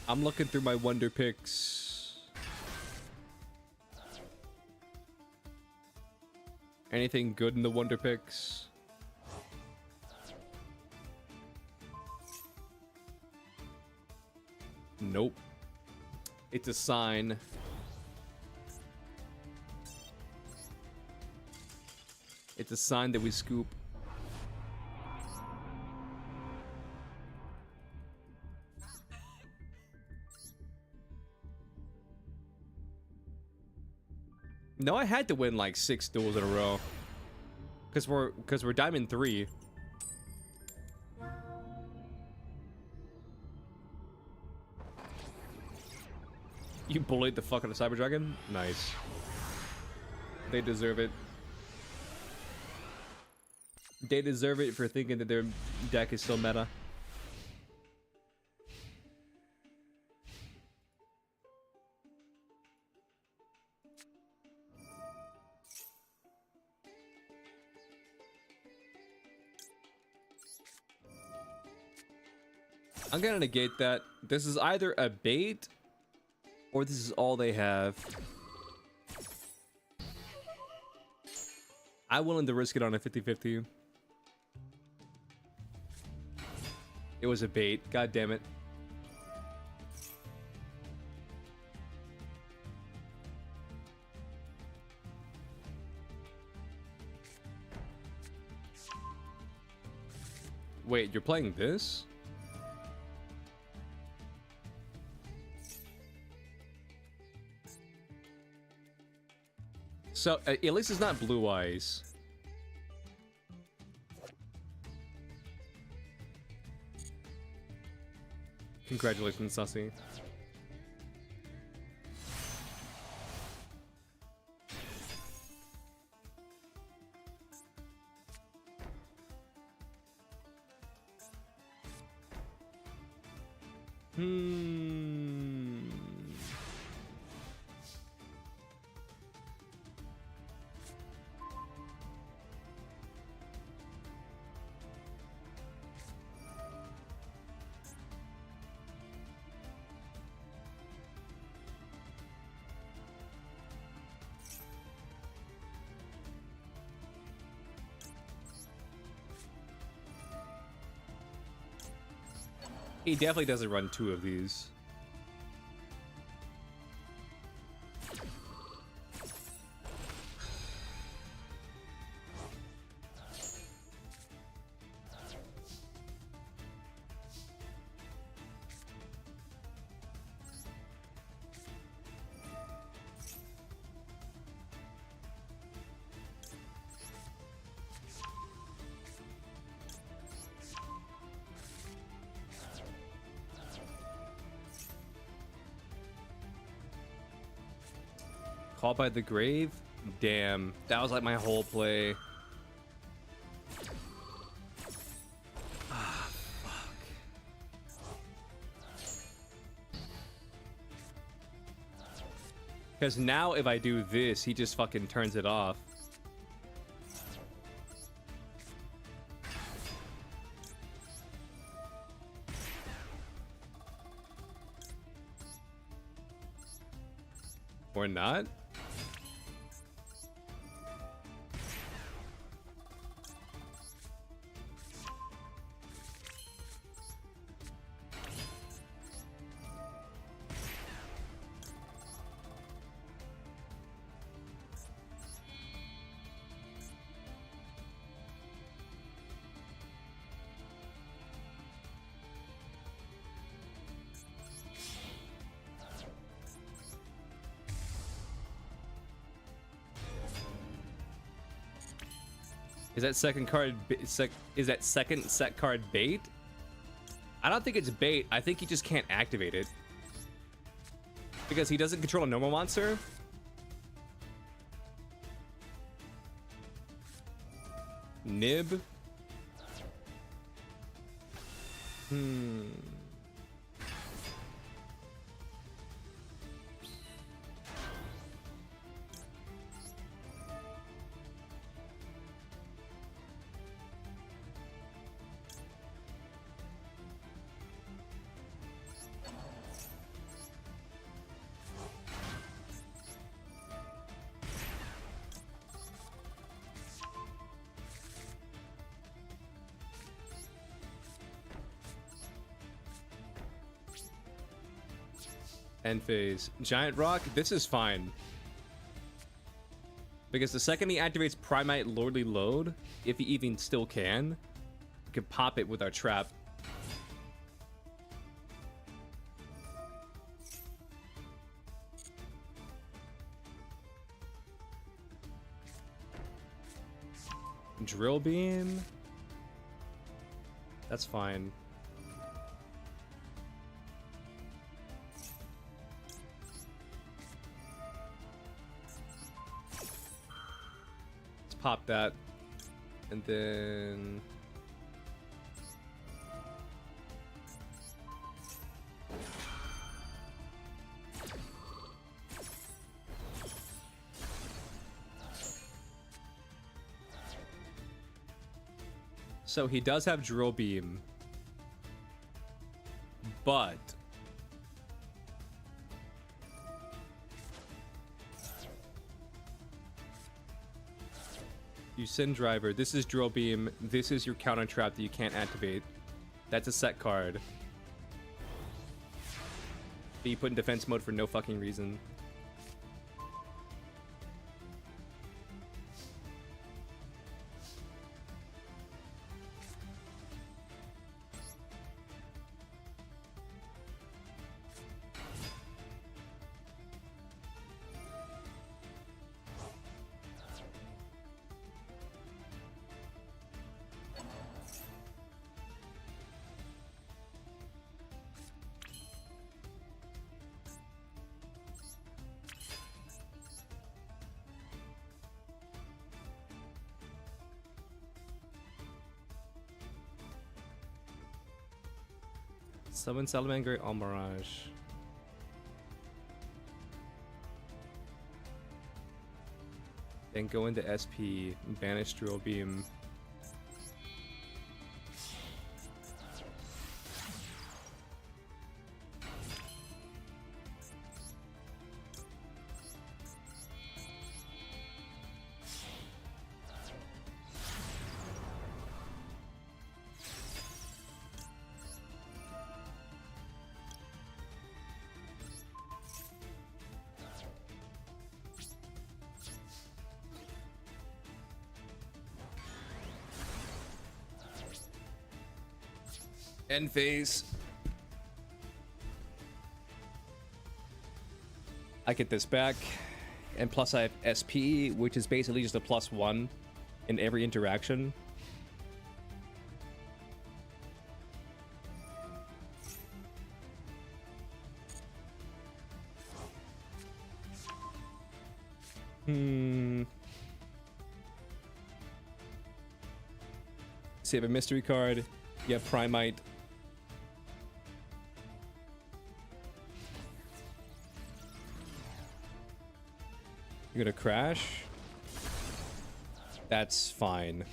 I'm looking through my wonder picks. Anything good in the wonder picks? Nope. It's a sign. It's a sign that we scoop. No, I had to win like 6 duels in a row. Cause we're Diamond 3. You bullied the fuck out of Cyber Dragon? Nice. They deserve it. They deserve it for thinking that their deck is still meta. I'm gonna negate that. This is either a bait or this is all they have. I'm willing to risk it on a 50-50. It was a bait. God damn it. Wait, you're playing this? So, at least it's not Blue Eyes. Congratulations, Sussy. He definitely doesn't run 2 of these. Caught by the Grave? Damn, that was like my whole play. Ah, fuck. Because now if I do this, he just fucking turns it off. Or not? Is that second card is that second set card bait? I don't think it's bait. I think he just can't activate it. Because he doesn't control a normal monster. Nib. End phase. Giant Rock, this is fine. Because the second he activates Primite Lordly Load, if he even still can, we can pop it with our trap. Drill beam. That's fine. Let's pop that. And then... So he does have drill beam, but you send driver. This is drill beam. This is your counter trap that you can't activate. That's a set card. But you put in defense mode for no fucking reason. Summon Salamander on Mirage. Then go into SP, banish drill beam. End phase. I get this back, and plus I have SP, which is basically just a +1 in every interaction. Save a mystery card. You have Primite. You're gonna crash? That's fine.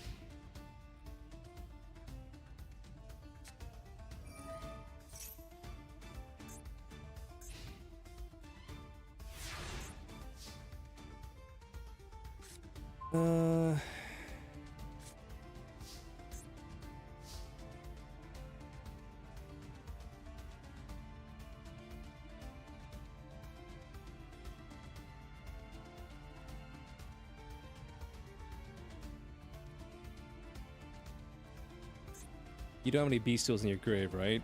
You don't have any bestials in your grave, right?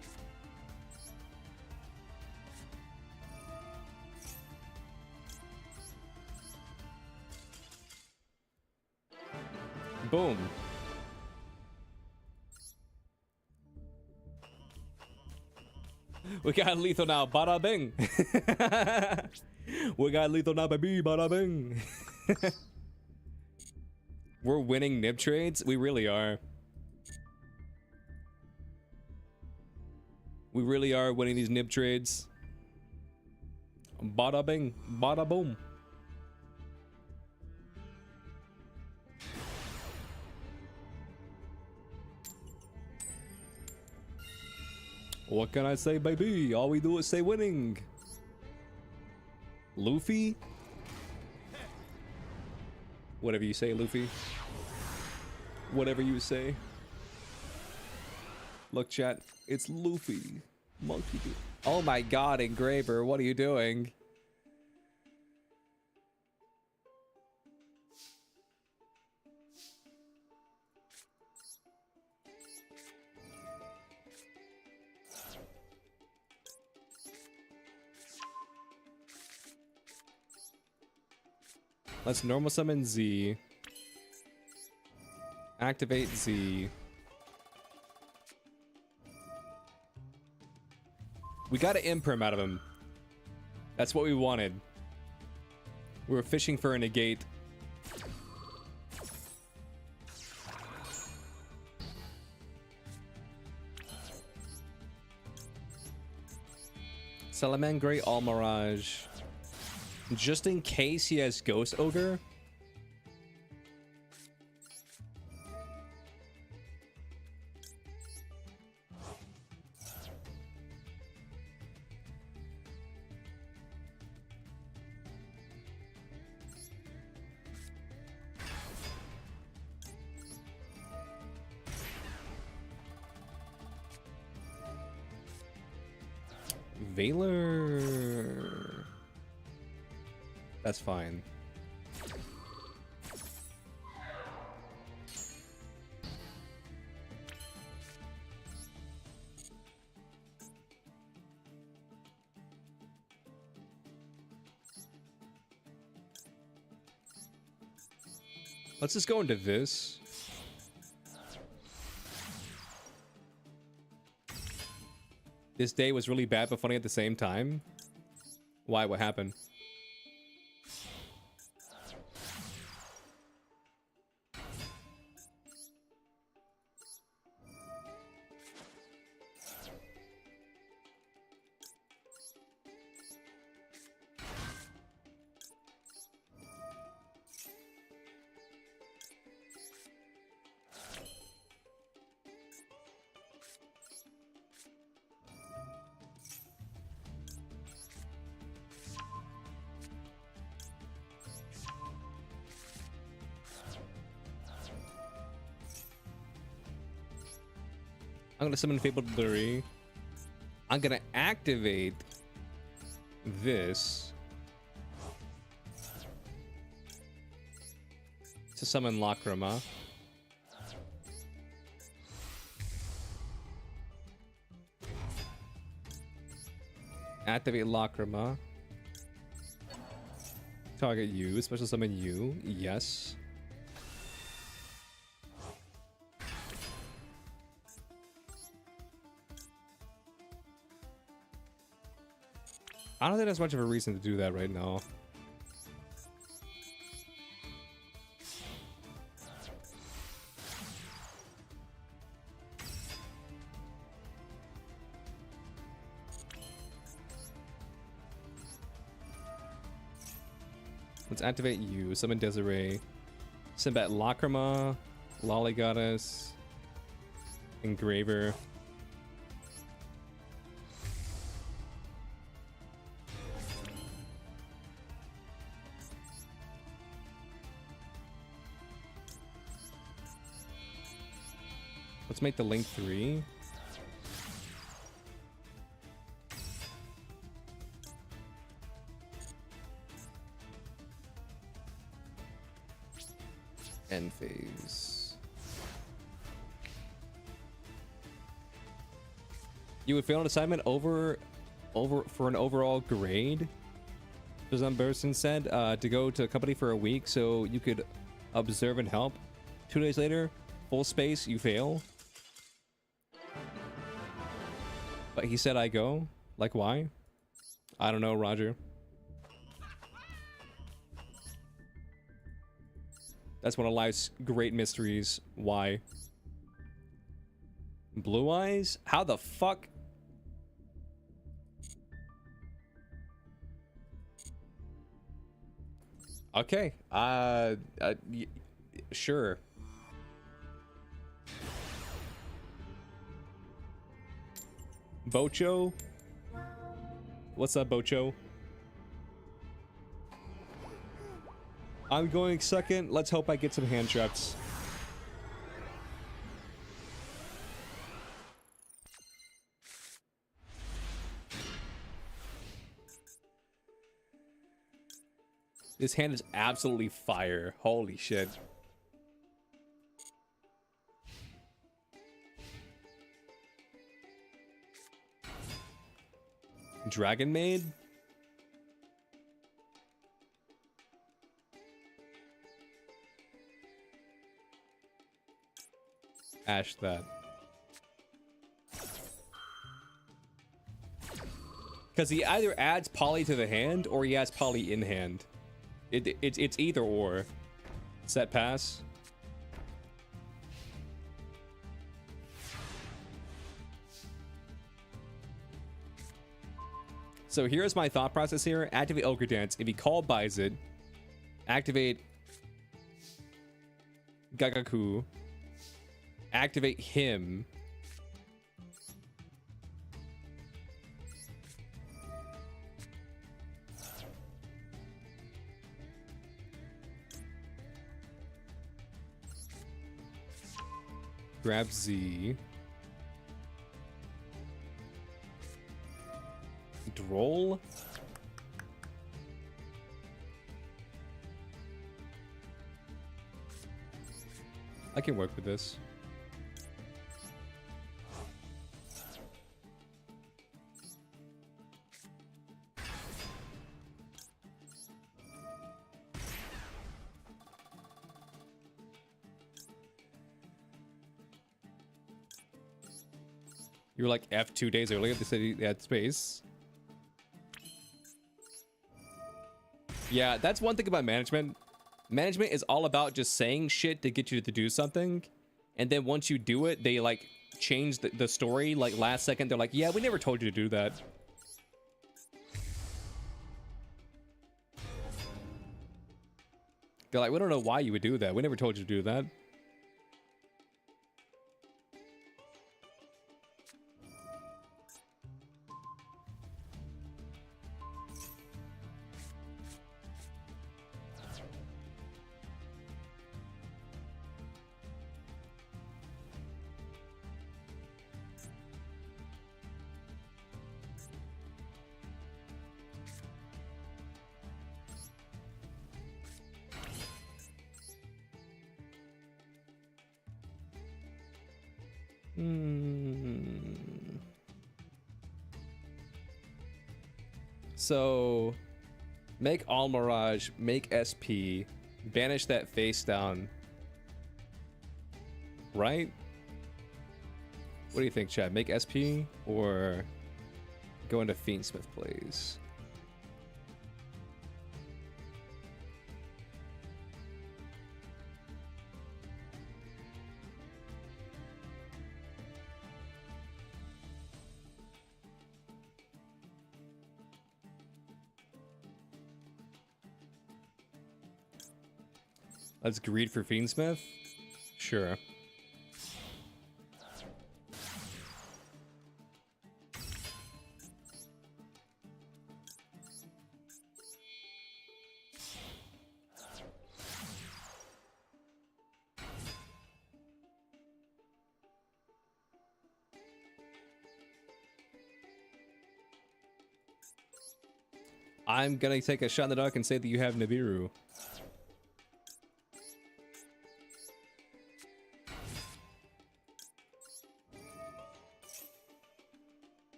Boom. We got lethal now, bada bing. We got lethal now, baby, bada bing. We're winning nib trades? We really are. We really are winning these nib trades. Bada bing, bada boom. What can I say, baby? All we do is say winning. Luffy? Whatever you say, Luffy. Whatever you say. Look, chat, it's Luffy. Monkey. Oh my god, Engraver, what are you doing? Let's normal summon Z. Activate Z. We got an imperm out of him. That's what we wanted. We were fishing for a negate. Salamangre Almirage. Just in case he has Ghost Ogre. Valor. That's fine. Let's just go into this. This day was really bad but funny at the same time. Why? What happened? I'm gonna summon Fabled Blurry. I'm gonna activate this to summon Lacrima. Activate Lacrima. Target you. Special summon you. Yes. I don't think there's much of a reason to do that right now. Let's activate you. Summon Desiree. Send back Lacrima, Lolly Goddess, Engraver. Let's make the link 3. End phase. You would fail an assignment over for an overall grade. Some person said to go to a company for a week so you could observe and help. 2 days later, full space, you fail. But he said I go. Like, why? I don't know, Roger. That's one of life's great mysteries. Why? Blue eyes? How the fuck? Okay. Sure. Bocho? What's up, Bocho? I'm going second. Let's hope I get some hand traps. This hand is absolutely fire. Holy shit. Dragon Maid? Ash that. Because he either adds poly to the hand or he has poly in hand. It's either or. Set pass. So here's my thought process here. Activate Ogre Dance. If he call buys it, activate Gagaku. Activate him. Grab Z. Droll. I can work with this. You were like F 2 days earlier. They said they had space. Yeah, that's one thing about management. Management is all about just saying shit to get you to do something. And then once you do it, they like change the story like last second. They're like, yeah, we never told you to do that. They're like, we don't know why you would do that. We never told you to do that. So, make All Mirage, make SP, banish that face down. Right? What do you think, Chad? Make SP or go into Fiendsmith plays? Let's greed for Fiendsmith? Sure. I'm gonna take a shot in the dark and say that you have Nibiru.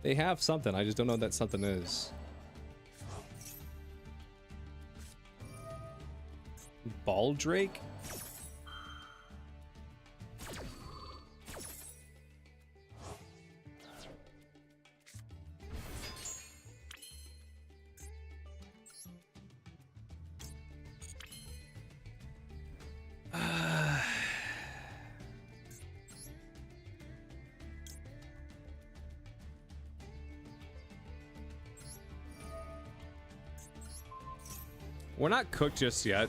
They have something, I just don't know what that something is. Baldrake? We're not cooked just yet.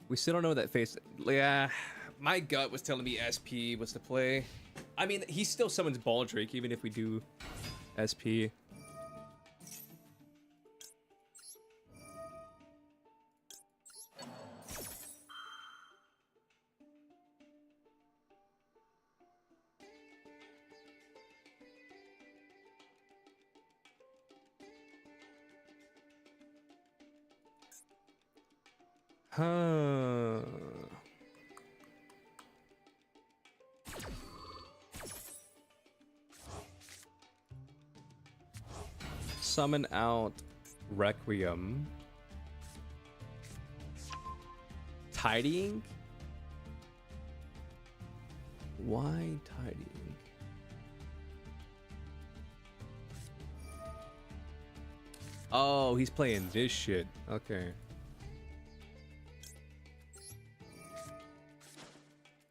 We still don't know that face. Yeah, my gut was telling me SP was the play. I mean, he still summons Baldrake even if we do SP. Huh. Summon out Requiem. Tidying? Why tidying? Oh, he's playing this shit. Okay.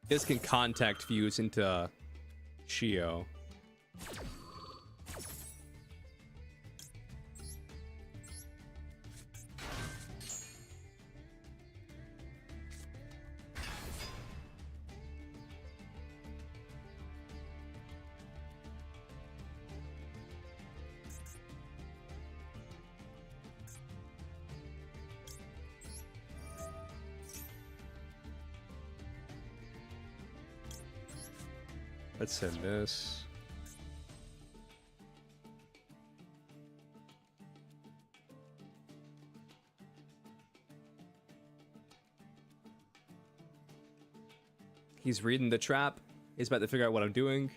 This can contact fuse into Shio. Let's send this. He's reading the trap. He's about to figure out what I'm doing.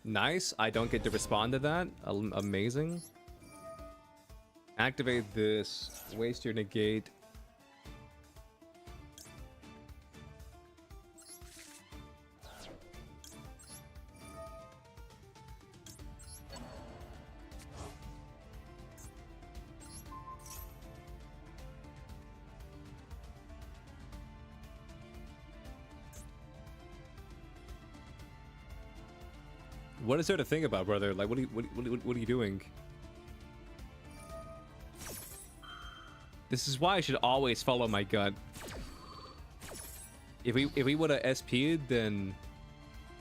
Nice. I don't get to respond to that. Amazing. Activate this. Waste your negate. What is there to think about, brother? Like, what are you doing? This is why I should always follow my gut. If we would have SP'd, then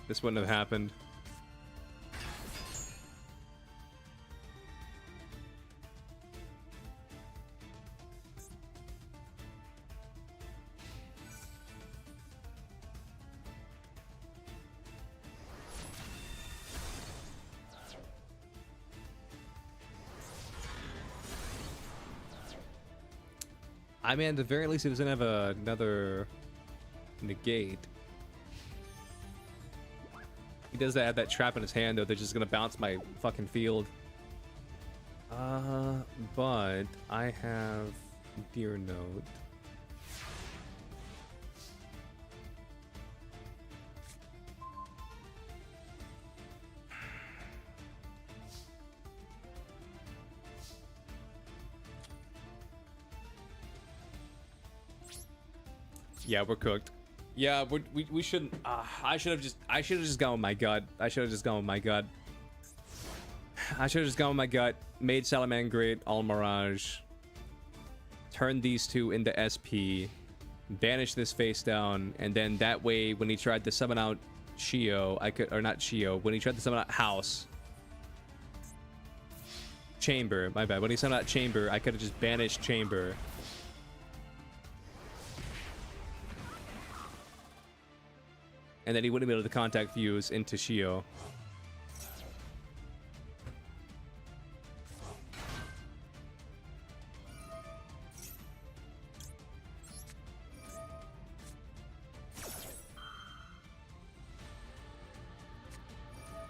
this wouldn't have happened. I mean, at the very least, he doesn't have another negate. He does have that trap in his hand, though. They're just gonna bounce my fucking field. But I have Deer Note. Yeah, we're cooked. Yeah, we shouldn't. I should have just gone with my gut. I should have just gone with my gut. Made Salaman great. All Mirage. Turned these two into SP. Banish this face down, and then that way, when he tried to summon out Shio, I could, or not Shio. When he tried to summon out House. Chamber. My bad. When he summoned out Chamber, I could have just banished Chamber. And then he wouldn't be able to contact fuse into Shio.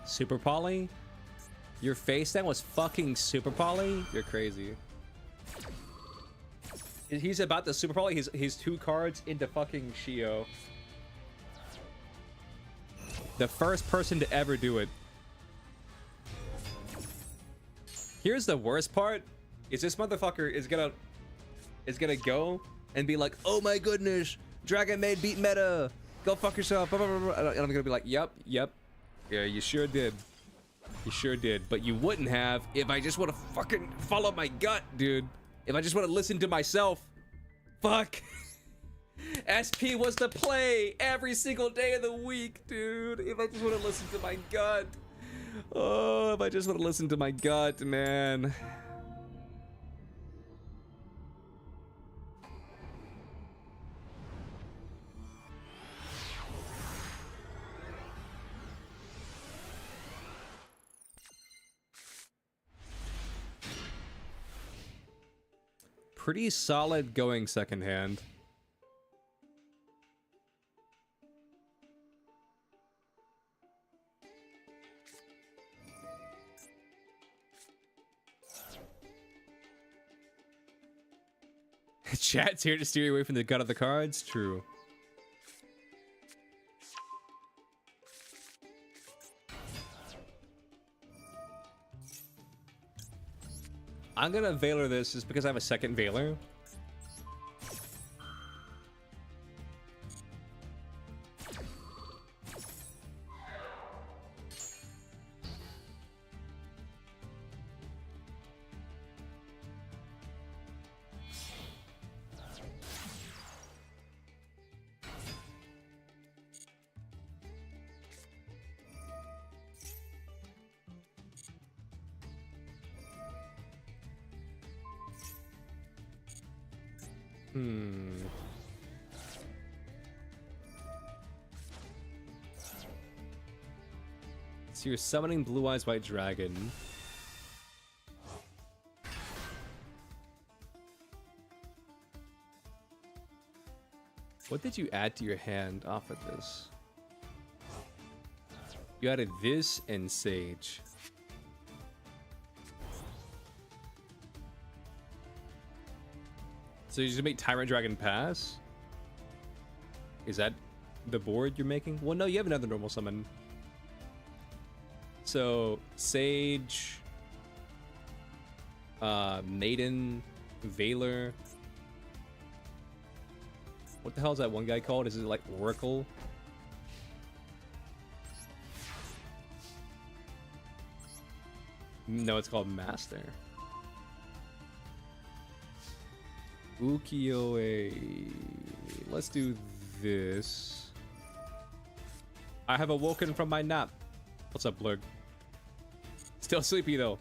Super Poly? Your face then was fucking Super Poly? You're crazy. He's about to Super Poly. He's 2 cards into fucking Shio. The first person to ever do it. Here's the worst part. Is this motherfucker is gonna go and be like, oh my goodness, Dragon Maid beat meta. Go fuck yourself. And I'm gonna be like, yep. Yeah, you sure did. You sure did. But you wouldn't have if I just would have fucking followed my gut, dude. If I just would have listened to myself. Fuck. SP was the play every single day of the week, dude. If I just would have listened to my gut. Oh, if I just would have listened to my gut, man. pretty solid going second hand. Chat's here to steer you away from the gut of the cards. True. I'm gonna Veiler this just because I have a second Veiler. So you're summoning Blue Eyes White Dragon. What did you add to your hand off of this? You added this and Sage. So you just make Tyrant Dragon pass? Is that the board you're making? Well, no, you have another normal summon. So, Sage, Maiden, Veiler. What the hell is that one guy called? Is it like Oracle? No, it's called Master. Ukiyo-e. Let's do this. I have awoken from my nap. What's up, Blurg? Still sleepy though.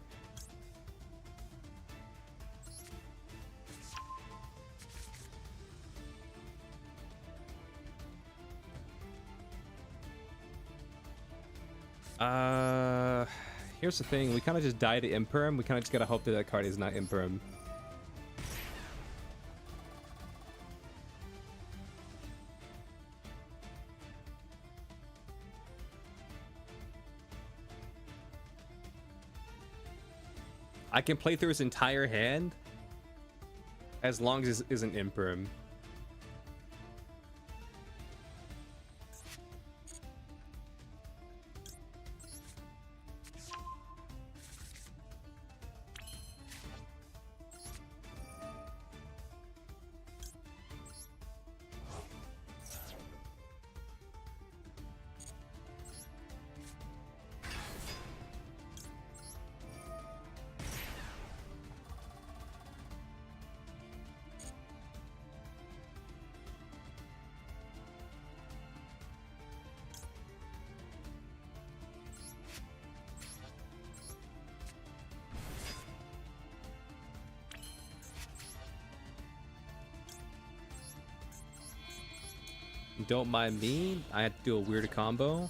Here's the thing. We kind of just die to Imperm. We kind of just gotta hope that that card is not Imperm. I can play through his entire hand as long as it isn't Imperm. Don't mind me. I had to do a weird combo.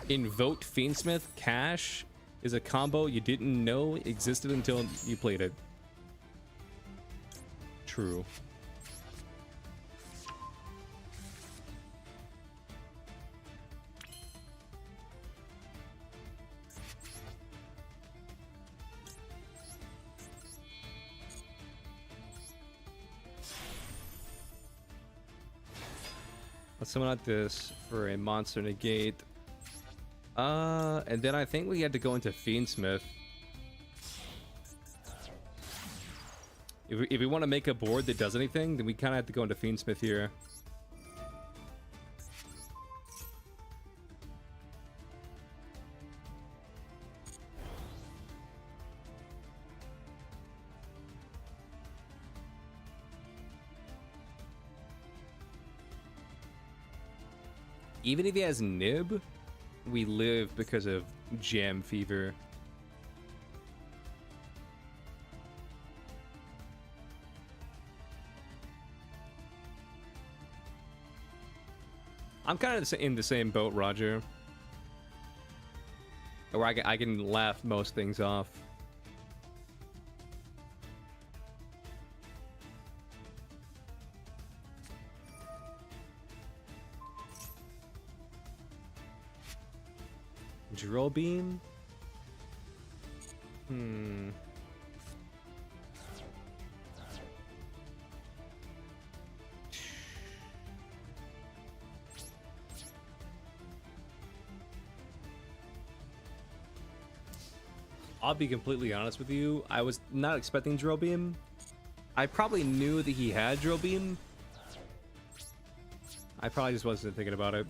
Invoked Fiendsmith Cash is a combo you didn't know existed until you played it. True. Let's summon out this for a monster negate. And then I think we had to go into Fiendsmith. If we want to make a board that does anything, then we kind of have to go into Fiendsmith here. Even if he has Nib, we live because of jam fever. I'm kind of in the same boat, Roger. Where I can laugh most things off. Drill beam? I'll be completely honest with you. I was not expecting drill beam. I probably knew that he had drill beam. I probably just wasn't thinking about it.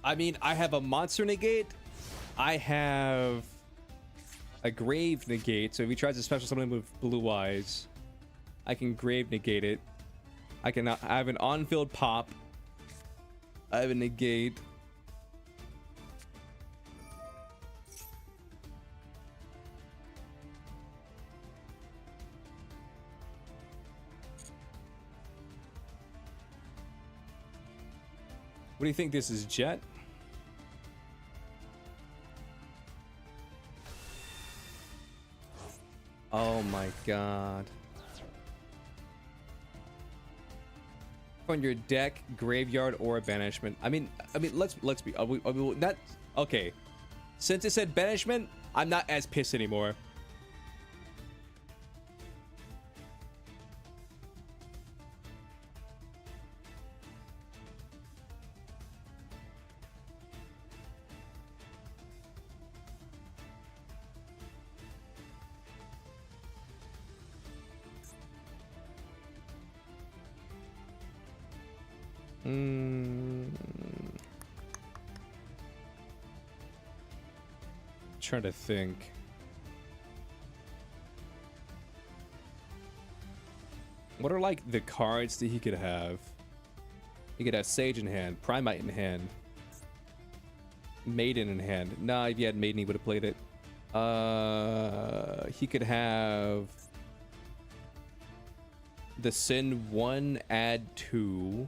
I mean, I have a monster negate. I have a grave negate. So if he tries to special summon with blue eyes, I can grave negate it. I have an on-field pop. I have a negate. What do you think this is, Jet? Oh my god. On your deck, graveyard, or a banishment. I mean, let's be. Are we not okay? Since it said banishment, I'm not as pissed anymore. Trying to think. What are like the cards that he could have? He could have Sage in hand, Primite in hand, Maiden in hand. Nah, if he had Maiden, he would have played it. He could have the Sin 1, add 2.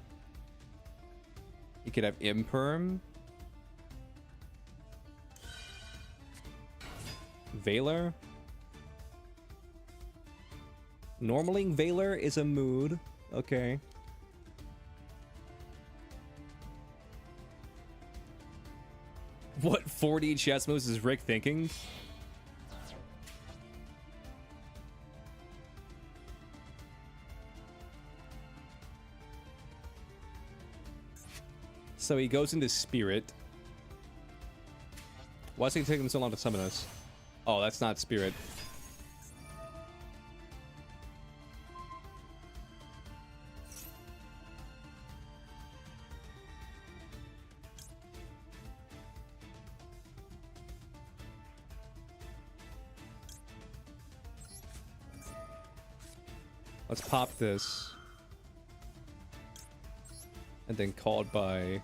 He could have Imperm. Valor. Normaling Valor is a mood. Okay. What 40 chess moves is Rick thinking? So he goes into Spirit. Why is it taking him so long to summon us? Oh, that's not Spirit. Let's pop this. And then called by...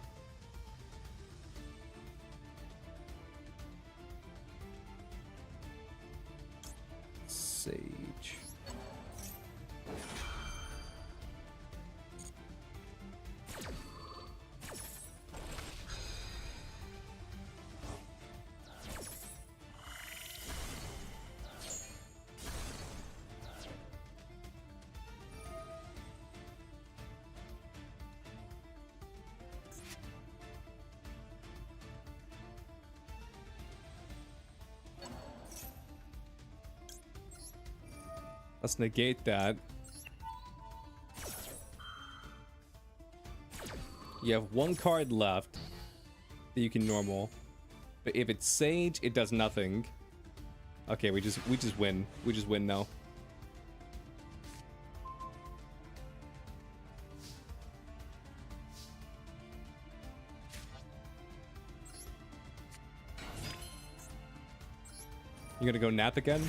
Sage. Let's negate that. You have one card left that you can normal. But if it's Sage, it does nothing. Okay, we just win. We just win now. You're gonna go nap again?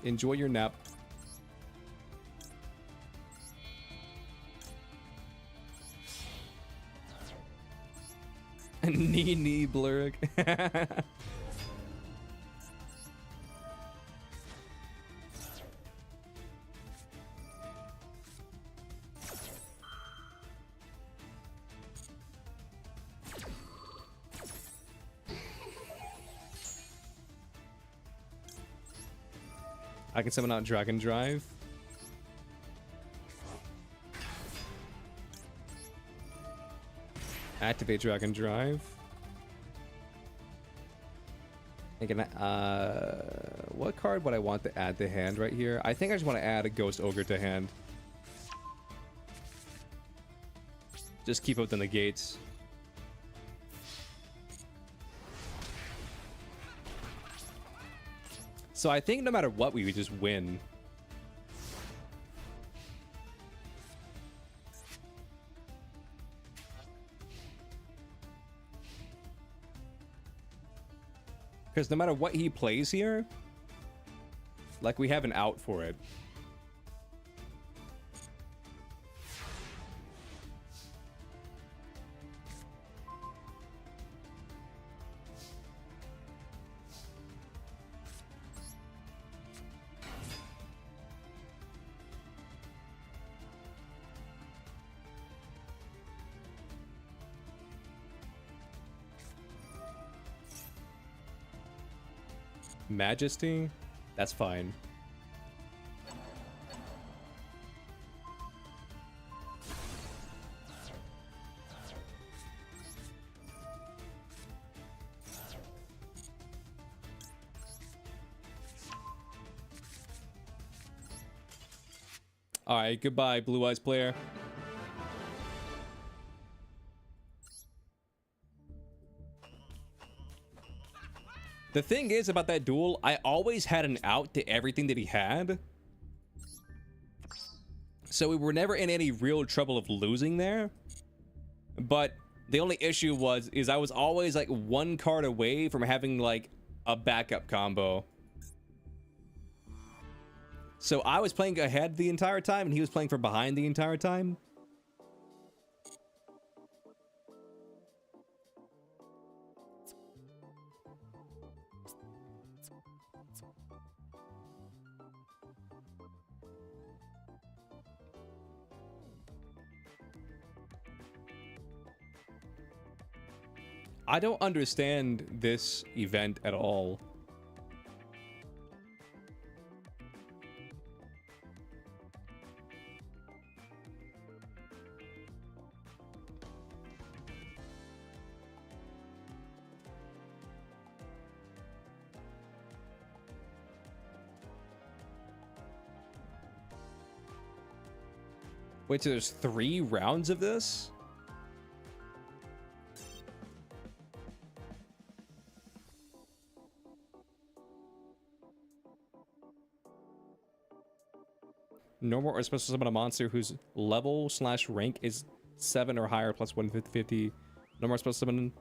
Enjoy your nap. Knee blurg. I can summon out Dragon Drive. Activate Dragon Drive. Thinking, what card would I want to add to hand right here? I think I just want to add a Ghost Ogre to hand. Just keep up the negates. So I think no matter what, we would just win. Because no matter what he plays here, like, we have an out for it. Majesty? That's fine. Alright, goodbye, Blue Eyes player. The thing is about that duel, I always had an out to everything that he had. So we were never in any real trouble of losing there. But the only issue is I was always like one card away from having like a backup combo. So I was playing ahead the entire time and he was playing from behind the entire time. I don't understand this event at all. Wait, so there's 3 rounds of this? Normal or special summon a monster whose level/rank is 7 or higher plus 150. Normal or special summon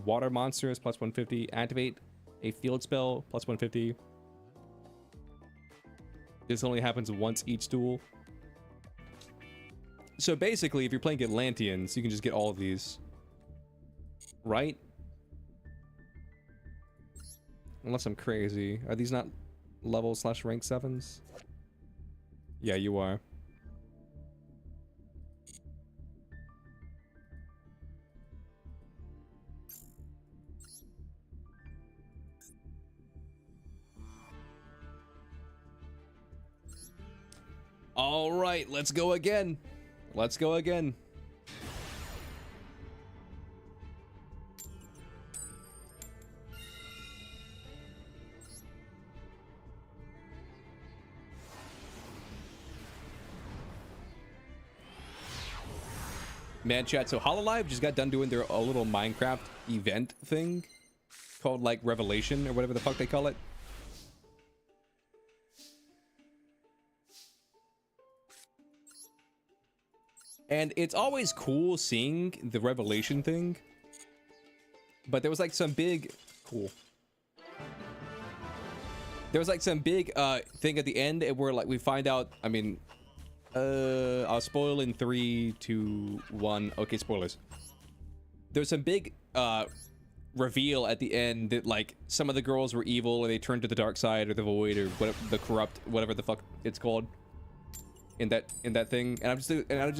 water monsters plus 150. Activate a field spell plus 150. This only happens once each duel. So basically, if you're playing Atlanteans, you can just get all of these. Right? Unless I'm crazy. Are these not level/rank 7s? Yeah, you are. All right, let's go again. Let's go again. Man, chat, so Hololive just got done doing their little Minecraft event thing called, like, Revelation or whatever the fuck they call it. And it's always cool seeing the Revelation thing. But there was, like, some big... Cool. There was, like, some big thing at the end where, like, we find out... I mean... I'll spoil in 3, 2, 1. Okay, spoilers. There's some big reveal at the end that like some of the girls were evil and they turned to the dark side or the void or whatever, the corrupt, whatever the fuck it's called in that thing. And I just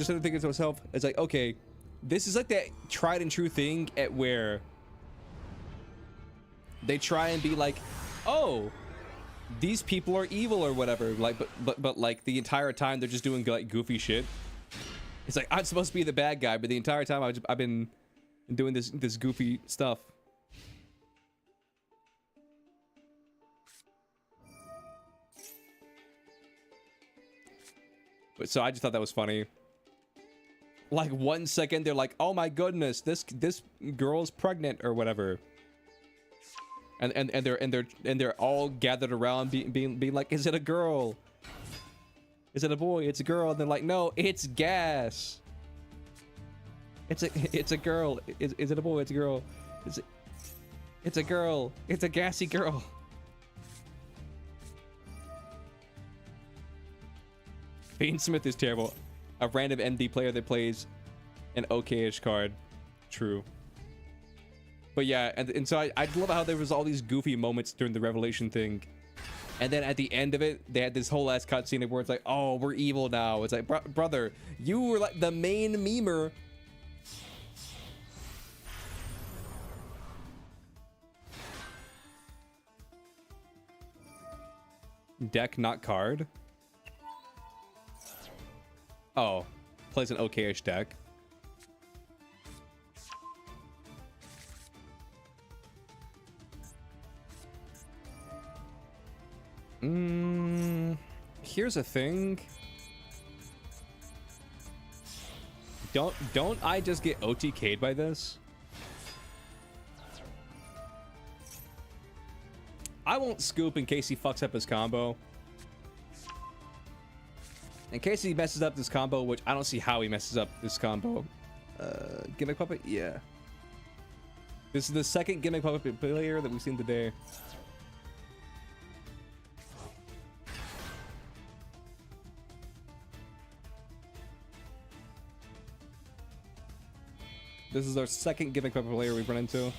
started thinking to myself, it's like, okay, this is like that tried and true thing at where they try and be like, oh, these people are evil or whatever, like, but like the entire time they're just doing like goofy shit. It's like, I'm supposed to be the bad guy, but the entire time I've been doing this goofy stuff. But so I just thought that was funny. Like 1 second they're like, oh my goodness, this girl's pregnant or whatever. And they're all gathered around being like, is it a girl? Is it a boy? It's a girl. And they're like, no, it's gas. It's a girl. Is it a boy? It's a girl. It's a girl. It's a gassy girl. Bean Smith is terrible. A random MD player that plays an okay-ish card. True. But yeah, and so I love how there was all these goofy moments during the Revelation thing. And then at the end of it, they had this whole ass cutscene where it's like, oh, we're evil now. It's like, brother, you were like the main memer. Deck, not card. Oh, plays an okay-ish deck. Here's a thing. Don't I just get OTK'd by this? I won't scoop in case he fucks up his combo. In case he messes up this combo, which I don't see how he messes up this combo. Gimmick Puppet? Yeah. This is the second Gimmick Puppet player that we've seen today. This is our second Gimmick Puppet player we've run into.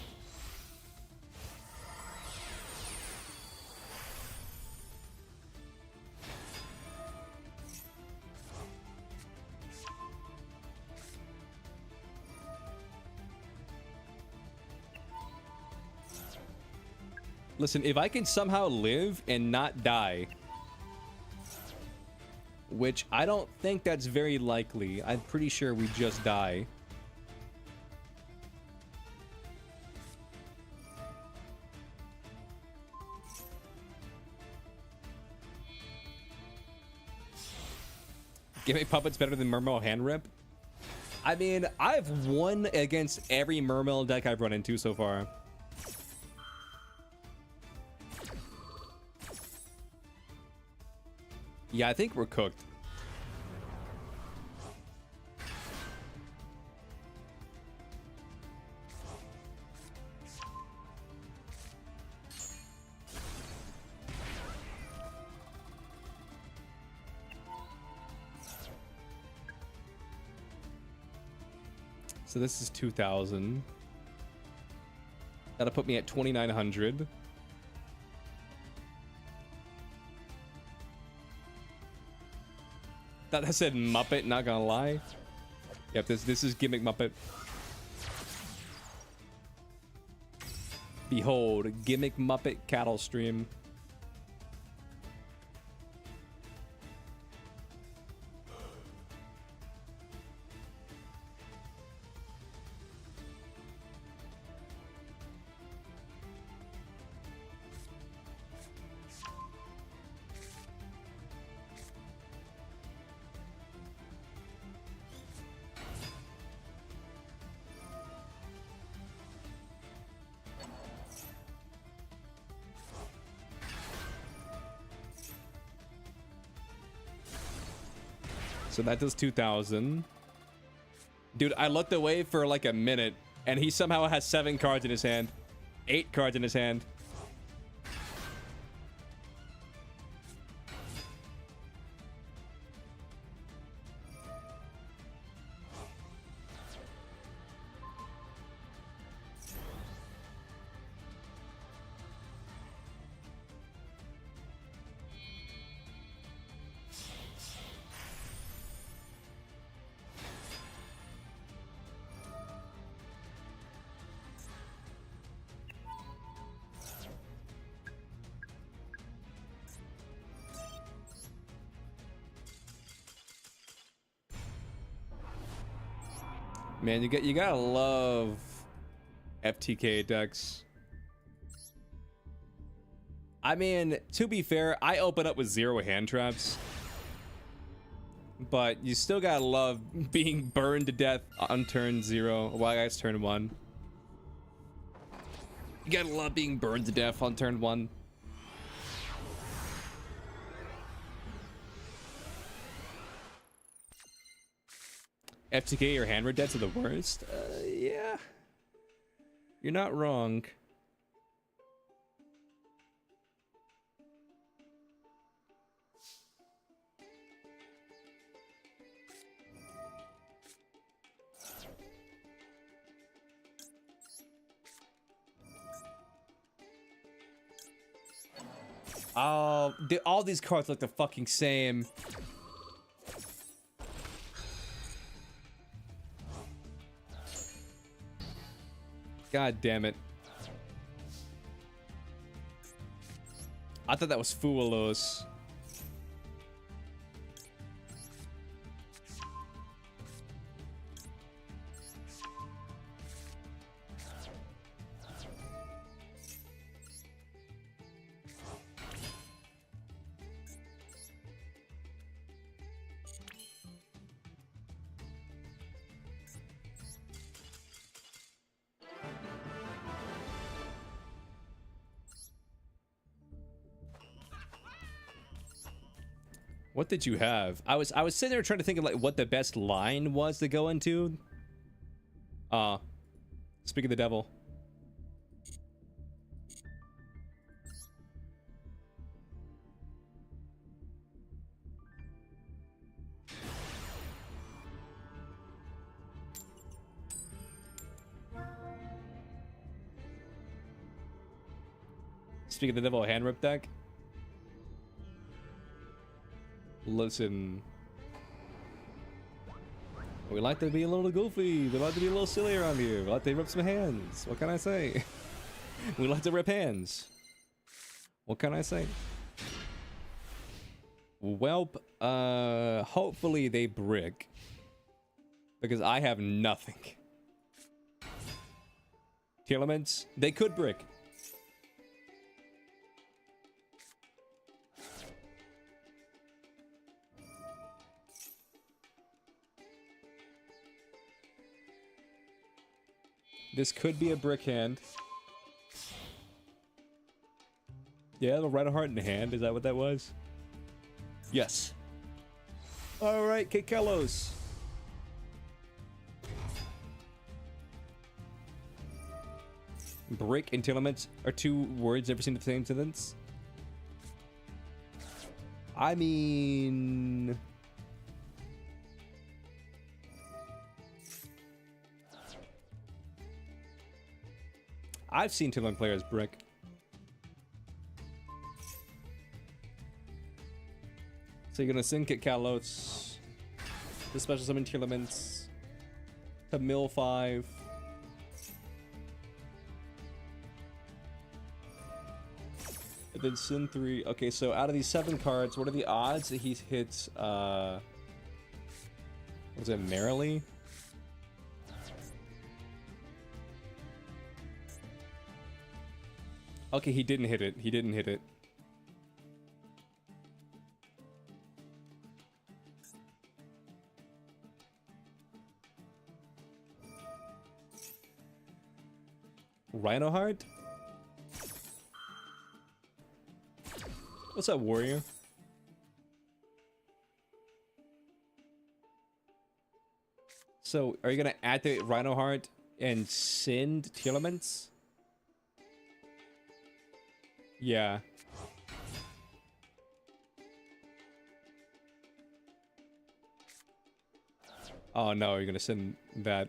Listen, if I can somehow live and not die, which I don't think that's very likely. I'm pretty sure we just die. Gimmick Puppet's better than Mermail Hand Rip? I mean, I've won against every Mermail deck I've run into so far. Yeah, I think we're cooked. So this is 2,000. That'll put me at 2,900. That said Muppet, not gonna lie. Yep, this is Gimmick Muppet. Behold, Gimmick Muppet cattle stream. So that does 2,000. Dude, I looked away for like a minute, and he somehow has 7 cards in his hand. 8 cards in his hand. Man, you gotta love FTK decks. I mean, to be fair, I open up with 0 hand traps. But you still gotta love being burned to death on turn 0. Well, guys, turn 1. You gotta love being burned to death on turn 1. FTK or hand red decks are the worst? Yeah. You're not wrong. Oh, all these cards look the fucking same. God damn it. I thought that was Fuelos. What did you have? I was sitting there trying to think of like what the best line was to go into. Speak of the devil. Speak of the devil, hand rip deck. Listen, we like to be a little goofy. We like to be a little silly around here. We like to rip some hands. What can I say? We like to rip hands. What can I say? Welp, hopefully they brick. Because I have nothing. Telements, they could brick. This could be a brick hand. Yeah, it'll write a heart in the hand. Is that what that was? Yes. All right, Kekelos. Brick and telements are 2 words never seen the same sentence. I mean... I've seen Telemon players brick. So you're gonna sink at Kalos. The special summon Telements. To mill 5. And then Sin 3. Okay, so out of these 7 cards, what are the odds that he hits, what was it, Merrily? Okay, he didn't hit it. He didn't hit it. Rhino Heart? What's up, warrior? So, are you gonna activate Rhino Heart and send Telements? Yeah. Oh no, you're gonna send that.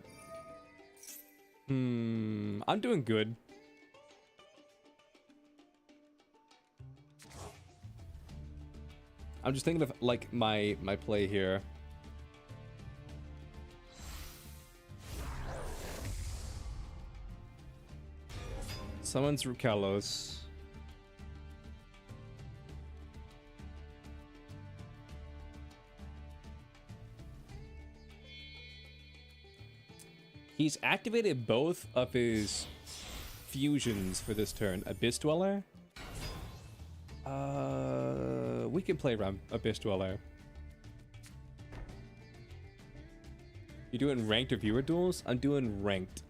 I'm doing good. I'm just thinking of like my play here. Summons Rukalos. He's activated both of his fusions for this turn. Abyss Dweller? We can play around Abyss Dweller. You doing ranked or viewer duels? I'm doing ranked.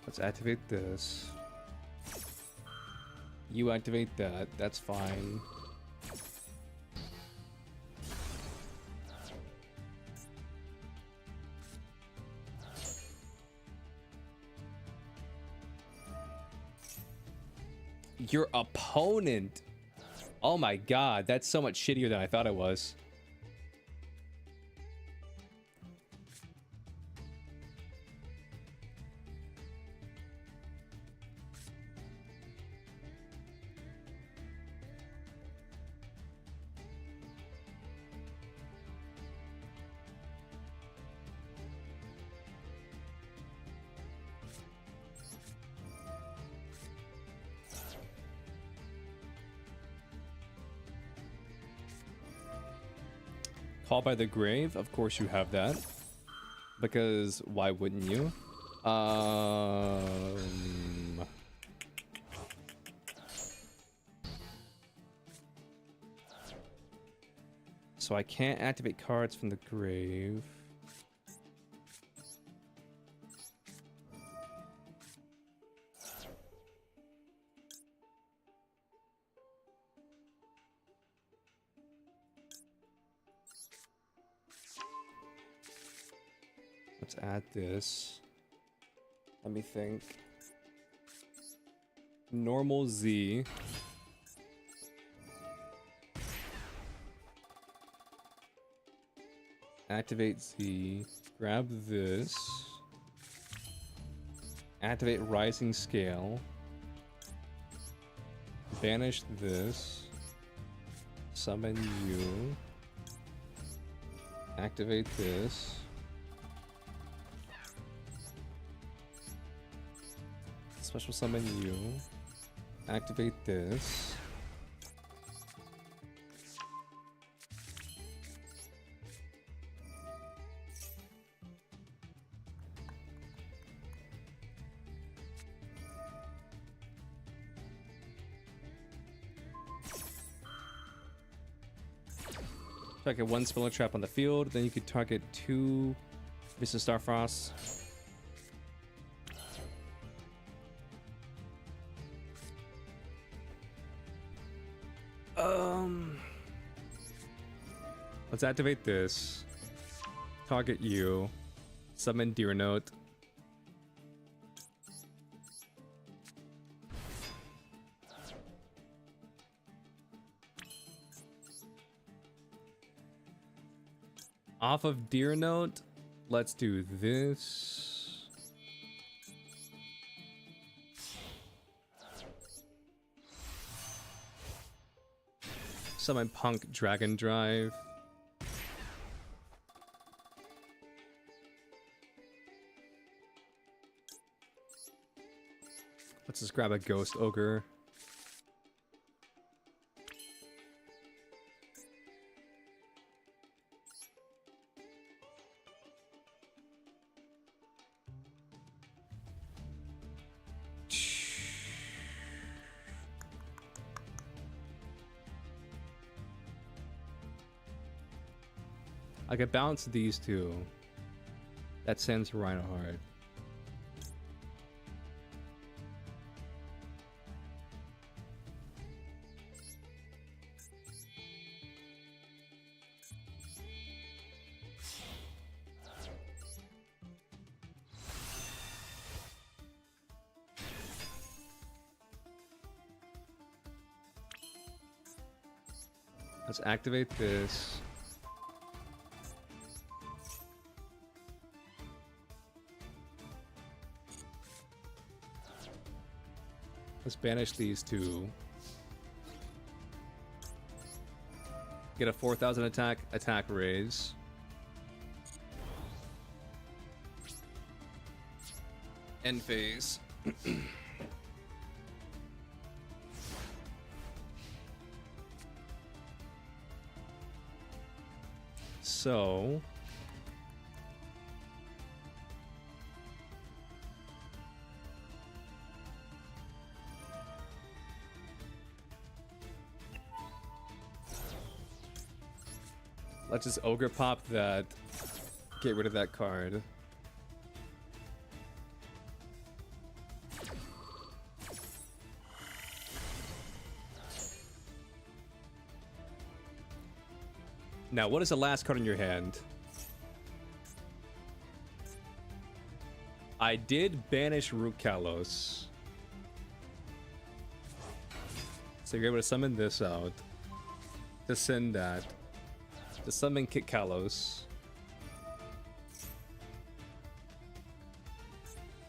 Let's activate this. You activate that. That's fine. Your opponent. Oh my god, that's so much shittier than I thought it was. Call by the Grave, of course you have that. Because why wouldn't you? So I can't activate cards from the grave. Let's add this. Let me think. Normal Z. Activate Z. Grab this. Activate Rising Scale. Banish this. Summon you. Activate this. Special summon you. Activate this. Target one spell trap on the field, then you could target two Mr. Starfrost. Let's activate this. Target you. Summon Deer Note. Off of Deer Note, let's do this. Summon Punk Dragon Drive. Let's just grab a Ghost Ogre. I could bounce these two. That sends Reinhardt. Let's activate this. Let's banish these two. Get a 4,000 attack raise. End phase. So let's just ogre pop that. Get rid of that card. Now, what is the last card in your hand? I did banish Root Kalos. So you're able to summon this out. To send that. To summon Kit Kalos.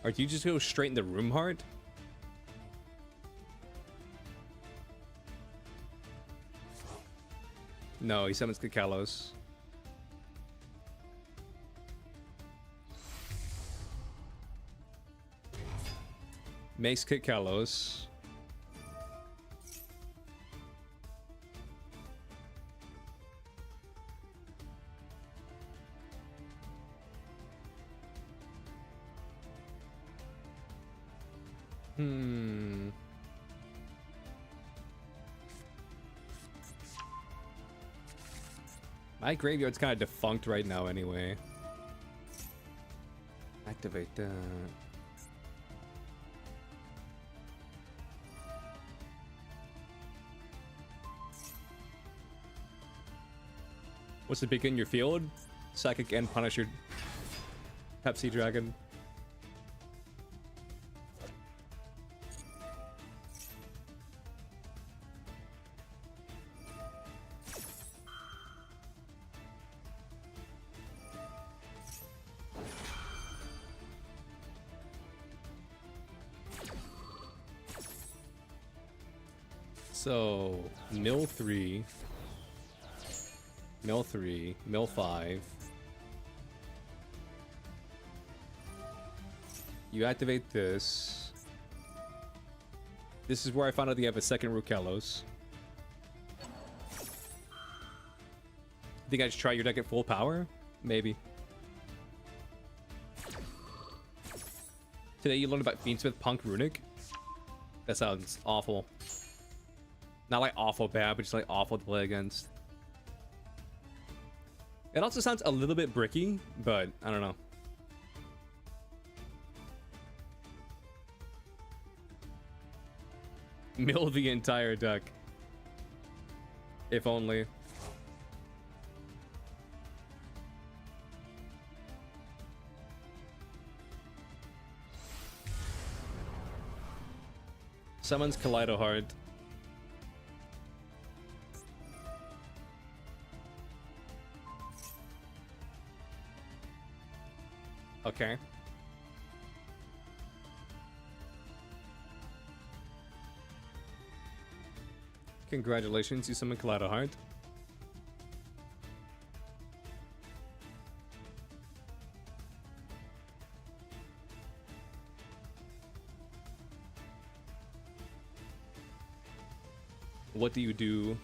Or do you just go straight into Room Heart? No, he summons Kit Kalos. Makes Kit Kalos. My graveyard's kind of defunct right now anyway. Activate that. What's to begin your field? Psychic and Punisher. Pepsi Dragon. So, mill 3, mill 3, mill 5. You activate this. This is where I found out you have a second Root Kalos. Think I should try your deck at full power? Maybe. Today you learned about Fiendsmith Punk Runic? That sounds awful. Not like awful bad, but just like awful to play against. It also sounds a little bit bricky, but I don't know. Mill the entire deck. If only. Summons Kaleido Heart. Okay. Congratulations, you summon Kaleido Heart. What do you do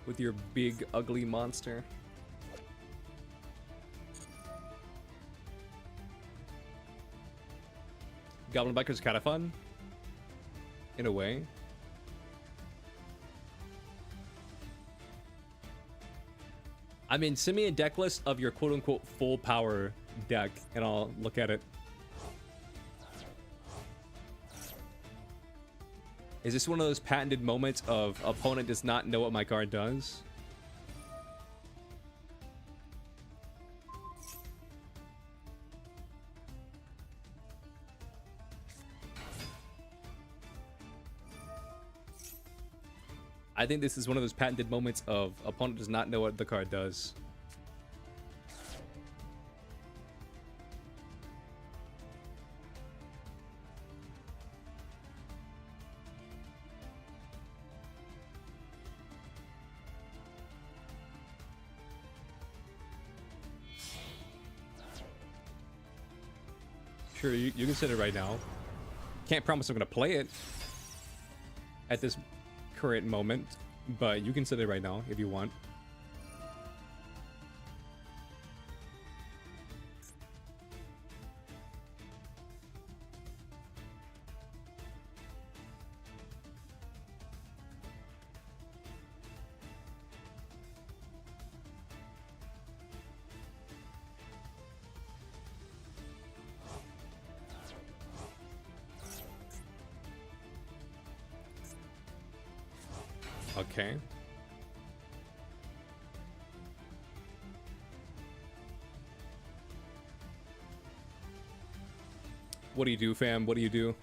with your big ugly monster? Goblin Biker's kind of fun, in a way. I mean, send me a deck list of your quote-unquote full power deck, and I'll look at it. Is this one of those patented moments of opponent does not know what my card does? I think this is one of those patented moments of opponent does not know what the card does. Sure, you can sit it right now. Can't promise I'm gonna play it at this current moment, but you can sit it right now if you want. Okay. What do you do, fam? What do you do?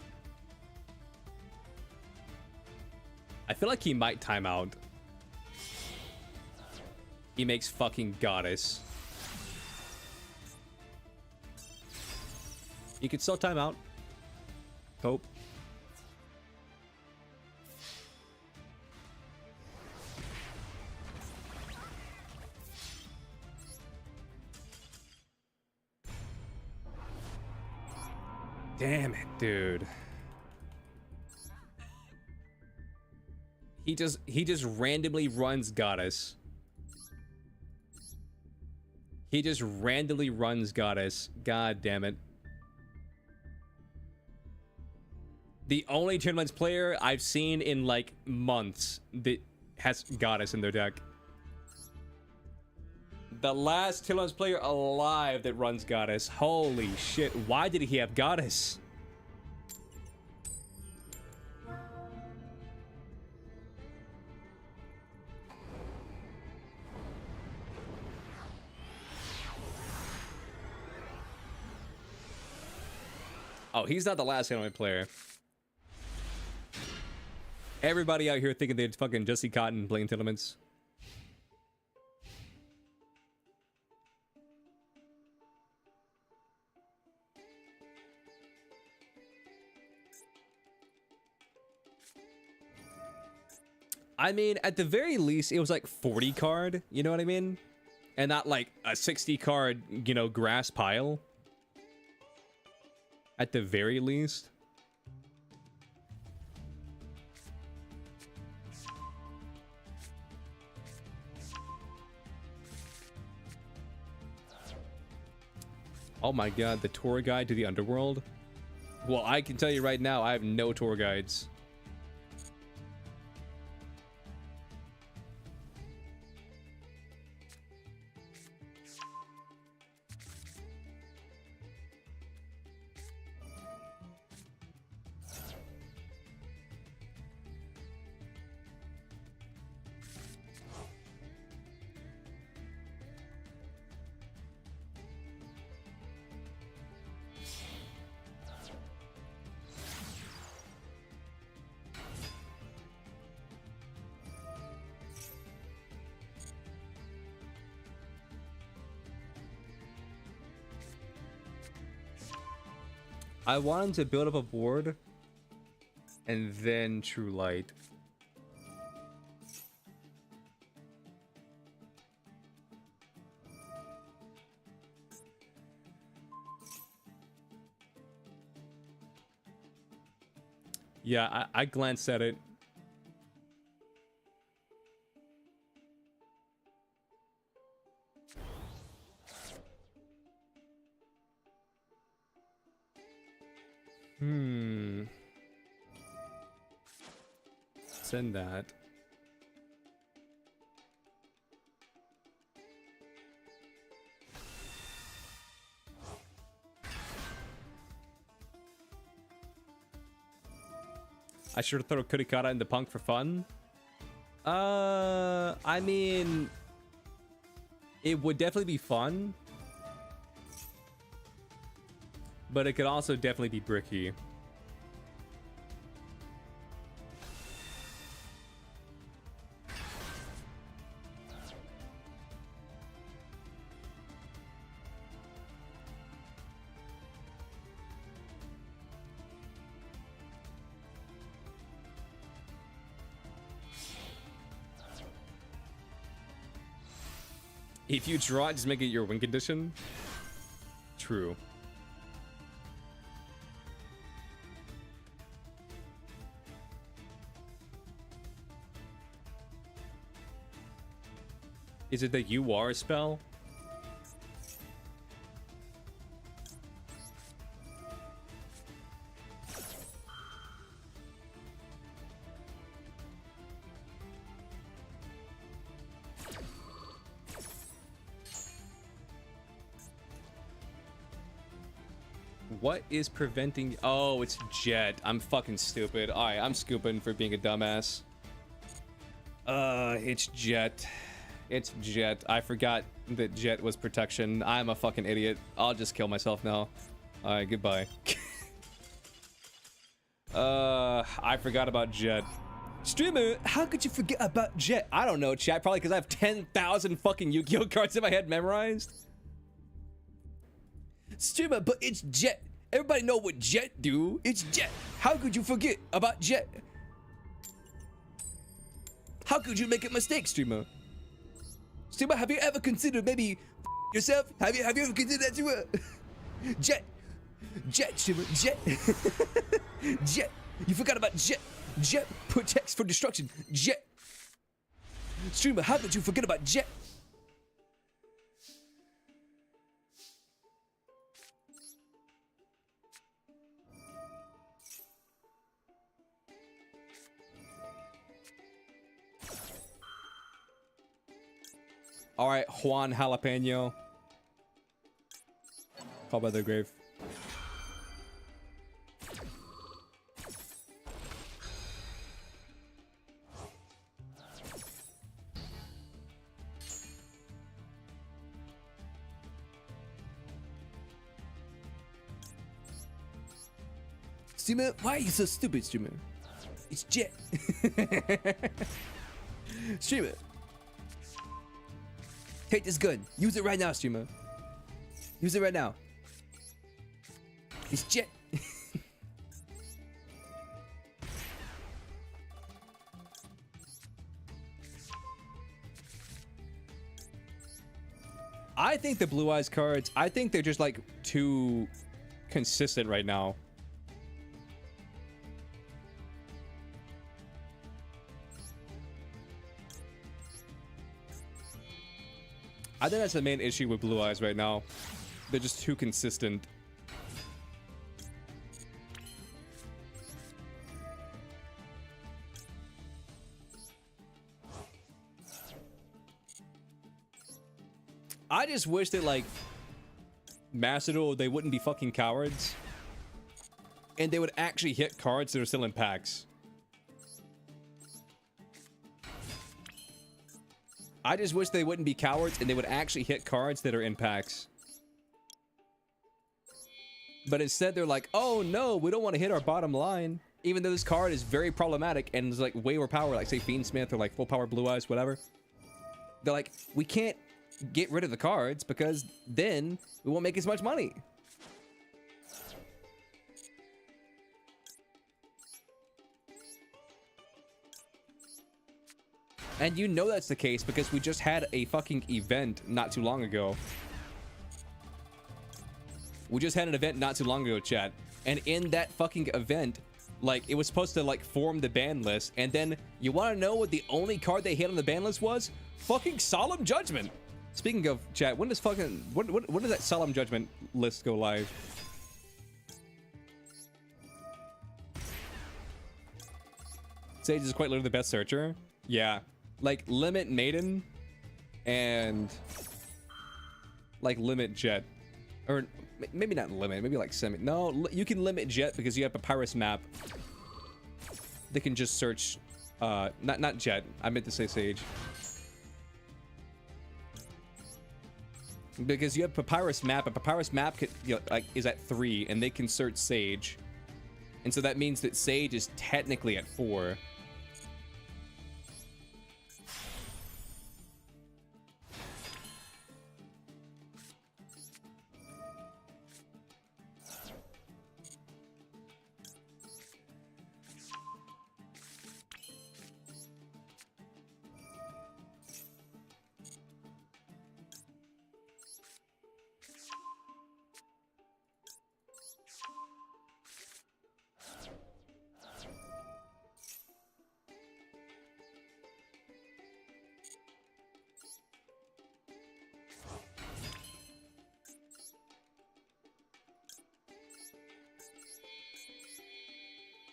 I feel like he might time out. He makes fucking goddess. You could still time out. Hope. Damn it, dude. He just randomly runs goddess. He just randomly runs goddess. God damn it. The only tournaments player I've seen in like months that has goddess in their deck. The last tournaments player alive that runs goddess. Holy shit. Why did he have goddess? Oh, he's not the last tournament player. Everybody out here thinking they'd fucking Jesse Cotton playing tournaments. I mean, at the very least, it was like 40 card, you know what I mean? And not like a 60 card, you know, grass pile. At the very least. Oh my god, the tour guide to the underworld? Well, I can tell you right now, I have no tour guides. I wanted to build up a board and then True Light. Yeah, I glanced at it. Send that. I should have thrown Kurikata in the Punk for fun. I mean, it would definitely be fun, but it could also definitely be bricky. If you draw it, just make it your win condition. True. Is it the you are spell? What is preventing? Oh, it's Jet. I'm fucking stupid. All right, I'm scooping for being a dumbass. It's Jet. It's Jet. I forgot that Jet was protection. I'm a fucking idiot. I'll just kill myself now. All right, goodbye. I forgot about Jet. Streamer, how could you forget about Jet? I don't know, chat. Probably because I have 10,000 fucking Yu-Gi-Oh cards in my head memorized. Streamer, but it's Jet. Everybody know what Jet do. It's Jet. How could you forget about Jet? How could you make a mistake, streamer? Streamer, have you ever considered maybe yourself? Have you ever considered that streamer? Jet. Jet, streamer. Jet. Jet. You forgot about Jet. Jet protects for destruction. Jet. Streamer, how could you forget about Jet? All right, Juan Jalapeno. Call by the grave. Streamer, why are you so stupid, streamer? It's Jet. Streamer. Take this gun. Use it right now, streamer. Use it right now. It's Jet. I think the Blue Eyes cards, I think they're just like too consistent right now. I think that's the main issue with Blue Eyes right now. They're just too consistent. I just wish that, like, Macedon, they wouldn't be fucking cowards. And they would actually hit cards that are still in packs. I just wish they wouldn't be cowards and they would actually hit cards that are in packs. But instead they're like, oh no, we don't want to hit our bottom line. Even though this card is very problematic and is like way more power, like say Fiendsmith or like full power Blue Eyes, whatever. They're like, we can't get rid of the cards because then we won't make as much money. And you know that's the case because we just had a fucking event not too long ago. We just had an event not too long ago, chat. And in that fucking event, like, it was supposed to, like, form the ban list. And then, you want to know what the only card they hit on the ban list was? Fucking Solemn Judgment. Speaking of, chat, when does fucking... When does that Solemn Judgment list go live? Sage is quite literally the best searcher. Yeah. Like, limit Maiden and, like, limit Jet. Or, maybe not limit, maybe like semi. No, you can limit Jet because you have Papyrus map. they can just search, not Jet. I meant to say Sage. Because you have Papyrus Map, and Papyrus Map could, you know, like, is at 3, and they can search Sage. And so that means that Sage is technically at 4.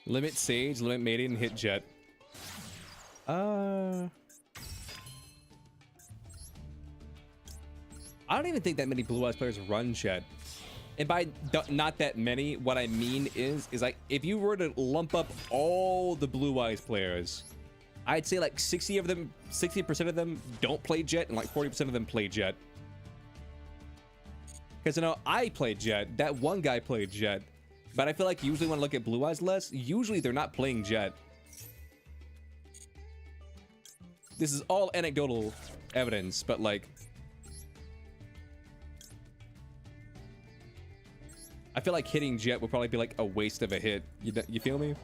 Limit Sage, limit Maiden, hit Jet. I don't even think that many Blue Eyes players run Jet. And by not that many, what I mean is like, if you were to lump up all the Blue Eyes players, I'd say like 60% of them don't play Jet, and like 40% of them play Jet. Because, you know, I played Jet, that one guy played Jet. But I feel like usually when I look at Blue Eyes less, usually they're not playing Jet. This is all anecdotal evidence, but like, I feel like hitting Jet would probably be like a waste of a hit. You feel me?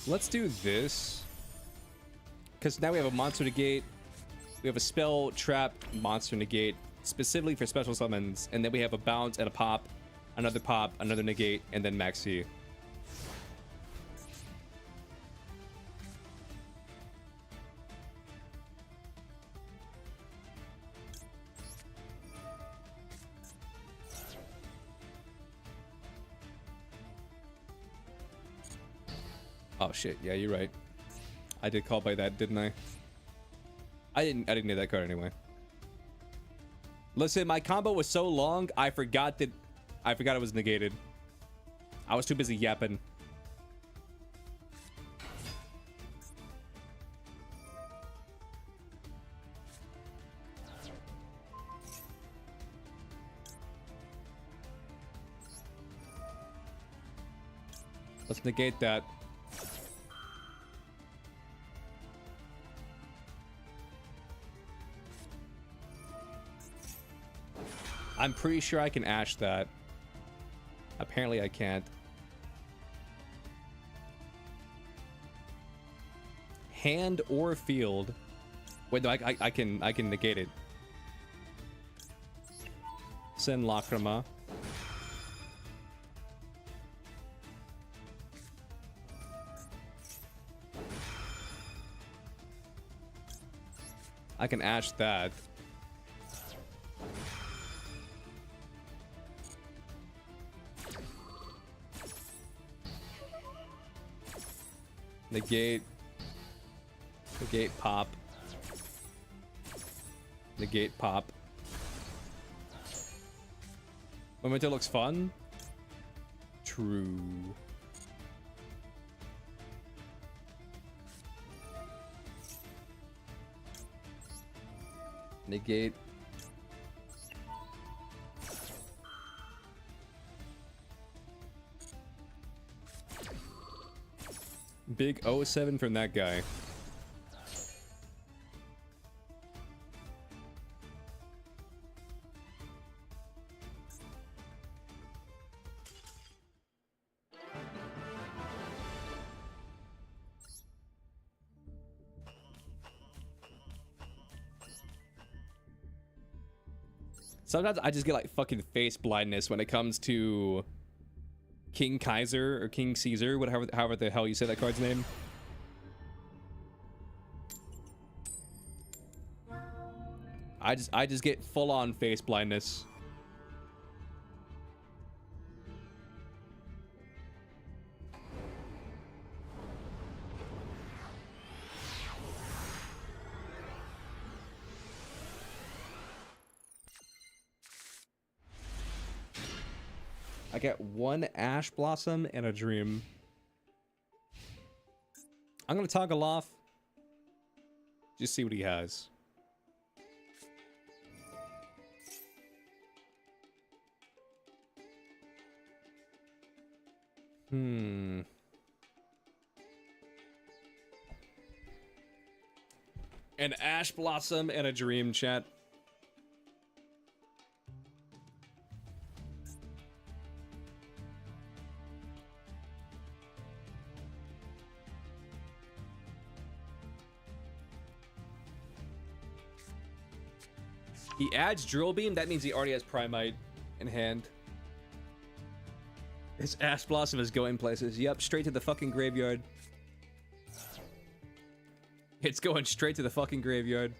Let's do this, because now we have a monster negate, we have a spell, trap, monster negate, specifically for special summons, and then we have a bounce and a pop, another negate, and then maxi. Oh shit, yeah, you're right. I did call by that, didn't I? I didn't need that card anyway. Listen, my combo was so long, I forgot it was negated. I was too busy yapping. Let's negate that. I'm pretty sure I can Ash that. Apparently I can't. Hand or field. Wait, no, I can negate it. Send Lacrima. I can Ash that. Negate pop. Negate pop. Memento looks fun. True. Negate. Big 07 from that guy. Sometimes I just get like fucking face blindness when it comes to King Kaiser or King Caesar, whatever, however the hell you say that card's name. I just get full on face blindness. I get one Ash Blossom and a Dream. I'm gonna toggle off. Just see what he has. An Ash Blossom and a Dream, chat. He adds Drill Beam, that means he already has Primite in hand. His Ash Blossom is going places. Yep, straight to the fucking graveyard. It's going straight to the fucking graveyard.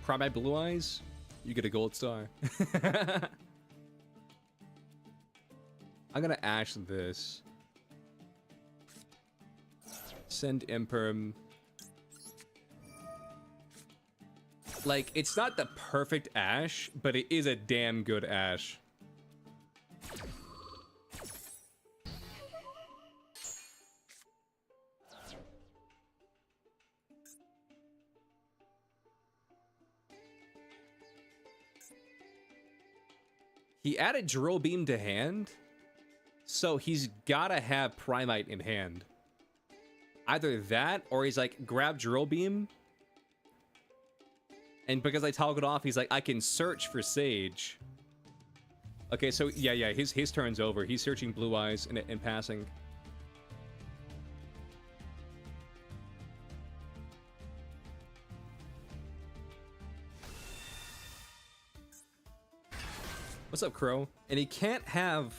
Primate Blue Eyes, you get a gold star. I'm gonna Ash this. Send Imperm. Like, it's not the perfect Ash, but it is a damn good Ash. He added Drill Beam to hand, so he's gotta have Primite in hand. Either that, or he's like, grab Drill Beam, and because I toggled off, he's like, I can search for Sage. Okay, so yeah, his turn's over. He's searching Blue Eyes and passing. What's up, Crow? And he can't have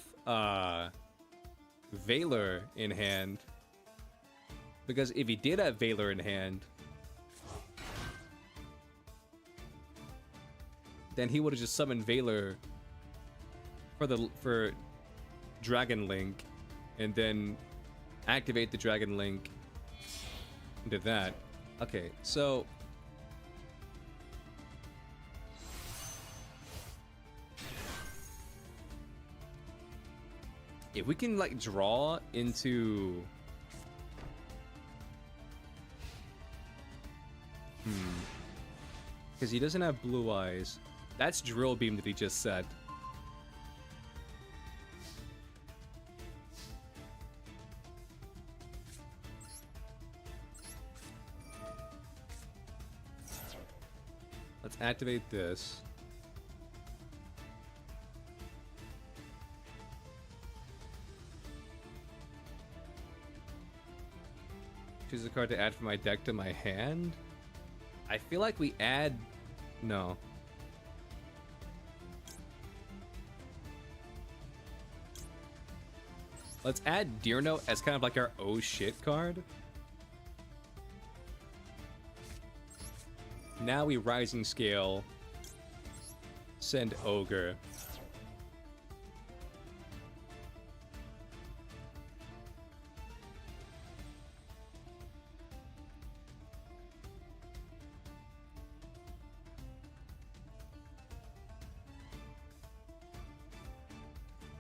Valor in hand, because if he did have Valor in hand, then he would have just summoned Valor for Dragon Link, and then activate the Dragon Link into that. Okay, so if we can like draw into because he doesn't have Blue Eyes. That's Drill Beam that he just said. Let's activate this. Choose a card to add from my deck to my hand. I feel like we add... No. Let's add Deer Note as kind of like our oh shit card. Now we rising scale. Send ogre.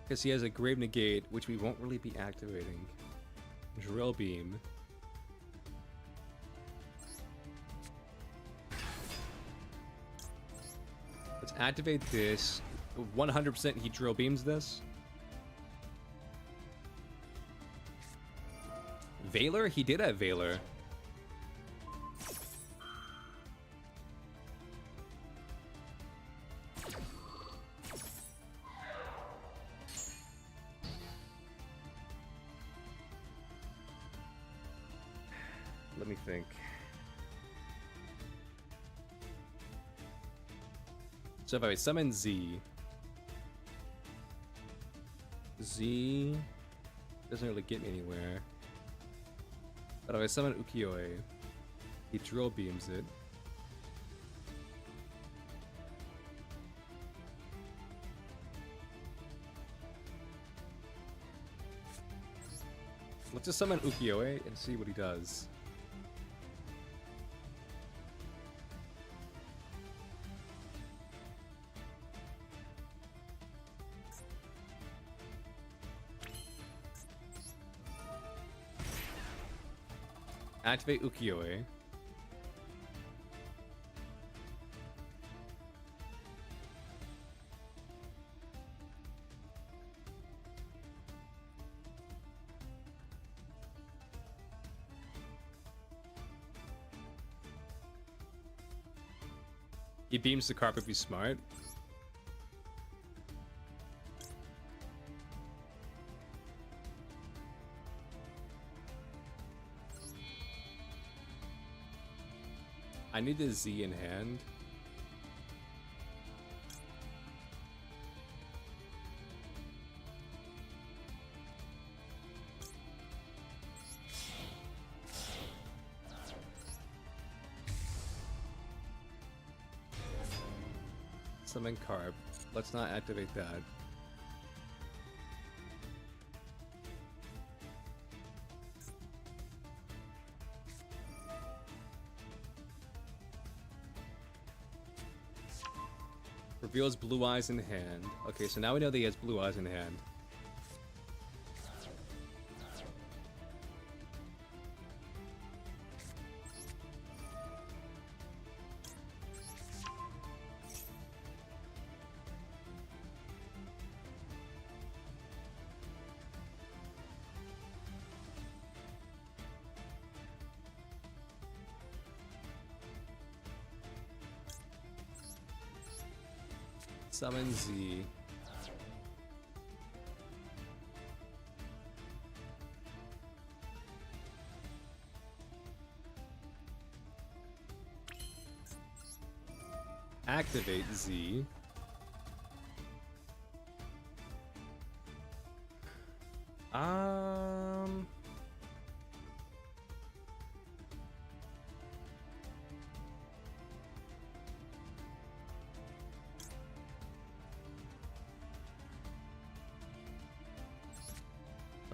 Because he has a grave negate, which we won't really be activating. Drill beam. Let's activate this. 100% he drill beams this. Valor? He did have Valor. Let me think. So if I summon Z, Z doesn't really get me anywhere. But if I summon Ukiyo-e, he drill beams it. Let's just summon Ukiyo-e and see what he does. Activate Ukiyo-e. He beams the carpet if he's smart. I need the Z in hand. Summon Carp. Let's not activate that. Reveals blue eyes in hand. Okay, so now we know that he has blue eyes in hand. Summon Z. Activate Z.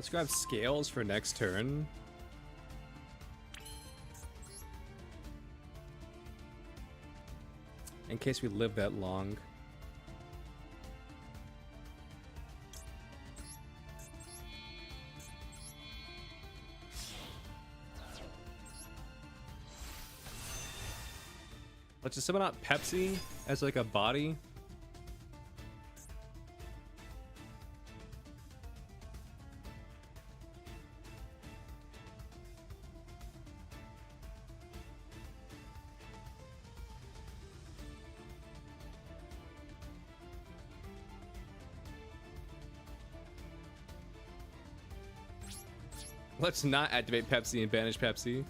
Let's grab scales for next turn. In case we live that long. Let's just summon out Pepsi as like a body. Let's not activate Pepsi and banish Pepsi.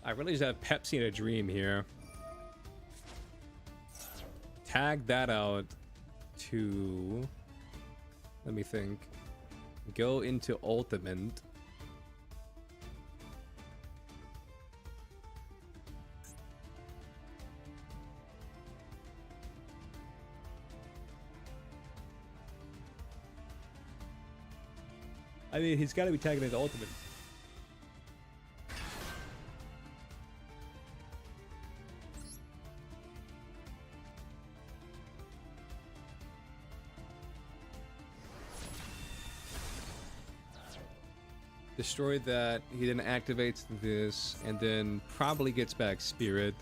I really just have Pepsi in a dream here. Tag that out to... Let me think. Go into Ultimate. I mean, he's got to be tagging into Ultimate. Destroy that, he then activates this, and then probably gets back Spirit.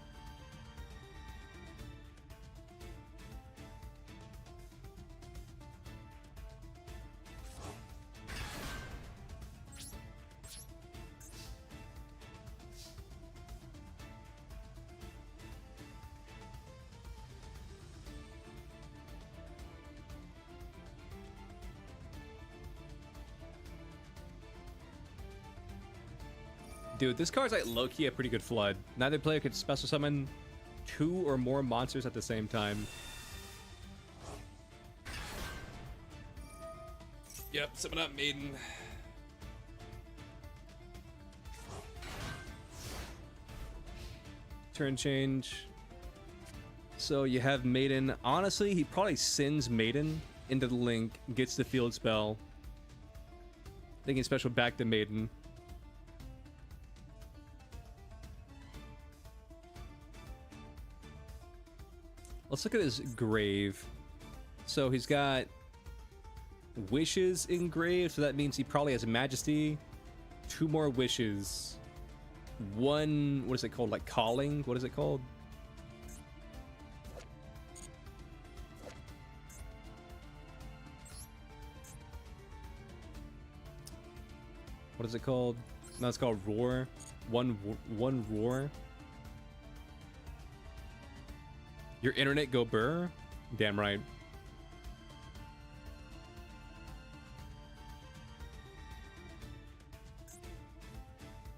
Dude, this card's like low-key a pretty good flood. Neither player could special summon 2 or more monsters at the same time. Yep, summon up Maiden. Turn change. So you have Maiden. Honestly, he probably sends Maiden into the link, gets the field spell. Thinking special back to Maiden. Let's look at his grave. So he's got wishes engraved, so that means he probably has Majesty. 2 more wishes. 1, what is it called? Like calling? What is it called? What is it called? No, it's called Roar. One Roar. Your internet go burr? Damn right.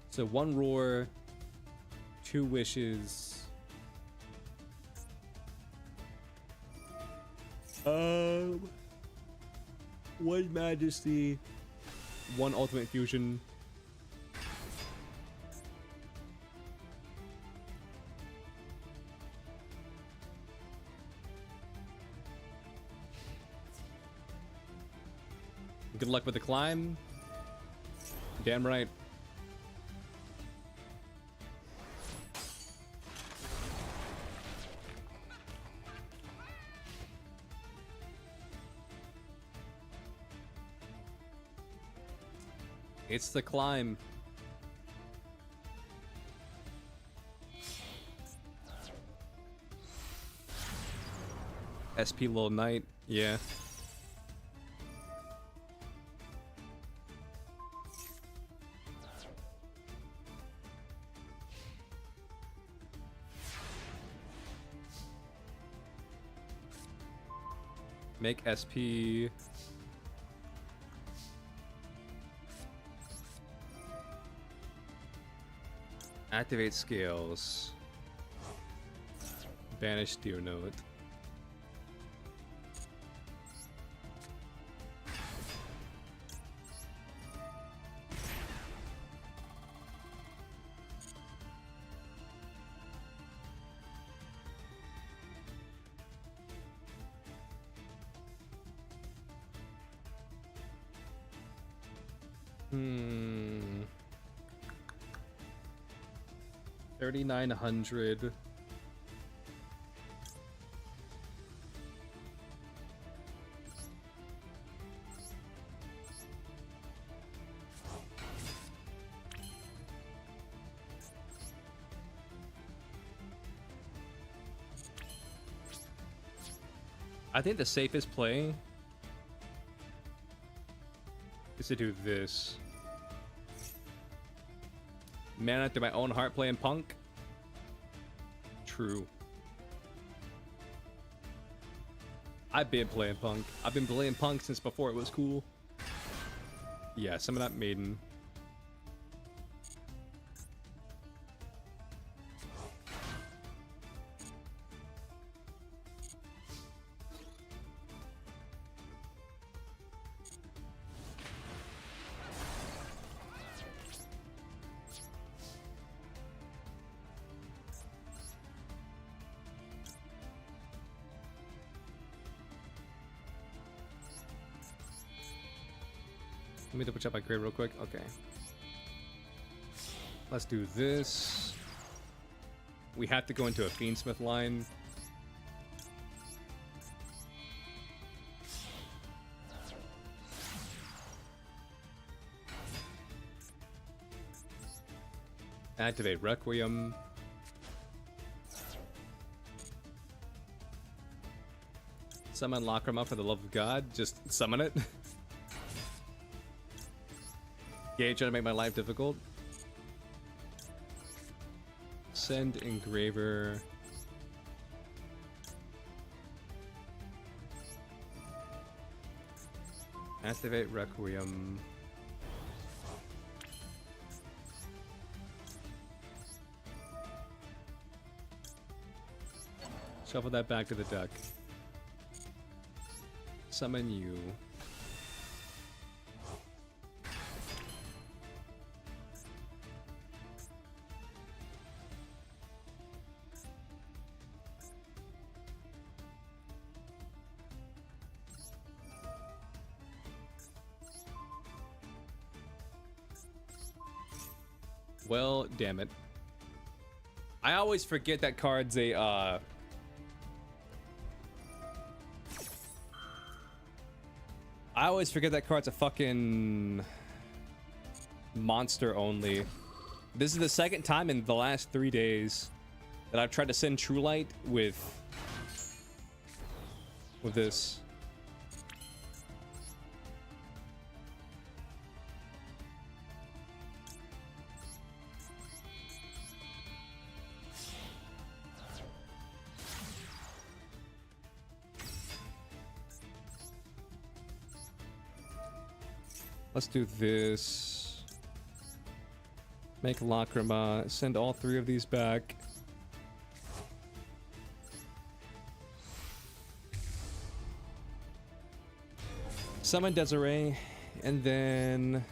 So 1 roar, 2 wishes. One majesty, 1 ultimate fusion. Good luck with the climb. Damn right. It's the climb. SP Little Knight, yeah. Make SP. Activate scales. Banish Deer Note. Hmm. 3,900. I think the safest play is to do this. Man after my own heart playing Punk. True. I've been playing Punk. I've been playing Punk since before it was cool. Yeah, summon up Maiden. Let me double check my grade real quick. Okay. Let's do this. We have to go into a Fiendsmith line. Activate Requiem. Summon Lacrima for the love of God. Just summon it. Gage trying to make my life difficult. Send Engraver. Activate Requiem. Shuffle that back to the deck. Summon you. Well, damn it. I always forget that card's a, I always forget that card's a fucking monster only. This is the second time in the last 3 days that I've tried to send True Light with this. Let's do this. Make Lacrima. Send all 3 of these back. Summon Desiree. And then...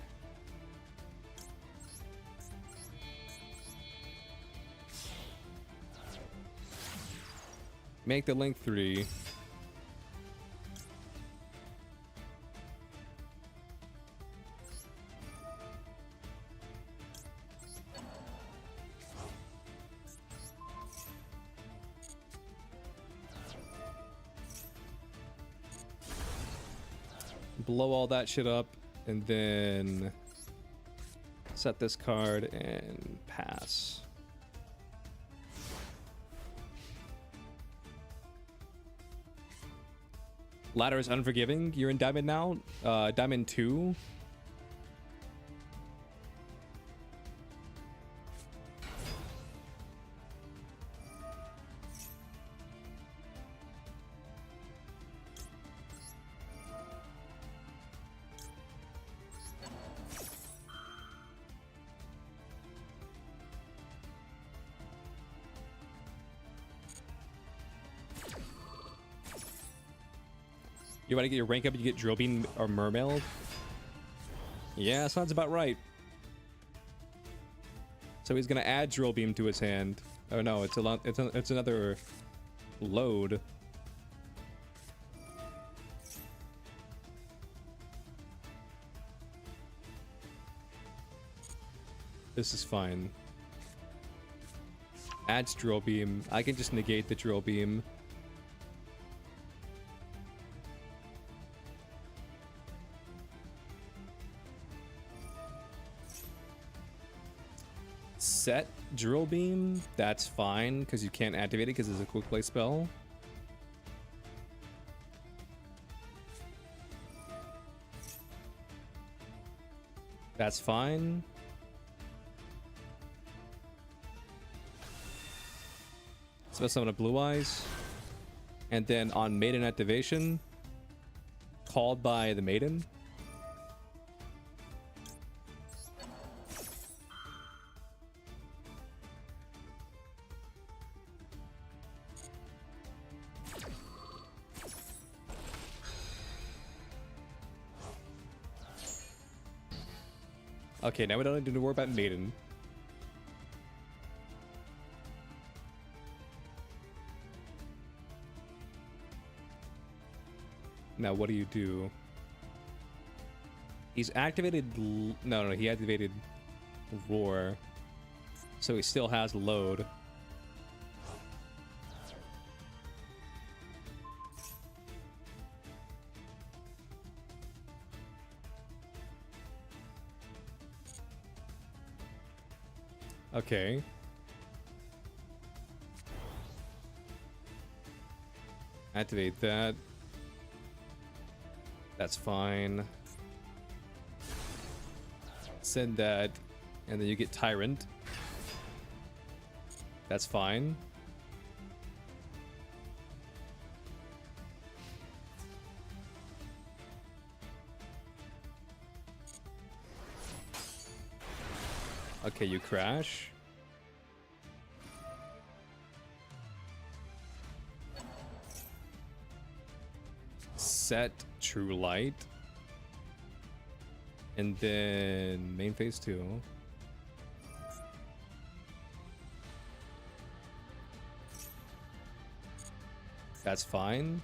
make the Link 3. Blow all that shit up, and then set this card and pass. Ladder is unforgiving. You're in Diamond now. Diamond 2. You want to get your rank up, you get Drill Beam or Mermail? Yeah, sounds about right. So he's gonna add Drill Beam to his hand. Oh no, it's another load. This is fine. Adds Drill Beam. I can just negate the Drill Beam. Set Drill Beam, that's fine because you can't activate it because it's a quick play spell. That's fine. So summon a Blue Eyes, and then on Maiden activation, called by the Maiden. Okay, now we don't need to worry about Maiden. Now what do? He's activated... No, he activated Roar. So he still has load. Okay. Activate that. That's fine. Send that, and then you get Tyrant. That's fine. Okay, you crash. Set True Light. And then main phase 2. That's fine.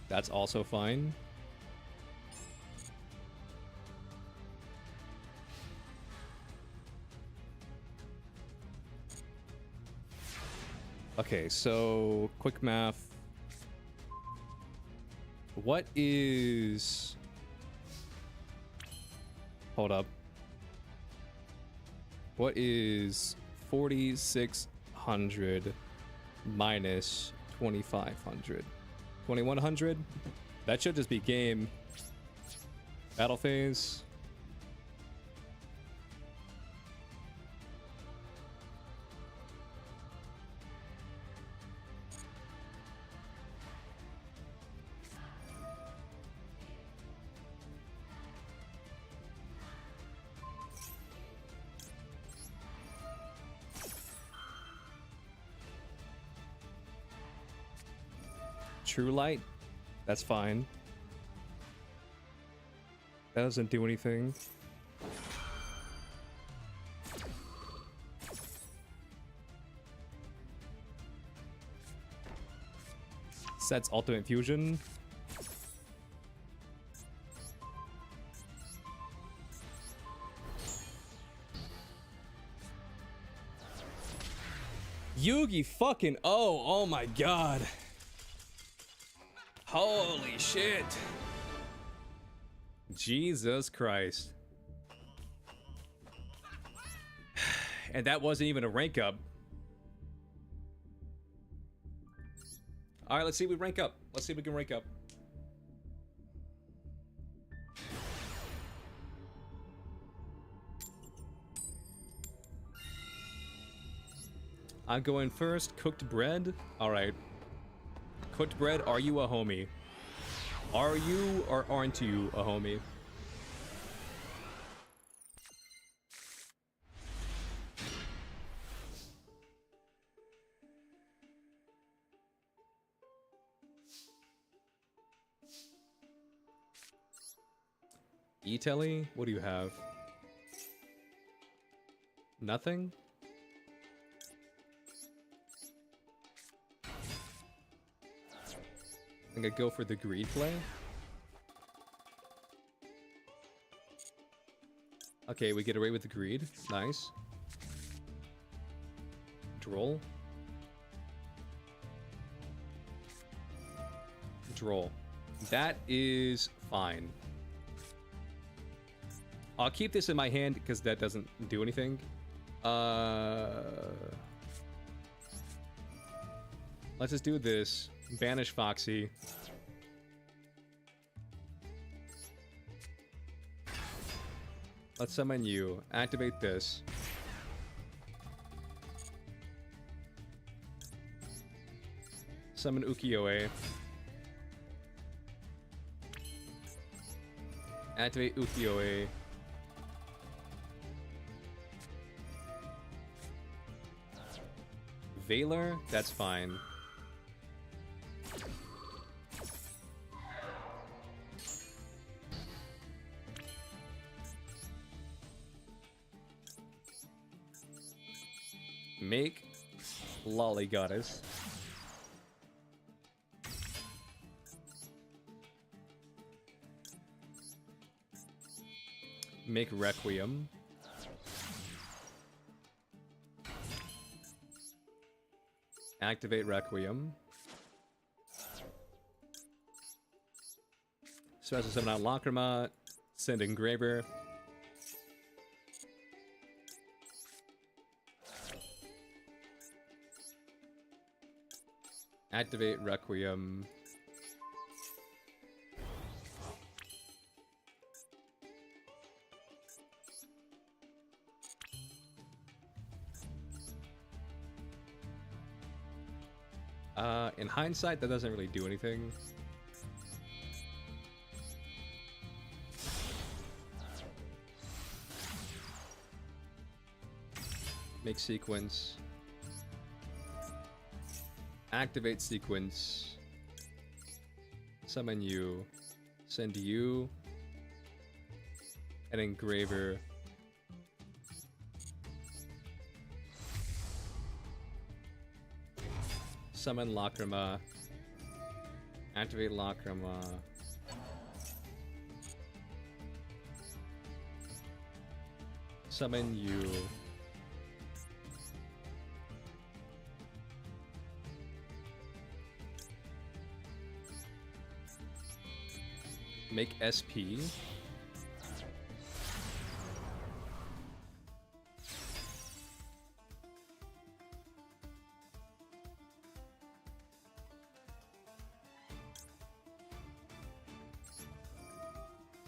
That's also fine. Okay, so quick math. What is... Hold up. What is 4,600 minus 2,500? 2,100? That should just be game. Battle phase. True Light, that's fine. That doesn't do anything. Sets Ultimate Fusion. Yugi fucking oh my god. Holy shit. Jesus Christ. And that wasn't even a rank up. Alright, let's see if we rank up. Let's see if we can rank up. I'm going first. Cooked bread. Alright. Cooked bread, are you a homie? Are you or aren't you a homie? E-Telly? What do you have? Nothing? I'm gonna go for the greed play. Okay, we get away with the greed. Nice. Droll. Droll. That is fine. I'll keep this in my hand because that doesn't do anything. Let's just do this. Banish Foxy. Let's summon you. Activate this. Summon Ukiyo-e. Activate Ukiyo-e. Valor? That's fine. Make Lolly Goddess. Make Requiem. Activate Requiem. Special summon out Lacrima. Send Engraver. Activate Requiem. In hindsight, that doesn't really do anything. Make sequence. Activate sequence. Summon you. Send you. An engraver. Summon Lacrima. Activate Lacrima. Summon you. Make SP.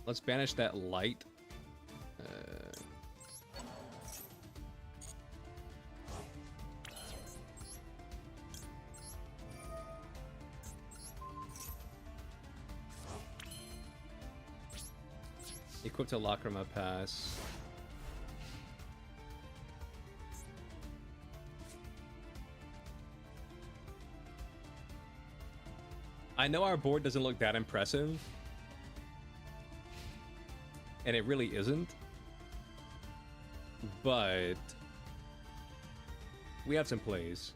Let's banish that light. Equip to Lacrima Pass. I know our board doesn't look that impressive. And it really isn't. But we have some plays.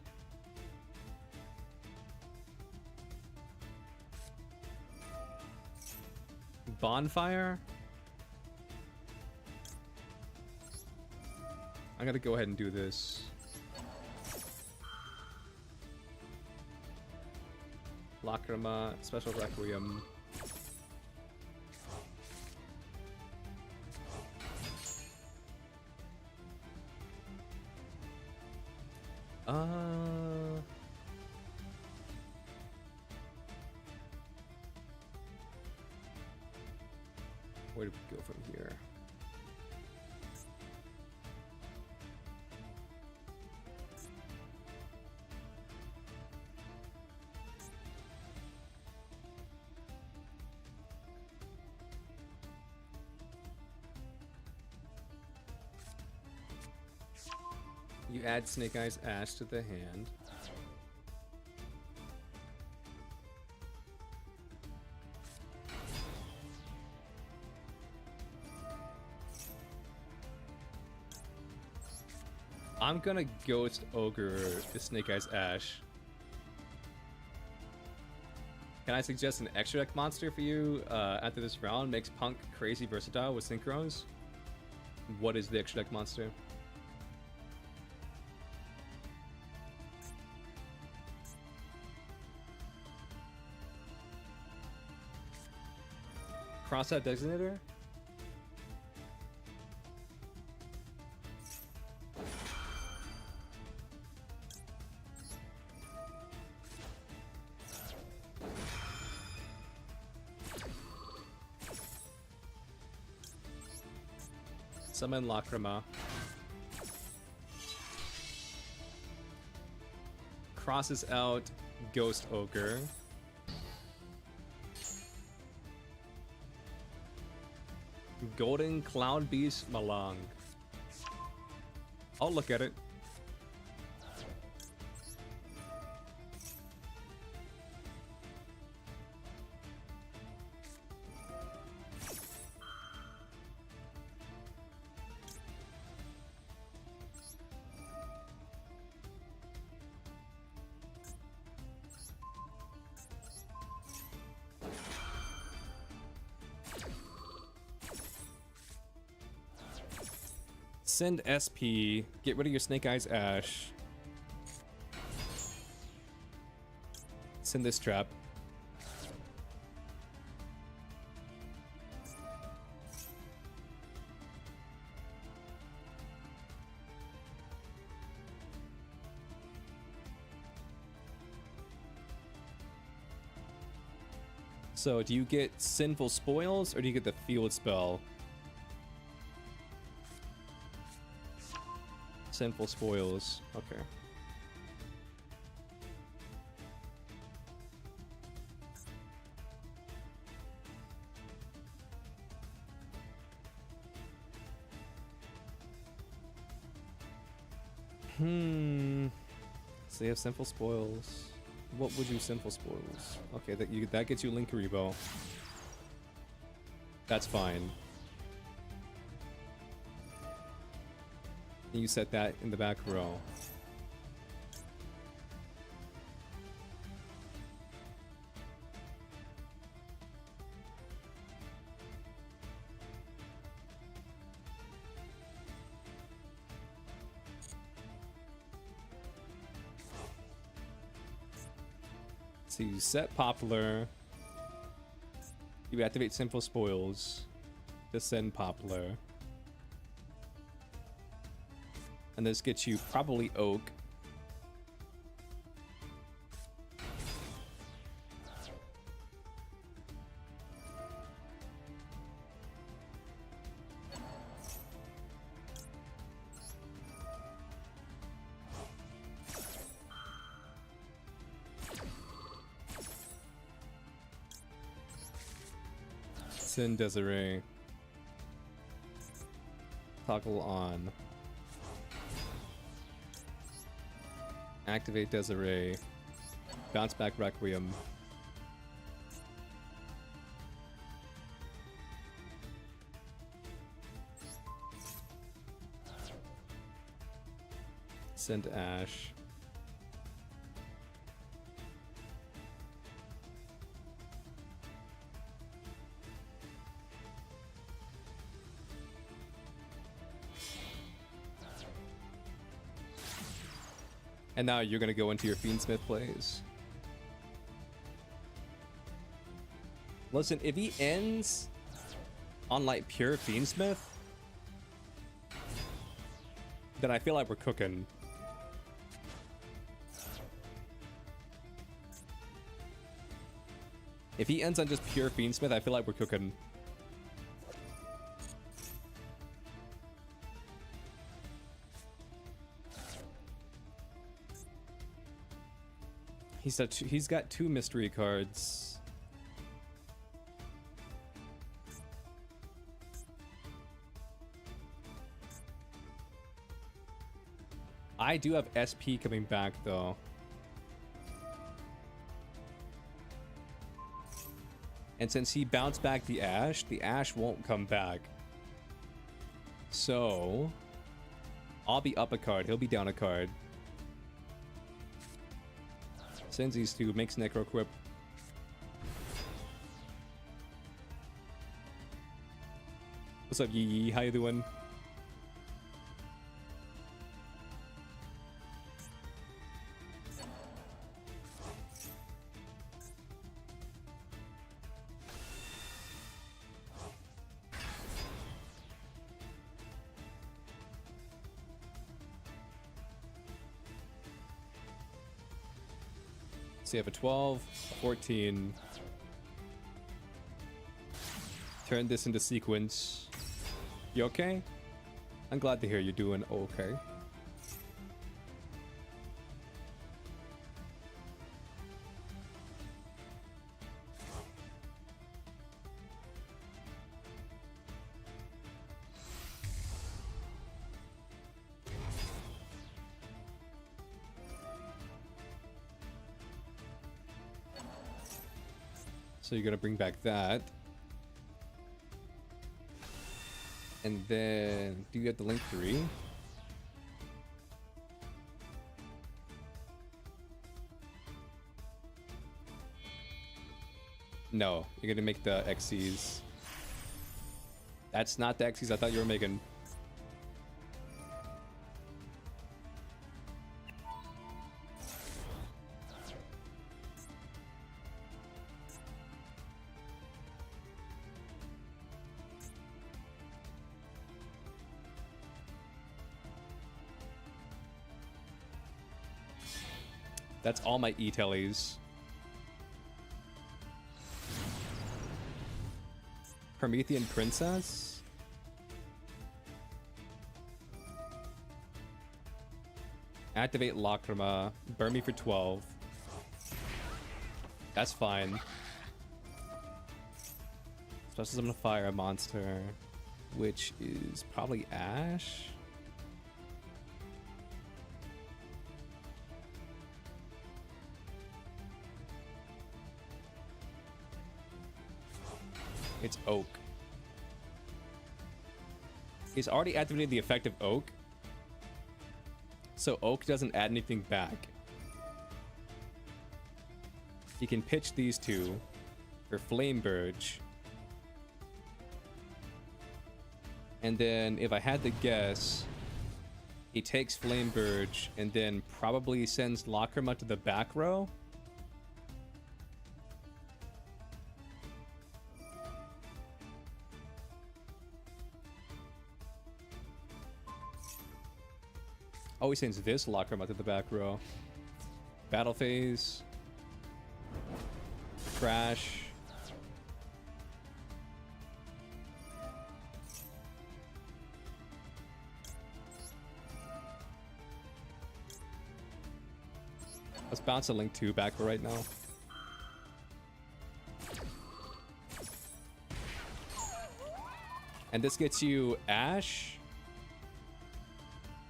Bonfire? I'm gonna go ahead and do this. Lacrima, Special Requiem. Where do we go from here? You add Snake Eyes Ash to the hand. I'm gonna Ghost Ogre the Snake Eyes Ash. Can I suggest an extra deck monster for you after this round? Makes Punk crazy versatile with synchros. What is the extra deck monster? Cross out Designator? Summon Lacrima. Crosses out Ghost Ogre. Golden Cloud Beast Malang. I'll look at it. Send SP. Get rid of your Snake Eyes Ash. Send this trap. So, do you get Sinful Spoils, or do you get the Field Spell? Sinful Spoils. Okay. So they have Sinful Spoils. What would you Sinful Spoils? Okay, that gets you Linkuriboh. That's fine. And you set that in the back row. So you set Poplar. You activate Sinful Spoils to send Poplar. And this gets you probably Oak. Send Desiree. Toggle on. Activate Desiree. Bounce back Requiem. Send Ash. And now you're gonna go into your Fiendsmith plays. Listen, if he ends on like pure Fiendsmith, then I feel like we're cooking. If he ends on just pure Fiendsmith, I feel like we're cooking. He's got 2 mystery cards. I do have SP coming back though. And since he bounced back the Ash won't come back. So I'll be up a card, he'll be down a card. Sends these 2, makes Necroquip. What's up, Yee Yee? How you doing? So you have a 12, a 14. Turn this into sequence. You okay? I'm glad to hear you're doing okay. So you're gonna bring back that. And then, do you have the Link 3? No, you're gonna make the XCs. That's not the XCs I thought you were making. That's all my E-tellies. Promethean Princess? Activate Lacrima. Burn me for 12. That's fine. Special summon a fire monster, which is probably Ash. It's Oak. He's already activated the effect of Oak, so Oak doesn't add anything back. He can pitch these two for Flame Burge. And then, if I had to guess, he takes Flame Burge and then probably sends Lacrima to the back row. Oh, he sends this Lacrima to the back row. Battle phase. Crash. Let's bounce a Link 2 back for right now. And this gets you Ash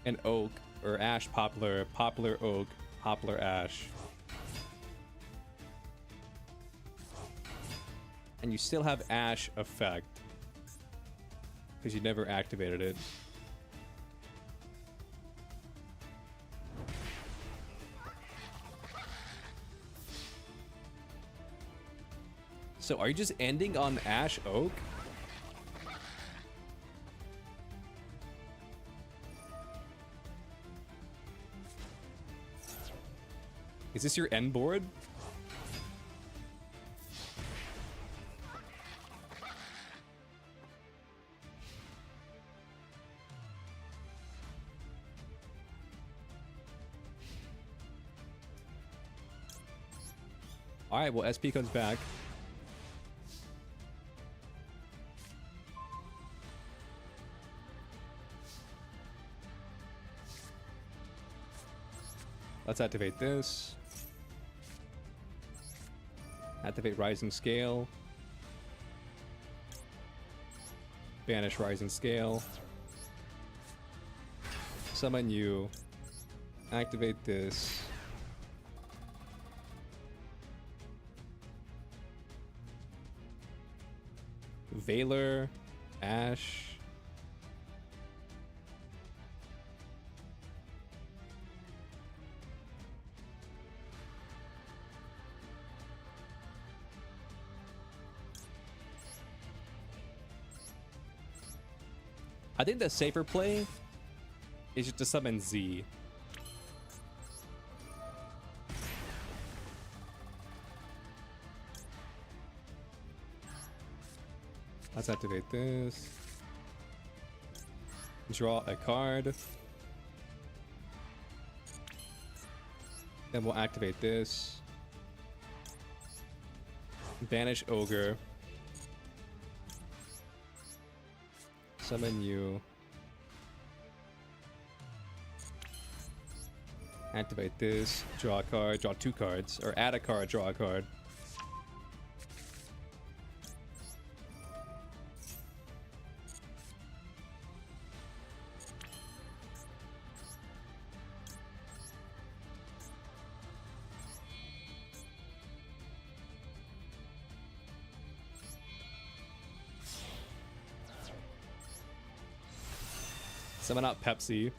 and Oak, or Ash Poplar, Poplar Oak, Poplar Ash. And you still have Ash effect, because you never activated it. So are you just ending on Ash Oak? Is this your end board? Alright, well, SP comes back. Let's activate this. Activate Rising Scale. Banish Rising Scale. Summon you. Activate this. Valor. Ash. I think the safer play is just to summon Z. Let's activate this. Draw a card. Then we'll activate this. Banish Ogre. Summon you. Activate this. Draw a card. Draw 2 cards. Or add a card, draw a card. Summon out Pepsi.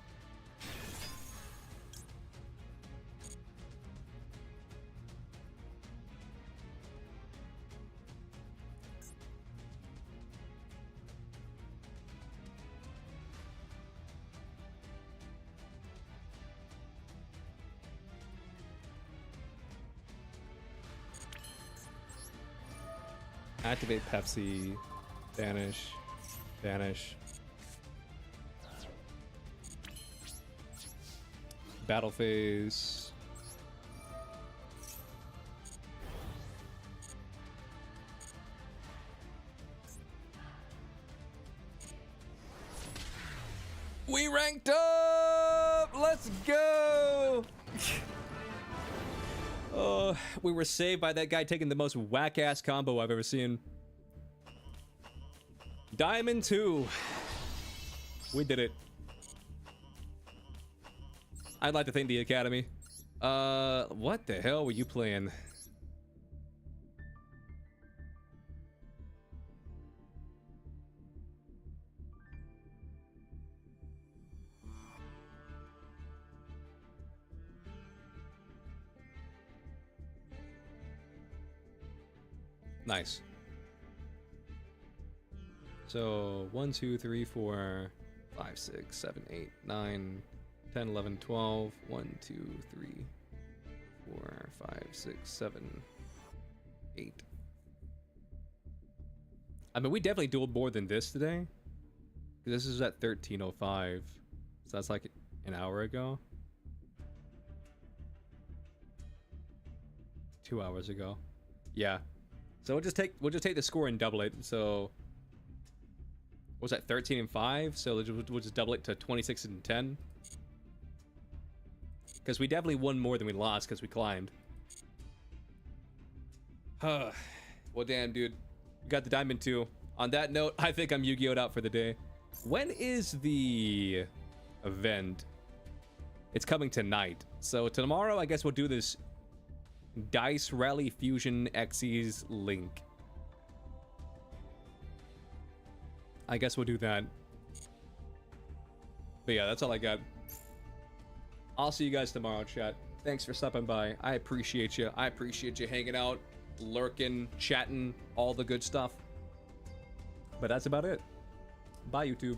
Activate Pepsi. Banish. Banish. Battle phase. We ranked up! Let's go! Oh, we were saved by that guy taking the most whack-ass combo I've ever seen. Diamond 2. We did it. I'd like to thank the Academy. What the hell were you playing? Nice. So 1, 2, 3, 4, 5, 6, 7, 8, 9, 10, 11, 12. 1, 2, 3, 4, 5, 6, 7, 8. I mean, we definitely dueled more than this today. This is at 13:05, so that's like an hour ago. 2 hours ago. Yeah. So we'll just take the score and double it. So what was that, 13 and 5? So we'll just double it to 26 and 10. Because we definitely won more than we lost because we climbed. Well, damn, dude. We got the Diamond 2. On that note, I think I'm Yu-Gi-Oh'd out for the day. When is the event? It's coming tonight. So tomorrow, I guess we'll do this Dice Rally Fusion Xyz link. I guess we'll do that. But yeah, that's all I got. I'll see you guys tomorrow, chat. Thanks for stopping by. I appreciate you. I appreciate you hanging out, lurking, chatting, all the good stuff. But that's about it. Bye, YouTube.